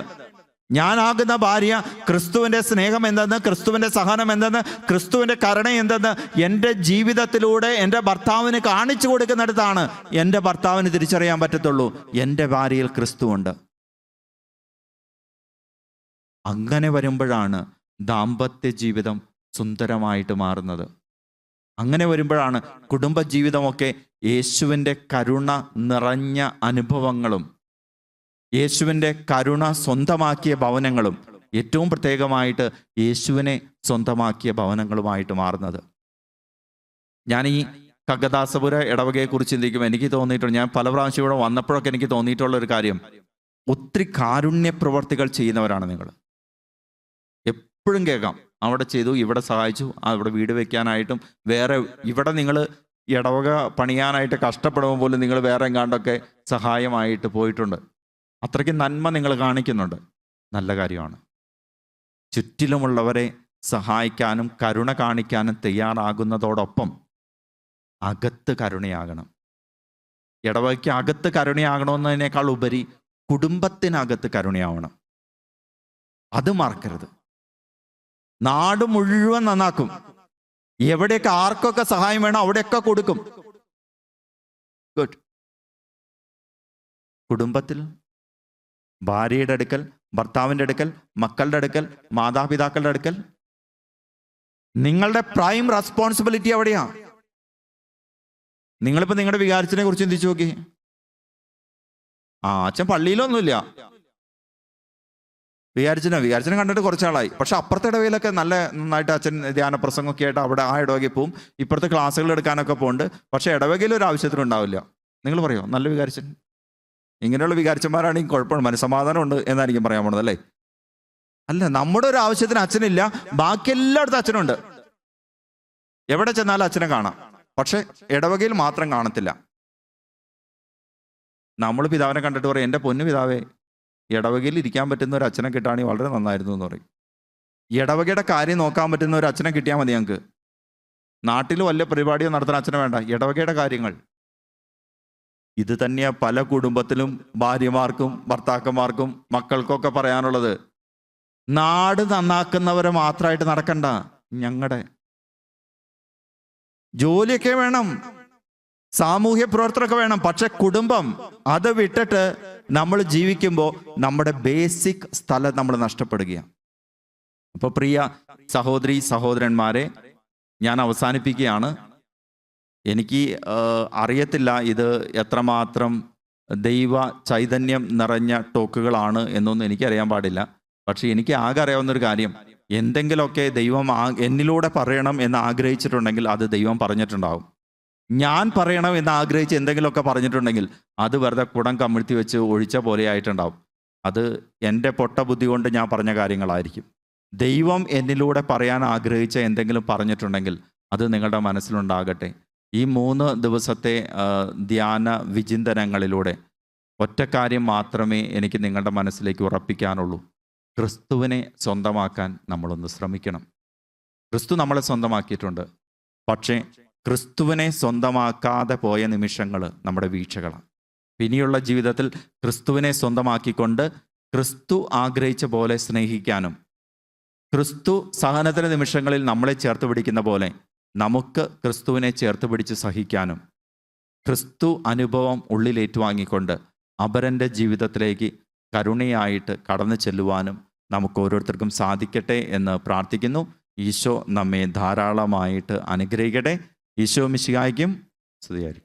ഞാനാകുന്ന ഭാര്യ ക്രിസ്തുവിന്റെ സ്നേഹം എന്തെന്ന്, ക്രിസ്തുവിന്റെ സഹനം എന്തെന്ന്, ക്രിസ്തുവിന്റെ കരുണ എന്തെന്ന് എൻ്റെ ജീവിതത്തിലൂടെ എൻ്റെ ഭർത്താവിന് കാണിച്ചു കൊടുക്കുന്നിടത്താണ് എൻ്റെ ഭർത്താവിന് തിരിച്ചറിയാൻ പറ്റത്തുള്ളൂ എൻ്റെ ഭാര്യയിൽ ക്രിസ്തുവുണ്ട്. അങ്ങനെ വരുമ്പോഴാണ് ദാമ്പത്യ ജീവിതം സുന്ദരമായിട്ട് മാറുന്നത്. അങ്ങനെ വരുമ്പോഴാണ് കുടുംബജീവിതമൊക്കെ യേശുവിൻ്റെ കരുണ നിറഞ്ഞ അനുഭവങ്ങളും യേശുവിൻ്റെ കരുണ സ്വന്തമാക്കിയ ഭവനങ്ങളും ഏറ്റവും പ്രത്യേകമായിട്ട് യേശുവിനെ സ്വന്തമാക്കിയ ഭവനങ്ങളുമായിട്ട് മാറുന്നത്. ഞാൻ ഈ കഗദാസപുര ഇടവകയെക്കുറിച്ച് ചിന്തിക്കുമ്പോൾ എനിക്ക് തോന്നിയിട്ടുണ്ട്, ഞാൻ പല പ്രാവശ്യം ഇവിടെ വന്നപ്പോഴൊക്കെ എനിക്ക് തോന്നിയിട്ടുള്ള ഒരു കാര്യം, ഒത്തിരി കാരുണ്യ പ്രവർത്തികൾ ചെയ്യുന്നവരാണ് നിങ്ങൾ. എപ്പോഴും കേൾക്കാം അവിടെ ചെയ്തു, ഇവിടെ സഹായിച്ചു, അവിടെ വീട് വെക്കാനായിട്ടും വേറെ ഇവിടെ നിങ്ങൾ ഇടവക പണിയാനായിട്ട് കഷ്ടപ്പെടുമ്പോൾ പോലും നിങ്ങൾ വേറെ എങ്ങാണ്ടൊക്കെ സഹായമായിട്ട് പോയിട്ടുണ്ട്. അത്രയ്ക്ക് നന്മ നിങ്ങൾ കാണിക്കുന്നുണ്ട്. നല്ല കാര്യമാണ്. ചുറ്റിലുമുള്ളവരെ സഹായിക്കാനും കരുണ കാണിക്കാനും തയ്യാറാകുന്നതോടൊപ്പം അകത്ത് കരുണയാകണം. ഇടവകയ്ക്ക് അകത്ത് കരുണയാകണമെന്നതിനേക്കാൾ ഉപരി കുടുംബത്തിനകത്ത് കരുണയാവണം. അത് മറക്കരുത്. നാട് മുഴുവൻ നന്നാക്കും. എവിടെയൊക്കെ ആർക്കൊക്കെ സഹായം വേണം അവിടെയൊക്കെ കൊടുക്കും. ഗുഡ്. കുടുംബത്തിൽ ഭാര്യയുടെ അടുക്കൽ, ഭർത്താവിൻ്റെ അടുക്കൽ, മക്കളുടെ അടുക്കൽ, മാതാപിതാക്കളുടെ അടുക്കൽ നിങ്ങളുടെ പ്രൈം റെസ്പോൺസിബിലിറ്റി എവിടെയാ? നിങ്ങളിപ്പോൾ നിങ്ങളുടെ വികാരത്തിനെ കുറിച്ച് ചിന്തിച്ചു നോക്കി. അച്ഛൻ പള്ളിയിലൊന്നുമില്ല, വികാരിച്ചനെ കണ്ടിട്ട് കുറച്ചാളായി, പക്ഷെ അപ്പുറത്തെ ഇടവയിലൊക്കെ നന്നായിട്ട് അച്ഛൻ ധ്യാന പ്രസംഗമൊക്കെ ആയിട്ട് അവിടെ ആ ഇടവകയിൽ പോവും, ഇപ്പുറത്തെ ക്ലാസ്സുകൾ എടുക്കാനൊക്കെ പോകുന്നുണ്ട്. പക്ഷെ ഇടവകയിൽ ഒരു ആവശ്യത്തിനുണ്ടാവില്ല. നിങ്ങൾ പറയോ നല്ല വികാരിച്ചൻ? ഇങ്ങനെയുള്ള വികാരിച്ചന്മാരാണെങ്കിൽ കുഴപ്പമാണ്, മനസ്സമാധാനം ഉണ്ട് എന്നായിരിക്കും പറയാൻ പോണത് അല്ലേ? അല്ല, നമ്മുടെ ഒരു ആവശ്യത്തിന് അച്ഛനില്ല, ബാക്കി എല്ലായിടത്തും അച്ഛനുണ്ട്. എവിടെ ചെന്നാലും അച്ഛനെ കാണാം, പക്ഷെ ഇടവകയിൽ മാത്രം കാണത്തില്ല. നമ്മൾ പിതാവിനെ കണ്ടിട്ട് പറയും എൻ്റെ പൊന്നു പിതാവേ, ഇടവകയിൽ ഇരിക്കാൻ പറ്റുന്ന ഒരു അച്ഛനെ കിട്ടുകയാണെങ്കിൽ വളരെ നന്നായിരുന്നു എന്ന് പറയും. ഇടവകയുടെ കാര്യം നോക്കാൻ പറ്റുന്ന ഒരു അച്ഛനെ കിട്ടിയാൽ മതി ഞങ്ങൾക്ക്. നാട്ടിൽ വലിയ പരിപാടിയോ നടത്തുന്ന അച്ഛനെ വേണ്ട, ഇടവകയുടെ കാര്യങ്ങൾ. ഇത് തന്നെയാ പല കുടുംബത്തിലും ഭാര്യമാർക്കും ഭർത്താക്കന്മാർക്കും മക്കൾക്കൊക്കെ പറയാനുള്ളത്. നാട് നന്നാക്കുന്നവരെ മാത്രമായിട്ട് നടക്കണ്ട, ഞങ്ങളുടെ ജോലിയൊക്കെ വേണം, സാമൂഹ്യ പ്രവർത്തനമൊക്കെ വേണം, പക്ഷെ കുടുംബം അത് വിട്ടിട്ട് നമ്മൾ ജീവിക്കുമ്പോൾ നമ്മുടെ ബേസിക് സ്ഥലം നമ്മൾ നഷ്ടപ്പെടുകയാണ്. അപ്പോൾ പ്രിയ സഹോദരി സഹോദരന്മാരെ, ഞാൻ അവസാനിപ്പിക്കുകയാണ്. എനിക്ക് അറിയത്തില്ല ഇത് എത്രമാത്രം ദൈവ ചൈതന്യം നിറഞ്ഞ ടോക്കുകളാണ് എന്നൊന്നും എനിക്കറിയാൻ പാടില്ല. പക്ഷെ എനിക്ക് ആകെ അറിയാവുന്നൊരു കാര്യം, എന്തെങ്കിലുമൊക്കെ ദൈവം എന്നിലൂടെ പറയണം എന്ന് ആഗ്രഹിച്ചിട്ടുണ്ടെങ്കിൽ അത് ദൈവം പറഞ്ഞിട്ടുണ്ടാവും. ഞാൻ പറയണം എന്ന് ആഗ്രഹിച്ച് എന്തെങ്കിലുമൊക്കെ പറഞ്ഞിട്ടുണ്ടെങ്കിൽ അത് വെറുതെ കുടം കമിഴ്ത്തി വെച്ച് ഒഴിച്ച പോലെ ആയിട്ടുണ്ടാവും. അത് എൻ്റെ പൊട്ട ബുദ്ധി കൊണ്ട് ഞാൻ പറഞ്ഞ കാര്യങ്ങളായിരിക്കും. ദൈവം എന്നിലൂടെ പറയാൻ ആഗ്രഹിച്ച എന്തെങ്കിലും പറഞ്ഞിട്ടുണ്ടെങ്കിൽ അത് നിങ്ങളുടെ മനസ്സിലുണ്ടാകട്ടെ. ഈ 3 ദിവസത്തെ ധ്യാന വിചിന്തനങ്ങളിലൂടെ ഒറ്റ കാര്യം മാത്രമേ എനിക്ക് നിങ്ങളുടെ മനസ്സിലേക്ക് ഉറപ്പിക്കാനുള്ളൂ. ക്രിസ്തുവിനെ സ്വന്തമാക്കാൻ നമ്മളൊന്ന് ശ്രമിക്കണം. ക്രിസ്തു നമ്മളെ സ്വന്തമാക്കിയിട്ടുണ്ട്, പക്ഷേ ക്രിസ്തുവിനെ സ്വന്തമാക്കാതെ പോയ നിമിഷങ്ങൾ നമ്മുടെ വീഴ്ചകളാണ്. ഇനിയുള്ള ജീവിതത്തിൽ ക്രിസ്തുവിനെ സ്വന്തമാക്കിക്കൊണ്ട് ക്രിസ്തു ആഗ്രഹിച്ച പോലെ സ്നേഹിക്കാനും, ക്രിസ്തു സഹനത്തിന്റെ നിമിഷങ്ങളിൽ നമ്മളെ ചേർത്ത് പിടിക്കുന്ന പോലെ നമുക്ക് ക്രിസ്തുവിനെ ചേർത്ത് പിടിച്ച് സഹിക്കാനും, ക്രിസ്തു അനുഭവം ഉള്ളിലേറ്റുവാങ്ങിക്കൊണ്ട് അപരൻ്റെ ജീവിതത്തിലേക്ക് കരുണയായിട്ട് കടന്നു ചെല്ലുവാനും നമുക്ക് ഓരോരുത്തർക്കും സാധിക്കട്ടെ എന്ന് പ്രാർത്ഥിക്കുന്നു. ഈശോ നമ്മെ ധാരാളമായിട്ട് അനുഗ്രഹിക്കട്ടെ. ഈശോ മിശിഹായ്ക്കും സ്തുതിയായിരിക്കട്ടെ.